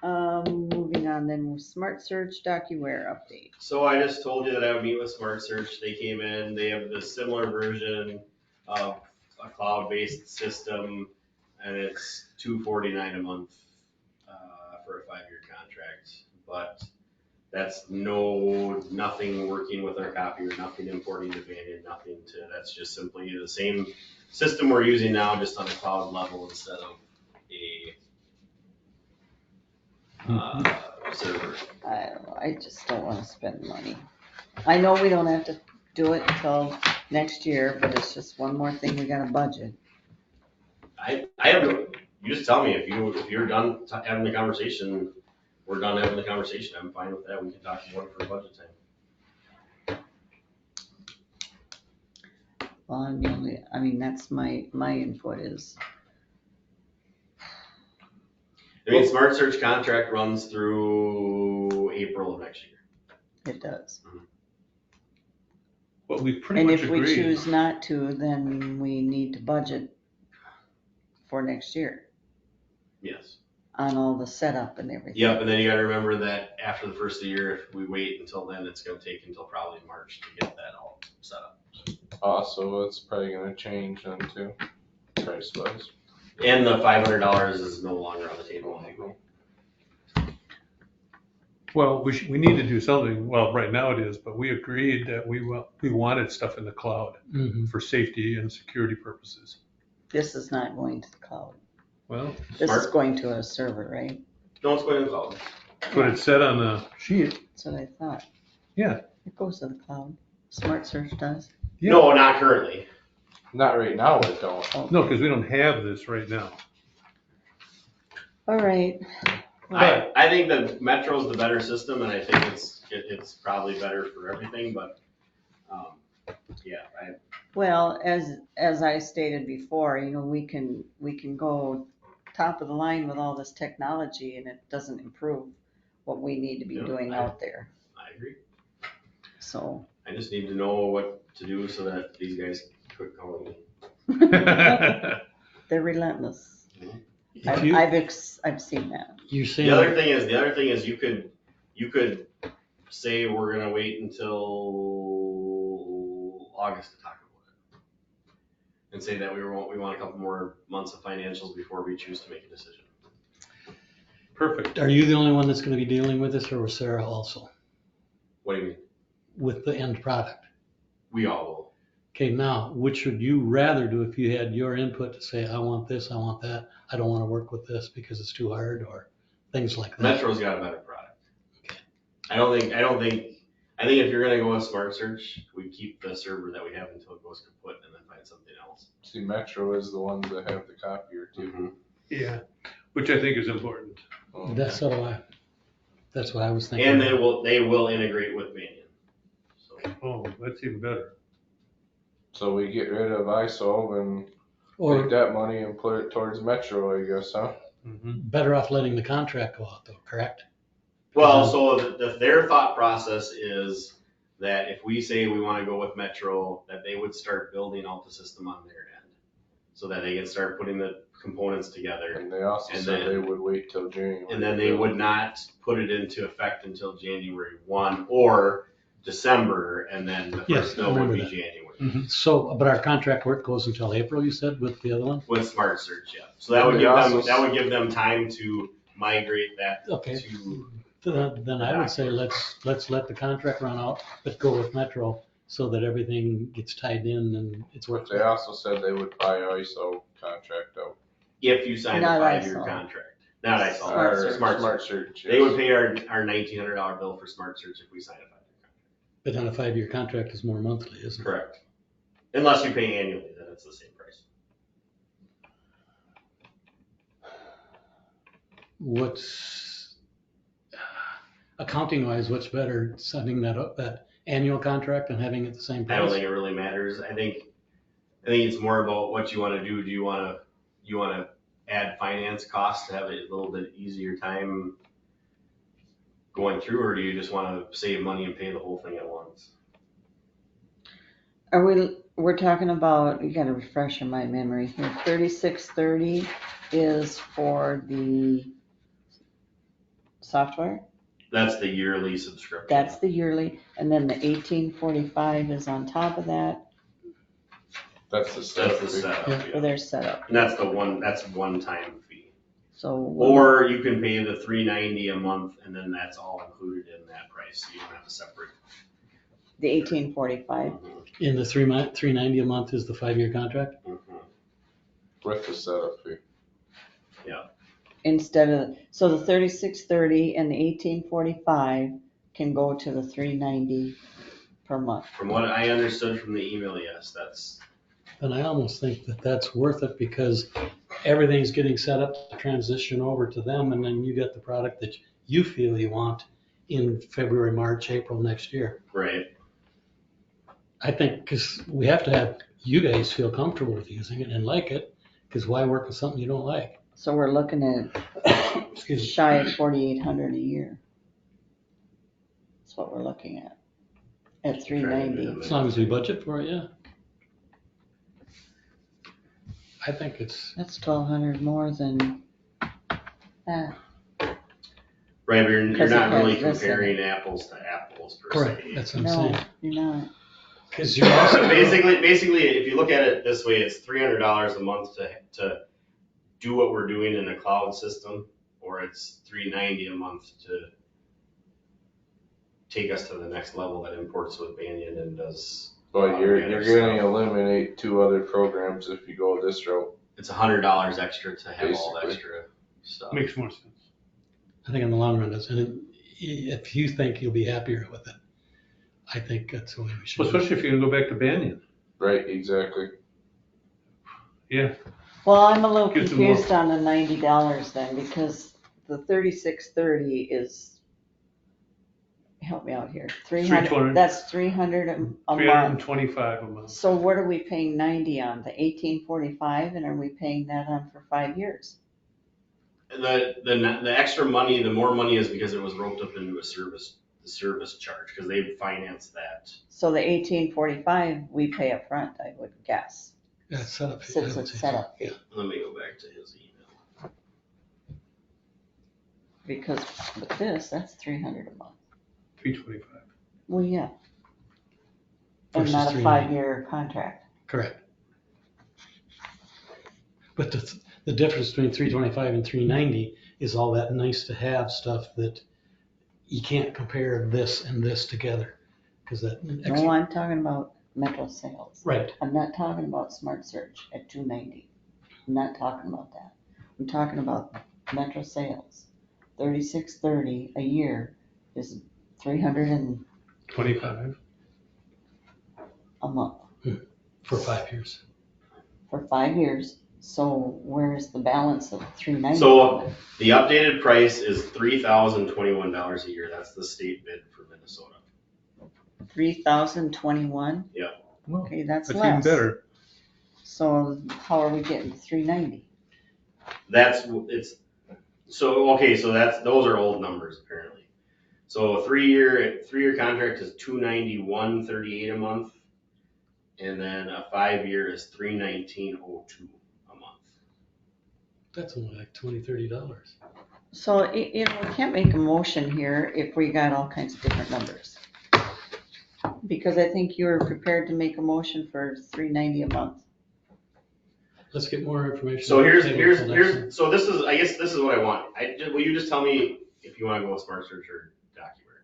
Moving on then, Smart Search DocuWare update. So I just told you that I would meet with Smart Search. They came in, they have the similar version of a cloud-based system, and it's $249 a month for a 5-year contract. But that's nothing working with our copier, nothing importing to Banyan, nothing to, that's just simply the same system we're using now, just on a cloud level instead of a server. I don't know, I just don't want to spend money. I know we don't have to do it until next year, but it's just one more thing we got to budget. I have no, you just tell me if you're done having the conversation, we're done having the conversation. I'm fine with that. We can talk more for budget time. Well, that's my input is. Smart Search contract runs through April of next year. It does. Mm-hmm. But we pretty much agreed. And if we choose not to, then we need to budget for next year. Yes. on all the setup and everything. Yep, and then you gotta remember that after the first of the year, if we wait until then, it's gonna take until probably March to get that all set up. Also, it's probably gonna change then too, price wise. And the $500 is no longer on the table anymore. Well, we need to do something, well, right now it is, but we agreed that we wanted stuff in the cloud Mhm. for safety and security purposes. This is not going to the cloud. Well, This is Smart. going to a server, right? No, it's going to the cloud. that's what it said on the sheet. That's what I thought. Yeah. It goes to the cloud. Smart Search does. Yeah. No, not currently. Not right now, it don't. No, because we don't have this right now. All right. I think that Metro's the better system, and I think it's probably better for everything, but, yeah, Well, as I stated before, you know, we can go top of the line with all this technology and it doesn't improve what we need to be Yeah, doing out there. I agree. So. I just need to know what to do so that these guys quit calling me. They're relentless. If you- I've seen that. You're saying. The other thing is you could say we're gonna wait until August to talk about it. And say that we want a couple more months of financials before we choose to make a decision. Perfect. Are you the only one that's gonna be dealing with this, or was Sarah also What do you mean? with the end product? We all will. Okay, now, which would you rather do if you had your input to say, I want this, I want that, I don't wanna work with this because it's too hard, or things like that? Metro's got a better product. I think if you're gonna go with Smart Search, we keep the server that we have until it goes kaput and then find something else. See, Metro is the ones that have the copier too. Yeah, which I think is important. That's so do I. That's what I was thinking. And they will integrate with Banyan. So. Oh, that's even better. So we get rid of ISO and Or- take that money and put it towards Metro, I guess, huh? Better off letting the contract go out though, correct? Well, so their thought process is that if we say we wanna go with Metro, that they would start building out the system on their end. So that they can start putting the components together. And they also And said then- they would wait till January. And then they would not put it into effect until January 1 or December, and then the Yes, first I snow would remember be that. January. So, but our contract work goes until April, you said, with the other one? With Smart Search, yeah. So that would give them time to migrate that Okay. to. Then I would say let's let the contract run out, but go with Metro so that everything gets tied in and it's But working. they also said they would buy ISO contract out. If you sign a Not 5-year ISO. contract. Not ISO, Smart Search. Smart Search. They would pay our $1,900 bill for Smart Search if we sign a 5-year contract. But then a 5-year contract is more monthly, isn't it? Correct. Unless you pay annually, then it's the same price. What's, accounting wise, what's better, setting that annual contract and having it the same I price? don't think it really matters. I think it's more about what you wanna do. Do you wanna add finance costs to have a little bit easier time going through, or do you just wanna save money and pay the whole thing at once? We're talking about, you gotta refresh my memory here, 3630 is for the software? That's the yearly subscription. That's the yearly, and then the 1845 is on top of that That's the setup. That's the setup, for yeah. their setup. And that's one-time fee. So. Or you can pay the $390 a month, and then that's all included in that price, so you don't have a separate. The 1845. In the $390 a month is the 5-year contract? With the setup fee. Yeah. Instead of, so the 3630 and the 1845 can go to the 390 per month. From what I understood from the email, yes, that's. And I almost think that that's worth it because everything's getting set up to transition over to them, and then you get the product that you feel you want in February, March, April next year. Right. I think, because we have to have you guys feel comfortable with using it and like it, because why work with something you don't like? So we're looking at shy of 4,800 a year. That's what we're looking at 390. As long as we budget for it, yeah. I think it's. That's 1,200 more than, that? Right, but you're 'Cause it not really has this in it. comparing apples to apples per Correct, se. that's what I'm No, saying. you're not. Cause you're also. Basically, if you look at it this way, it's $300 a month to do what we're doing in a cloud system, or it's $390 a month to take us to the next level that imports with Banyan and does. But you're managed gonna stuff. eliminate 2 other programs if you go this route. It's $100 extra to have all the Basically. extra stuff. Makes more sense. I think in the long run, it's, and if you think you'll be happier with it, I think that's the way we should. Well, especially if you're gonna go back to Banyan. Right, exactly. Yeah. Well, I'm a little Gives them more- confused on the $90 then, because the 3630 is, help me out here, 300, 320. that's 300 a month. 325 a month. So what are we paying 90 on? The 1845, and are we paying that on for 5 years? The extra money, the more money is because it was roped up into the service charge, because they financed that. So the 1845, we pay up front, I would guess. Yeah, setup fee. Since it's set up fee. Let me go back to his email. Because with this, that's 300 a month. 325. Well, yeah. And Versus not a 390. 5-year contract. Correct. But the difference between 325 and 390 is all that nice to have stuff that you can't compare this and this together. Cause that extra. No, I'm talking about Metro sales. Right. I'm not talking about Smart Search at 290. I'm not talking about that. I'm talking about Metro sales. 3630 a year is 25. a month For 5 years. for 5 years. So where's the balance of 390? So the updated price is $3,021 a year. That's the state bid for Minnesota. 3,021. Yeah. Well, Okay, that's That's less. even better. So how are we getting to 390? Those are old numbers apparently. So a three-year contract is $291.38 a month, and then a 5-year is $319.02 a month. That's only like $20, $30. So, we can't make a motion here if we got all kinds of different numbers. Because I think you were prepared to make a motion for $390 a month. Let's get more information. So Table till next time. so I guess this is what I want. Will you just tell me if you want to go with Smart Search or DocuWare?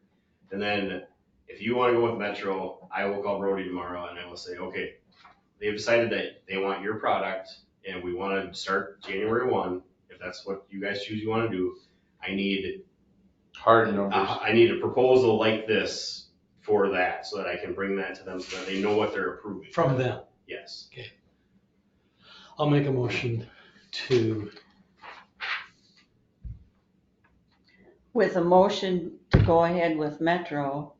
And then if you want to go with Metro, I will call Brody tomorrow and I will say, okay, they've decided that they want your product and we want to start January 1. If that's what you guys choose you want to do, I need Hard numbers. I need a proposal like this for that so that I can bring that to them so that they know what they're approving. From them. Yes. Okay. I'll make a motion to, With a motion to go ahead with Metro,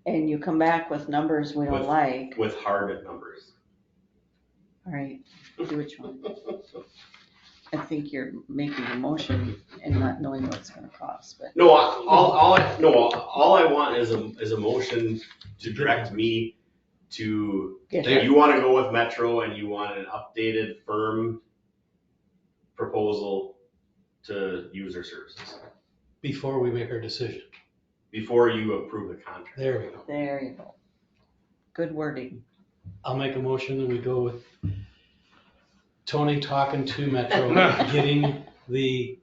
and you come back with numbers we don't like, With hard numbers. all right, do what you want. I think you're making a motion and not knowing what it's gonna cost, but. No, all I want is a motion to direct me to, Get that you wanna go with Metro and you want an updated firm proposal to use their services before we make our decision. before you approve the contract. There we go. There you go. Good wording. I'll make a motion and we go with Tony talking to Metro, getting the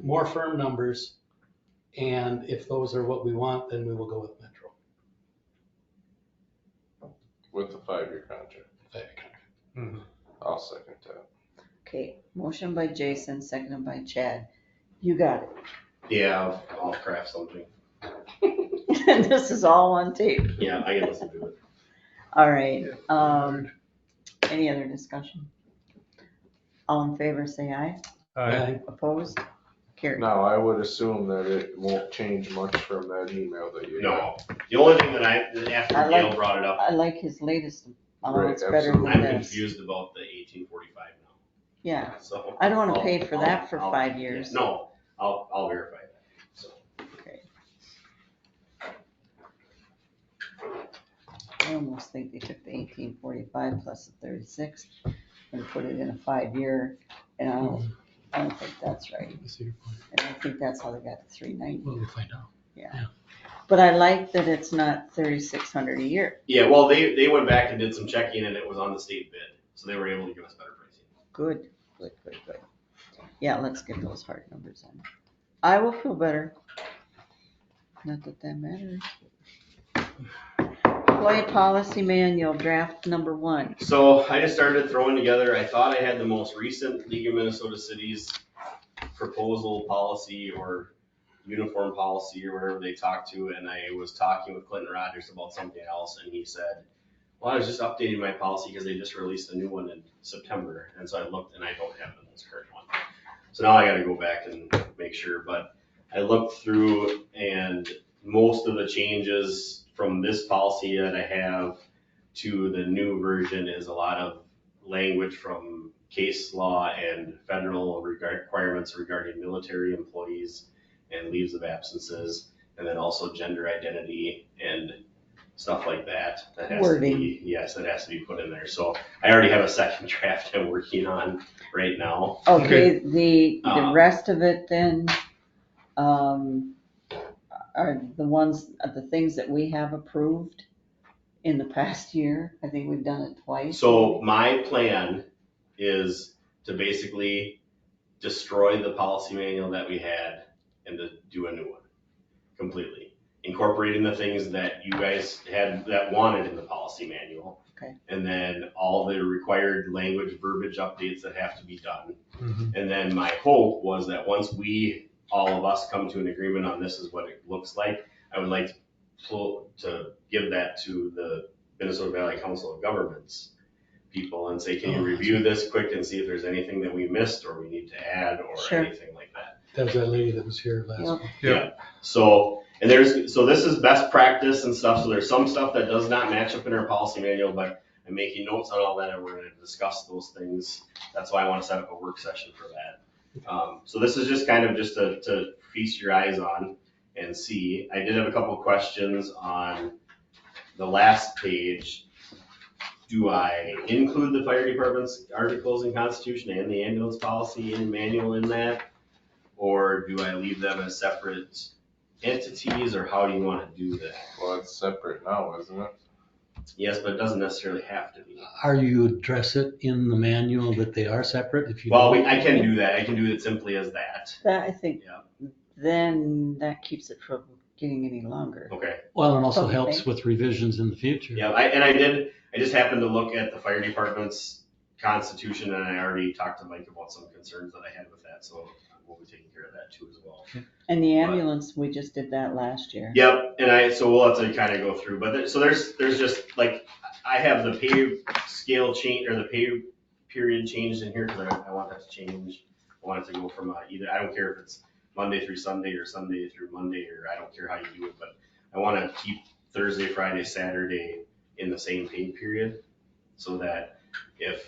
more firm numbers. And if those are what we want, then we will go with Metro. With the 5-year contract. 5-year contract. Mm-hmm. I'll second that. Okay, motion by Jason, seconded by Chad. You got it. Yeah, I'll craft something. This is all on tape. Yeah, I can listen to it. All right, any other discussion? All in favor, say aye. Aye. Opposed? Carried. Now, I would assume that it won't change much from that email that you got. No, the only thing that after I Gail like- brought it up, I like his latest, Right, it's better absolutely. than I'm this. confused about the 1845 now. Yeah, So I don't wanna I'll- pay for that for I'll- 5 years. No, I'll verify that, so. Okay. I almost think they took the 1845 plus the 36 and put it in a 5-year, and I don't think that's right. I see your point. And I think that's how they got to 390. Well, we'll find out. Yeah. But I like that it's not 3,600 a year. Yeah, well, they went back and did some checking and it was on the state bid, so they were able to give us better pricing. Good. Yeah, let's get those hard numbers in. I will feel better. Not that that matters. Employee policy manual, draft number 1. So I just started throwing together, I thought I had the most recent League of Minnesota Cities proposal policy or uniform policy or whatever they talked to, and I was talking with Clinton Rogers about something else, and he said, well, I was just updating my policy because they just released a new one in September, and so I looked and I don't have the most current one. So now I gotta go back and make sure, but I looked through and most of the changes from this policy that I have to the new version is a lot of language from case law and federal requirements regarding military employees and leaves of absences, and then also gender identity and stuff like that. That has to be, yes, that has to be put in there. So I already have a second draft I'm working on right now. Okay, the rest of it then, are the things that we have approved in the past year. I think we've done it twice. So my plan is to basically destroy the policy manual that we had and to do a new one completely, incorporating the things that you guys had that wanted in the policy manual. Okay. And then all the required language, verbiage updates that have to be done. And then my hope was that once all of us come to an agreement on this is what it looks like, I would like to give that to the Minnesota Valley Council of Governments people and say, can you review this quick and see if there's anything that we missed or we need to add or anything like that. That was that lady that was here last week. Yeah. So this is best practice and stuff. So there's some stuff that does not match up in our policy manual, but I'm making notes on all that and we're going to discuss those things. That's why I want to set up a work session for that. So this is just kind of just to feast your eyes on and see. I did have a couple of questions on the last page. Do I include the fire department's articles in Constitution and the ambulance policy and manual in that? Or do I leave them as separate entities, or how do you want to do that? Well, it's separate now, isn't it? Yes, but it doesn't necessarily have to be. Are you address it in the manual that they are separate if you? Well, I can do that. I can do it simply as that. That, I think, then that keeps it from getting any longer. Okay. Well, it also helps with revisions in the future. Yeah, I just happened to look at the fire department's constitution and I already talked to Mike about some concerns that I had with that, so we'll be taking care of that too as well. And the ambulance, we just did that last year. Yep, so we'll have to kind of go through, but so there's just like, I have the pay scale change, or the pay period changed in here, because I want that to change. I want it to go from either, I don't care if it's Monday through Sunday or Sunday through Monday, or I don't care how you do it, but I want to keep Thursday, Friday, Saturday in the same pay period, so that if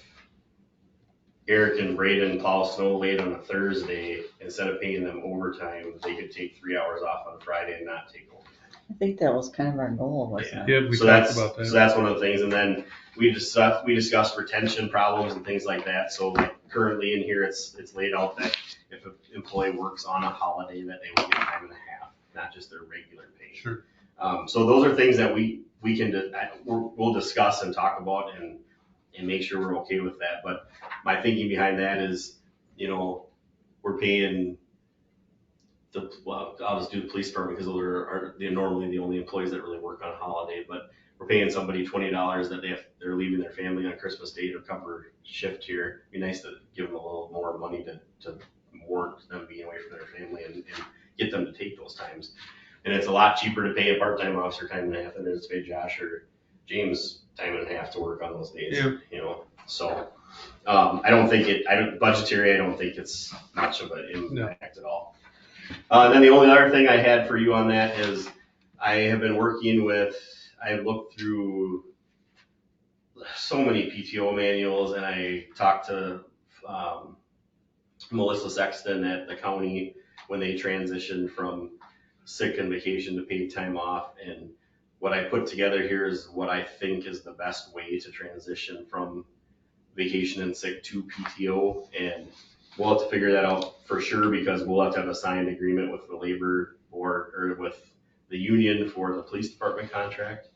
Eric and Braden plow snow late on a Thursday, instead of paying them overtime, they could take 3 hours off on Friday and not take overtime. I think that was kind of our goal, wasn't it? Yeah, we talked about that. So that's one of the things, and then we discussed retention problems and things like that. So like currently in here, it's laid out that if an employee works on a holiday, that they will get time and a half, not just their regular pay. Sure. So those are things that we'll discuss and talk about and make sure we're okay with that. But my thinking behind that is, we're paying I'll just do the police department because they're normally the only employees that really work on a holiday, but we're paying somebody $20 that they're leaving their family on Christmas Day to cover shift here. It'd be nice to give them a little more money to warrant them being away from their family and get them to take those times. And it's a lot cheaper to pay a part-time officer time and a half than it is to pay Josh or James time and a half to work on those days. So I don't think budgetary, I don't think it's much of an impact at all. Then the only other thing I had for you on that is I have been I looked through so many PTO manuals, and I talked to Melissa Sexton at the county when they transitioned from sick and vacation to paid time off. And what I put together here is what I think is the best way to transition from vacation and sick to PTO. And we'll have to figure that out for sure because we'll have to have a signed agreement with the labor board or with the union for the police department contract.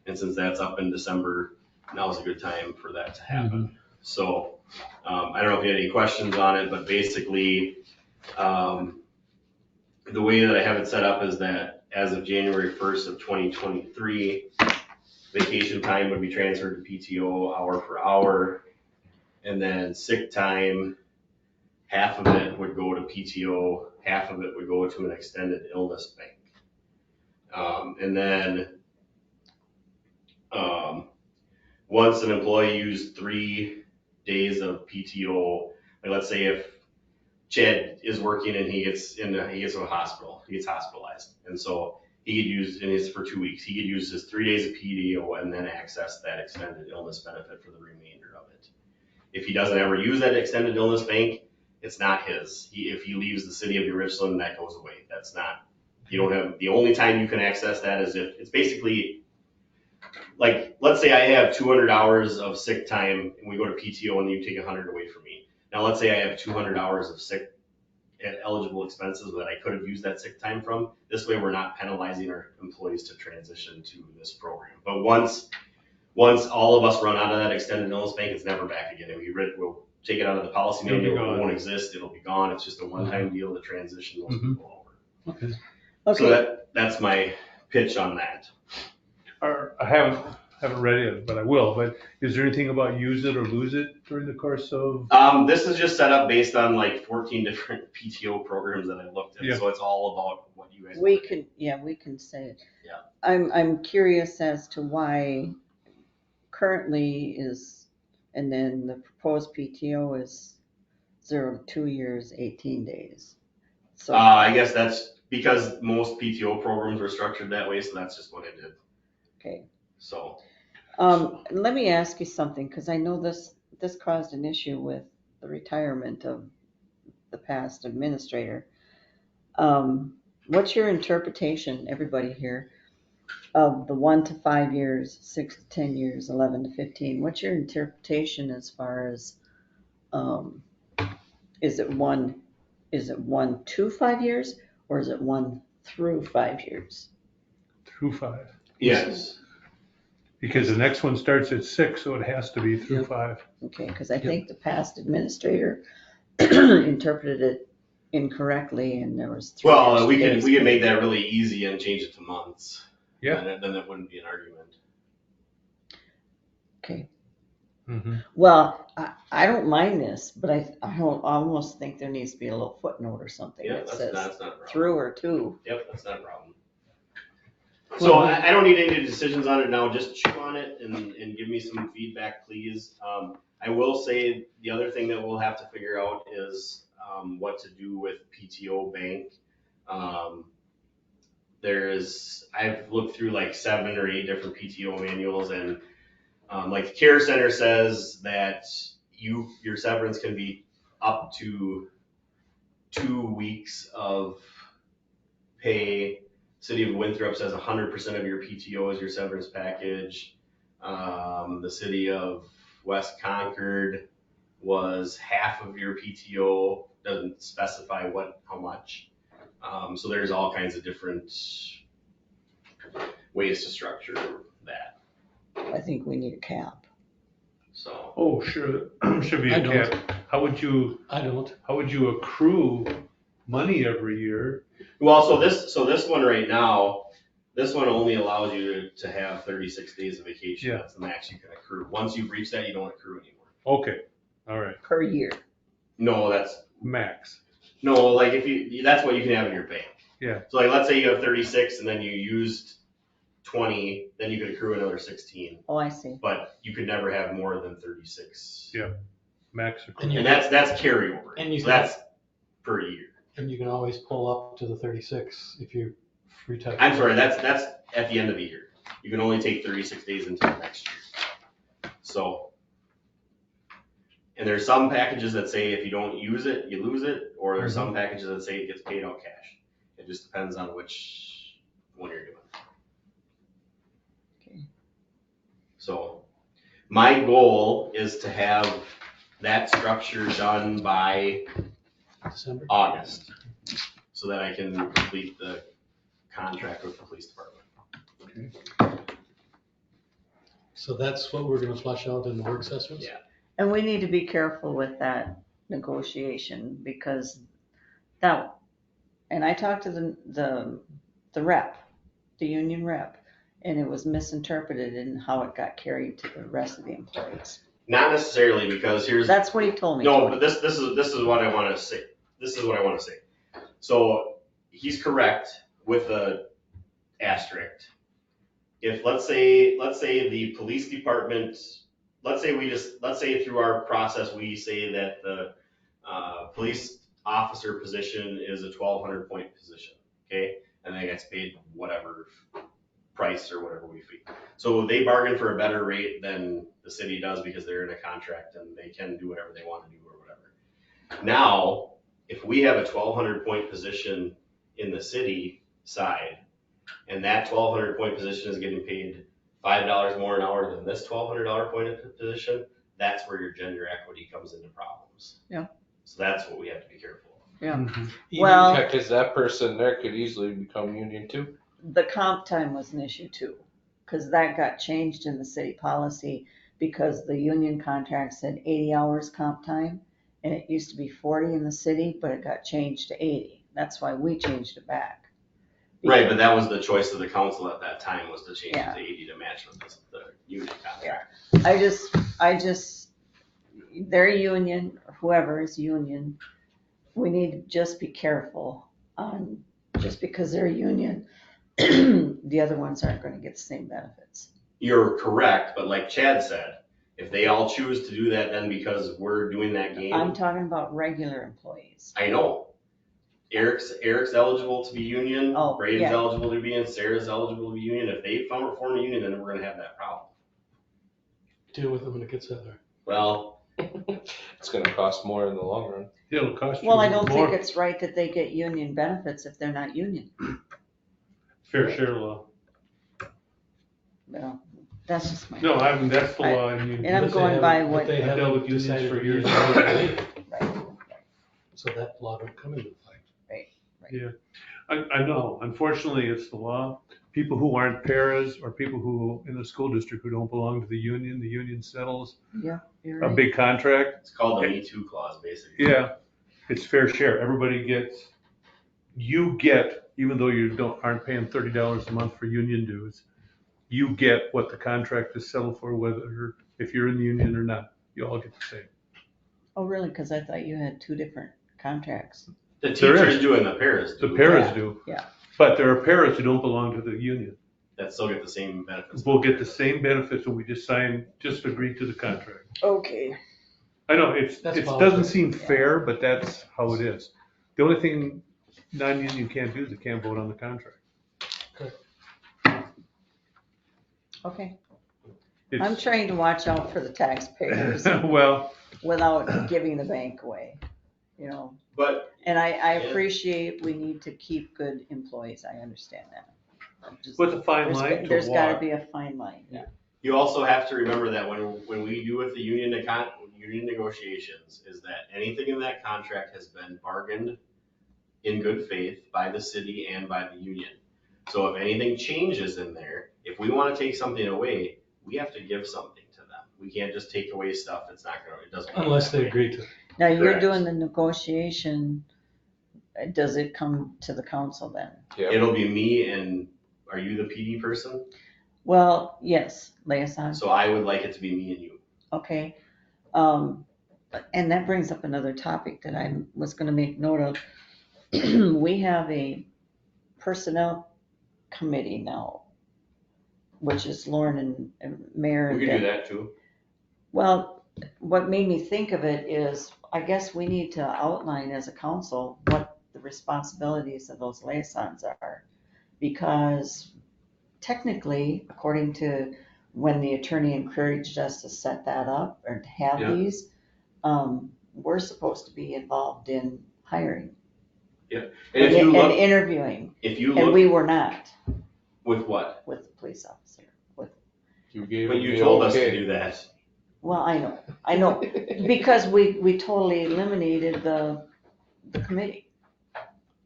And since that's up in December, now's a good time for that to happen. So, I don't know if you had any questions on it, but basically, the way that I have it set up is that as of January 1st of 2023, vacation time would be transferred to PTO hour for hour. And then sick time, half of it would go to PTO, half of it would go to an extended illness bank. And then once an employee used 3 days of PTO, like let's say if Chad is working and he gets to a hospital, he gets hospitalized, and so he could use, and it's for 2 weeks, he could use his 3 days of PTO and then access that extended illness benefit for the remainder of it. If he doesn't ever use that extended illness bank, it's not his. If he leaves the city of New Richland, that goes away. That's not, you don't have, the only time you can access that is if, it's basically, like, let's say I have 200 hours of sick time and we go to PTO and you take 100 away from me. Now, let's say I have 200 hours of sick and eligible expenses that I could have used that sick time from. This way, we're not penalizing our employees to transition to this program. But once all of us run out of that extended illness bank, it's never back again. And we'll take it out of the policy manual, it won't exist, it'll be gone. It's just a one-time deal to transition those people over. Okay. So that's my pitch on that. I haven't read it, but I will. But is there anything about use it or lose it during the course of? This is just set up based on like 14 different PTO programs that I looked at. Yeah. So it's all about what you guys. We can say it. Yeah. I'm curious as to why currently is, and then the proposed PTO is 0 to 2 years, 18 days. So I guess that's because most PTO programs were structured that way, so that's just what I did. Okay. So. Let me ask you something, because I know this caused an issue with the retirement of the past administrator. What's your interpretation, everybody here, of the 1 to 5 years, 6 to 10 years, 11 to 15? What's your interpretation as far as, is it 1 to 5 years, or is it 1 through 5 years? Through 5. Yes. Because the next one starts at 6, so it has to be through 5. Okay, because I think the past administrator interpreted it incorrectly, and there was 3 Well, we days. could make that really easy and change it to months. Yeah. And then it wouldn't be an argument. Okay. Mm-hmm. Well, I don't mind this, but I almost think there needs to be a little footnote or something Yeah, that that's says not a problem. through or to. Yep, that's not a problem. So I don't need any decisions on it now, just chew on it and give me some feedback, please. I will say the other thing that we'll have to figure out is what to do with PTO Bank. I've looked through like 7 or 8 different PTO manuals, and like the Care Center says that your severance can be up to 2 weeks of pay. City of Winthrop says 100% of your PTO is your severance package. The city of West Concord was half of your PTO, doesn't specify how much. So there's all kinds of different ways to structure that. I think we need a cap. So. Oh, sure, should be I a don't. cap. How would you accrue money every year? Well, so this one right now, this one only allows you to have 36 days of vacation. Yeah. That's the max you can accrue. Once you've reached that, you don't accrue anymore. Okay, all right. Per year. No, that's Max. no, like that's what you can have in your bank. Yeah. So like, let's say you have 36 and then you used 20, then you could accrue another 16. Oh, I see. But you could never have more than 36. Yeah. Max accrue. And that's carryover. And you so can- that's per year. And you can always pull up to the 36 if you retire. I'm sorry, that's at the end of the year. You can only take 36 days until next year. So, and there's some packages that say if you don't use it, you lose it, or there's some packages that say it gets paid out cash. It just depends on which one you're doing. Okay. So, my goal is to have that structure done by December? August, so that I can complete the contract with the police department. So that's what we're gonna flush out in the work sessions? Yeah. And we need to be careful with that negotiation because that, and I talked to the rep, the union rep, and it was misinterpreted in how it got carried to the rest of the employees. Not necessarily, because here's. That's what he told me. No, but this is what I wanna say. This is what I wanna say. So he's correct with the asterisk. If, let's say the police department, let's say through our process, we say that the, police officer position is a 1,200 point position, okay? And then it gets paid whatever price or whatever we fee. So they bargain for a better rate than the city does because they're in a contract and they can do whatever they want to do or whatever. Now, if we have a 1,200 point position in the city side, and that 1,200 point position is getting paid $5 more an hour than this $1,200 point position, that's where your gender equity comes into problems. Yeah. So that's what we have to be careful of. Yeah. Well, Well, because that person there could easily become union too. the comp time was an issue too, because that got changed in the city policy because the union contract said 80 hours comp time, and it used to be 40 in the city, but it got changed to 80. That's why we changed it back. Right, but that was the choice of the council at that time, was to change it Yeah. to 80 to match with the union contract. I just, their union, whoever is union, we need to just be careful on, just because they're a union, the other ones aren't gonna get the same benefits. You're correct, but like Chad said, if they all choose to do that then because we're doing that game. I'm talking about regular employees. I know. Eric's eligible to be union, Oh, Braden's yeah. eligible to be in, Sarah's eligible to be union. If they form a union, then we're gonna have that problem. Deal with it when it gets there. Well, It's gonna cost more in the long run. It'll cost you Well, I don't more. think it's right that they get union benefits if they're not union. Fair share law. No, that's just my. No, I mean, that's the law. I mean, And I'm But they going by haven't- what. but they I've dealt haven't with unions decided for to years. use it. Right. So that law don't come into play. Yeah, I know. Unfortunately, it's the law. People who aren't paras or people who, in the school district who don't belong to the union settles Yeah, you're a right. big contract. it's called the Me Too clause, basically. Yeah, it's fair share. Everybody gets, you get, even though you aren't paying $30 a month for union dues, you get what the contract is settled for, whether, if you're in the union or not, you all get the same. Oh, really? Because I thought you had two different contracts. The There teachers is. do and the paras do. The paras Yeah, do. yeah. But there are paras who don't belong to the union. That still get the same benefits. We'll get the same benefits when we just agree to the contract. Okay. I know, it That's doesn't politics. seem fair, but that's how it is. The only thing non-union can't do is it can't vote on the contract. Okay. It's- I'm trying to watch out for the taxpayers Well, without giving the bank away, you know. But And I Yeah. appreciate we need to keep good employees. I understand that. Just- what's a fine line to There's gotta walk? be a fine line, yeah. you also have to remember that when we do with the union negotiations, is that anything in that contract has been bargained in good faith by the city and by the union. So if anything changes in there, if we want to take something away, we have to give something to them. We can't just take away stuff that's not gonna, it doesn't. work Unless that they way. agree to it. Now, you're Correct. doing the negotiation, does it come to the council then? It'll be me and, are you the PD person? Well, yes, liaison, So I would like it to be me and you. okay. And that brings up another topic that I was gonna make note of. We have a personnel committee now, which is Lauren and Mayor. We and can do Deb. that too. Well, what made me think of it is, I guess we need to outline as a council what the responsibilities of those liaisons are. Because technically, according to when the attorney encouraged us to set that up or to have Yeah. these, we're supposed to be involved in hiring And if you and look, interviewing. if you And look, we were not with what? with the police officer. You gave But them you the told us to okay. do that. Well, I know, because we totally eliminated the the committee.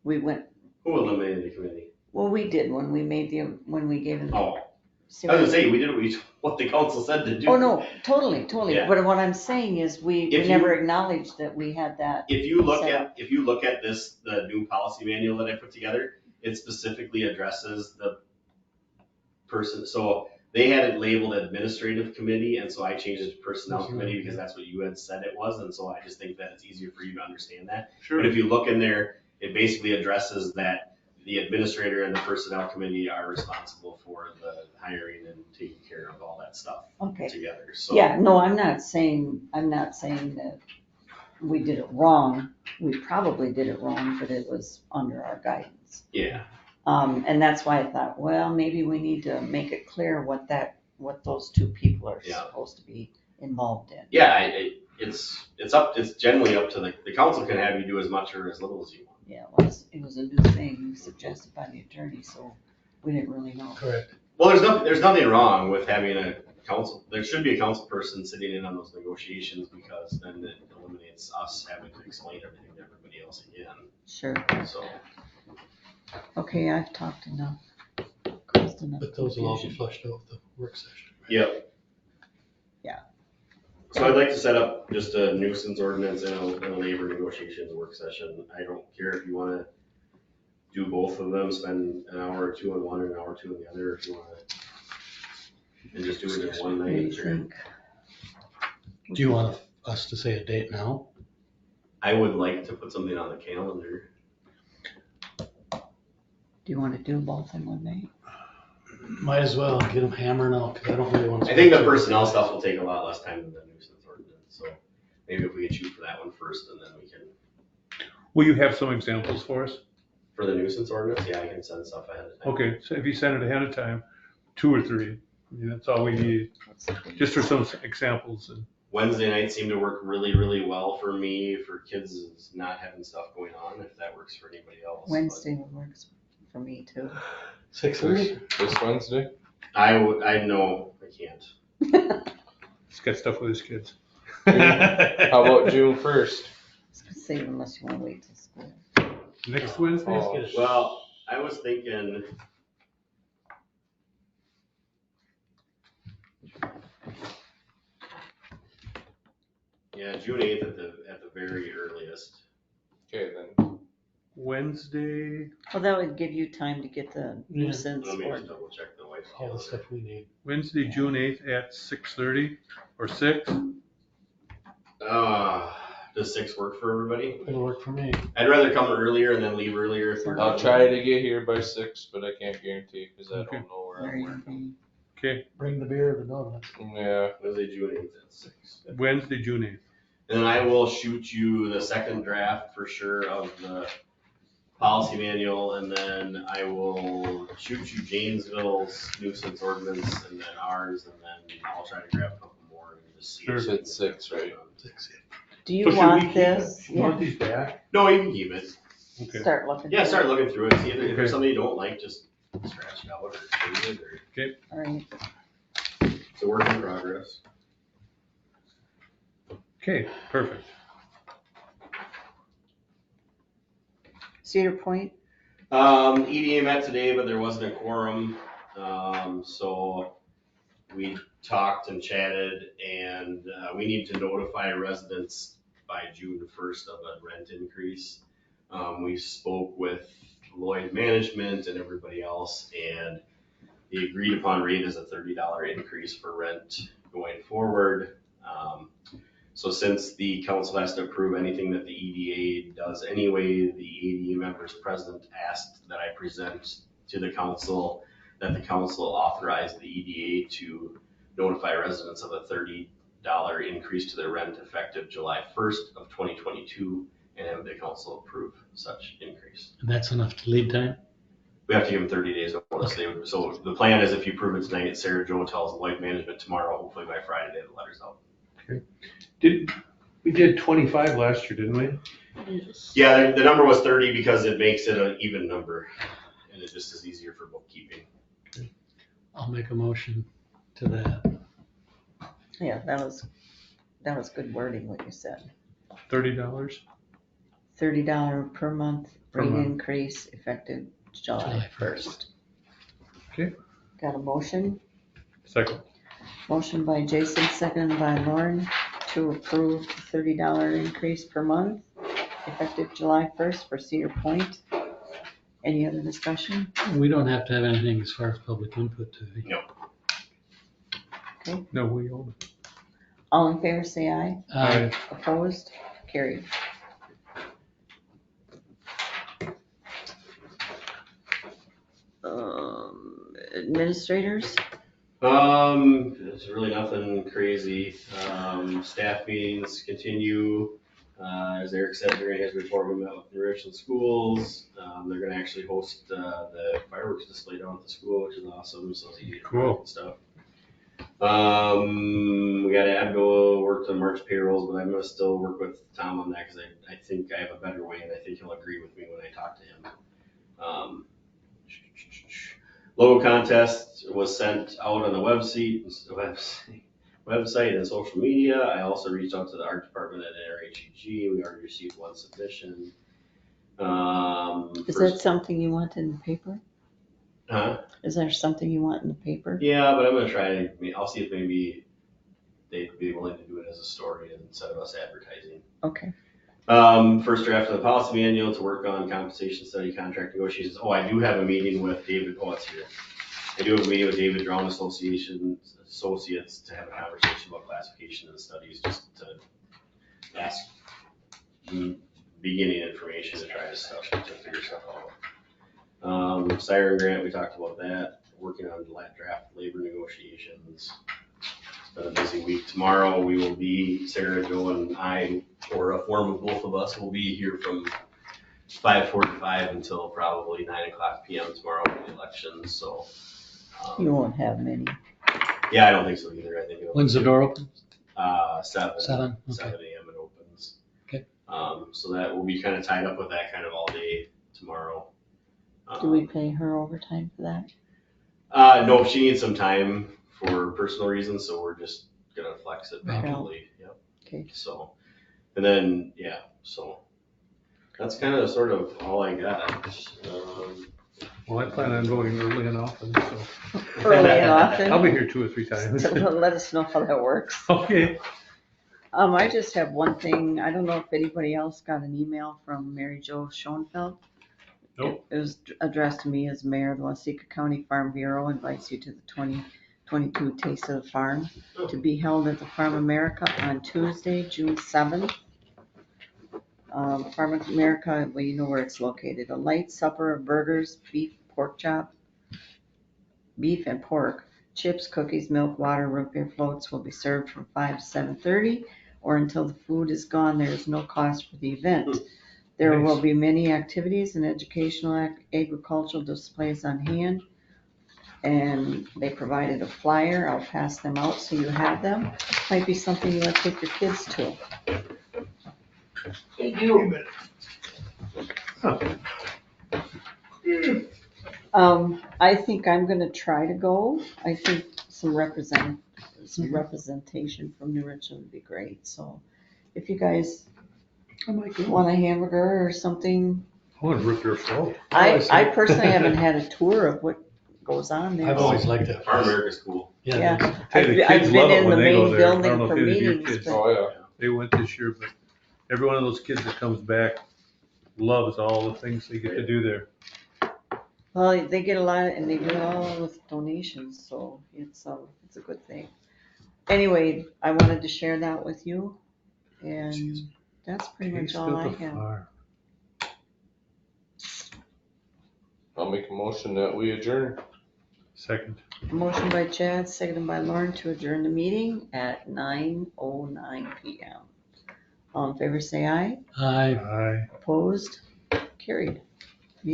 We went, Who eliminated the committee? well, we did when we gave them. Oh, I was gonna say, we did what the council said to do. Oh, no, totally. Yeah. But what I'm saying is we If never acknowledged that we had that. If you look set at, if you look at this, the new policy manual that I put together, it specifically addresses the person, so they had it labeled administrative committee, and so I changed it to personnel committee because that's what you had said it was, and so I just think that it's easier for you to understand that. Sure. But if you look in there, it basically addresses that the administrator and the personnel committee are responsible for the hiring and taking care of all that stuff Okay. together, so. Yeah, no, I'm not saying that we did it wrong. We probably did it wrong, but it was under our guidance. Yeah. And that's why I thought, well, maybe we need to make it clear what those two people are Yeah. supposed to be involved in. Yeah, it's generally up to the council can have you do as much or as little as you want. Yeah, it was a new thing suggested by the attorney, so we didn't really know. Correct. Well, there's nothing wrong with having a council, there should be a council person sitting in on those negotiations because then it eliminates us having to explain everything to everybody else again, Sure. so. Okay, I've talked enough. Caused enough But those will all be confusion. flushed out with the work session. Yep. Yeah. So I'd like to set up just a nuisance ordinance and a labor negotiations work session. I don't care if you wanna do both of them, spend an hour or two on one and an hour or two on the other, if you wanna. And just do it in one What do you night, or, think? Do you want us to say a date now? I would like to put something on the calendar. Do you want to do both in one night? Might as well get them hammering out, because I don't really want to. I think the personnel stuff will take a lot less time than the nuisance ordinance, so maybe if we can shoot for that one first and then we can, Will you have some examples for us? for the nuisance ordinance, yeah, I can send stuff ahead of time. Okay, so if you send it ahead of time, 2 or 3, I mean, that's all we need, just for some examples. And Wednesday nights seem to work really, really well for me, for kids not having stuff going on, if that works for anybody else. Wednesday works for me too. 6:30? This Wednesday? I know, I can't. He's got stuff with his kids. How about June 1st? Say unless you want to wait till school. Next Wednesday? Oh, Well, I was thinking. Yeah, June 8th at the very earliest. Okay, then. Wednesday, Well, that would give you time to get the nuisance Let me or just double check the wife's All the calendar. stuff we need. Wednesday, June 8th at 6:30 or 6. Does 6 work for everybody? It'll work for me. I'd rather come earlier and then leave earlier if we're. I'll try to get here by 6, but I can't guarantee because I Okay. don't know where where I'm you working. be. Okay, Bring the beer or the donuts. Yeah. Wednesday, June 8th at 6. Wednesday, June 8th. And then I will shoot you the second draft for sure of the policy manual, and then I will shoot you Janesville's nuisance ordinance, and then ours, and then I'll try to grab a couple more and just see. Sure. if You said 6, right? Do you So should we want keep this? it? You want Yeah, these back? No, you can keep it. Okay. start looking. Yeah, for start it. looking through it, see if Okay. there's something you don't like, just scratch it out or change it, or All right. it's a work in progress. Okay, perfect. Cedar Point, EDA met today, but there wasn't a quorum, so we talked and chatted, and we need to notify residents by June 1st of a rent increase. We spoke with Lloyd Management and everybody else, and the agreed upon rate is a $30 increase for rent going forward. So since the council has to approve anything that the EDA does anyway, the EDA members present asked that I present to the council that the council authorize the EDA to notify residents of a $30 increase to their rent effective July 1st of 2022 and have the council approve such increase. And that's enough to lead time? We have to give them 30 days notice. So the plan is if you approve it tonight, Sarah Jo tells Lloyd Management tomorrow, hopefully by Friday they have the letters out. We did 25 last year, didn't we? Yeah, the number was 30 because it makes it an even number and it just is easier for bookkeeping. I'll make a motion to that. yeah, that was good wording, what you said. $30. $30 per month Per rate month. increase effective July 1st. Okay. Got a motion? Second. Motion by Jason, seconded by Lauren to approve the $30 increase per month effective July 1st for Cedar Point. Any other discussion? We don't have to have anything as far as public input, do we? No. Okay. No, we own it. All in favor, say aye. Aye. Opposed? Carried. Administrators? There's really nothing crazy. Staff meetings continue. As Eric said during his report, we met with the Richland schools. They're gonna actually host, the fireworks display down at the school, which is awesome, so it's easy to Cool. and stuff. We got Abdul worked on March payrolls, but I'm gonna still work with Tom on that, cause I think I have a better way, and I think he'll agree with me when I talk to him. Logo contest was sent out on the website and social media. I also reached out to the art department at NRHEG. We already received one submission. Is that something you want in the paper? Huh? Is there something you want in the paper? Yeah, but I'm gonna try, I'll see if maybe they'd be willing to do it as a story instead of us advertising. Okay. First draft of the policy manual to work on compensation study contract negotiations. Oh, I do have a meeting with David, oh, it's here. I do have a meeting with David Drown Associates to have a conversation about classification and studies, just to ask beginning information to try to figure stuff out. Siren grant, we talked about that, working on draft labor negotiations. It's been a busy week. Tomorrow we will be, Sarah, Joe, and I, or a form of both of us, will be here from 5:45 until probably 9:00 PM tomorrow for the elections, so. You won't have many. Yeah, I don't think so either. I think it'll. When's the door open? 7. 7, okay. 7 AM it opens. Okay. So that will be kind of tied up with that kind of all day tomorrow. Do we pay her overtime for that? No, she needs some time for personal reasons, so we're just gonna flex it Okay. probably, yep. Okay. So, and then, yeah, so that's kind of sort of all I got. Well, I plan on going early and often, so. Early and often? I'll be here 2 or 3 times. Let us know how that works. Okay. I just have one thing. I don't know if anybody else got an email from Mary Jo Schoenfeld. Nope. It was addressed to me as mayor of the Waseca County Farm Bureau, invites you to the 2022 Taste of the Farm to be held at the Farm America on Tuesday, June 7th. Farm America, well, you know where it's located. A light supper of burgers, beef and pork, chips, cookies, milk, water, root beer floats will be served from 5 to 7:30 or until the food is gone. There is no cost for the event. There will be many activities and educational agricultural displays on hand. And they provided a flyer. I'll pass them out so you have them. Might be something you want to take your kids to. Thank you. I think I'm gonna try to go. I think some representation from New Richland would be great, so if you guys want a hamburger or something. I want to rip your float. I personally haven't had a tour of what goes on there. I've always liked that. Farm America's cool. Yeah. Hey, the I've kids been love it in the when they go main there. I don't building know for if any of your meetings, kids- but Oh, yeah. They went this year, but every one of those kids that comes back loves all the things they get to do there. well, they get a lot, and they do it all with donations, so it's a good thing. Anyway, I wanted to share that with you, and that's pretty much Taste all of I the have. farm. I'll make a motion that we adjourn. Second. Motion by Chad, seconded by Lauren to adjourn the meeting at 9:09 PM. All in favor, say aye. Aye. Aye. Opposed? Carried.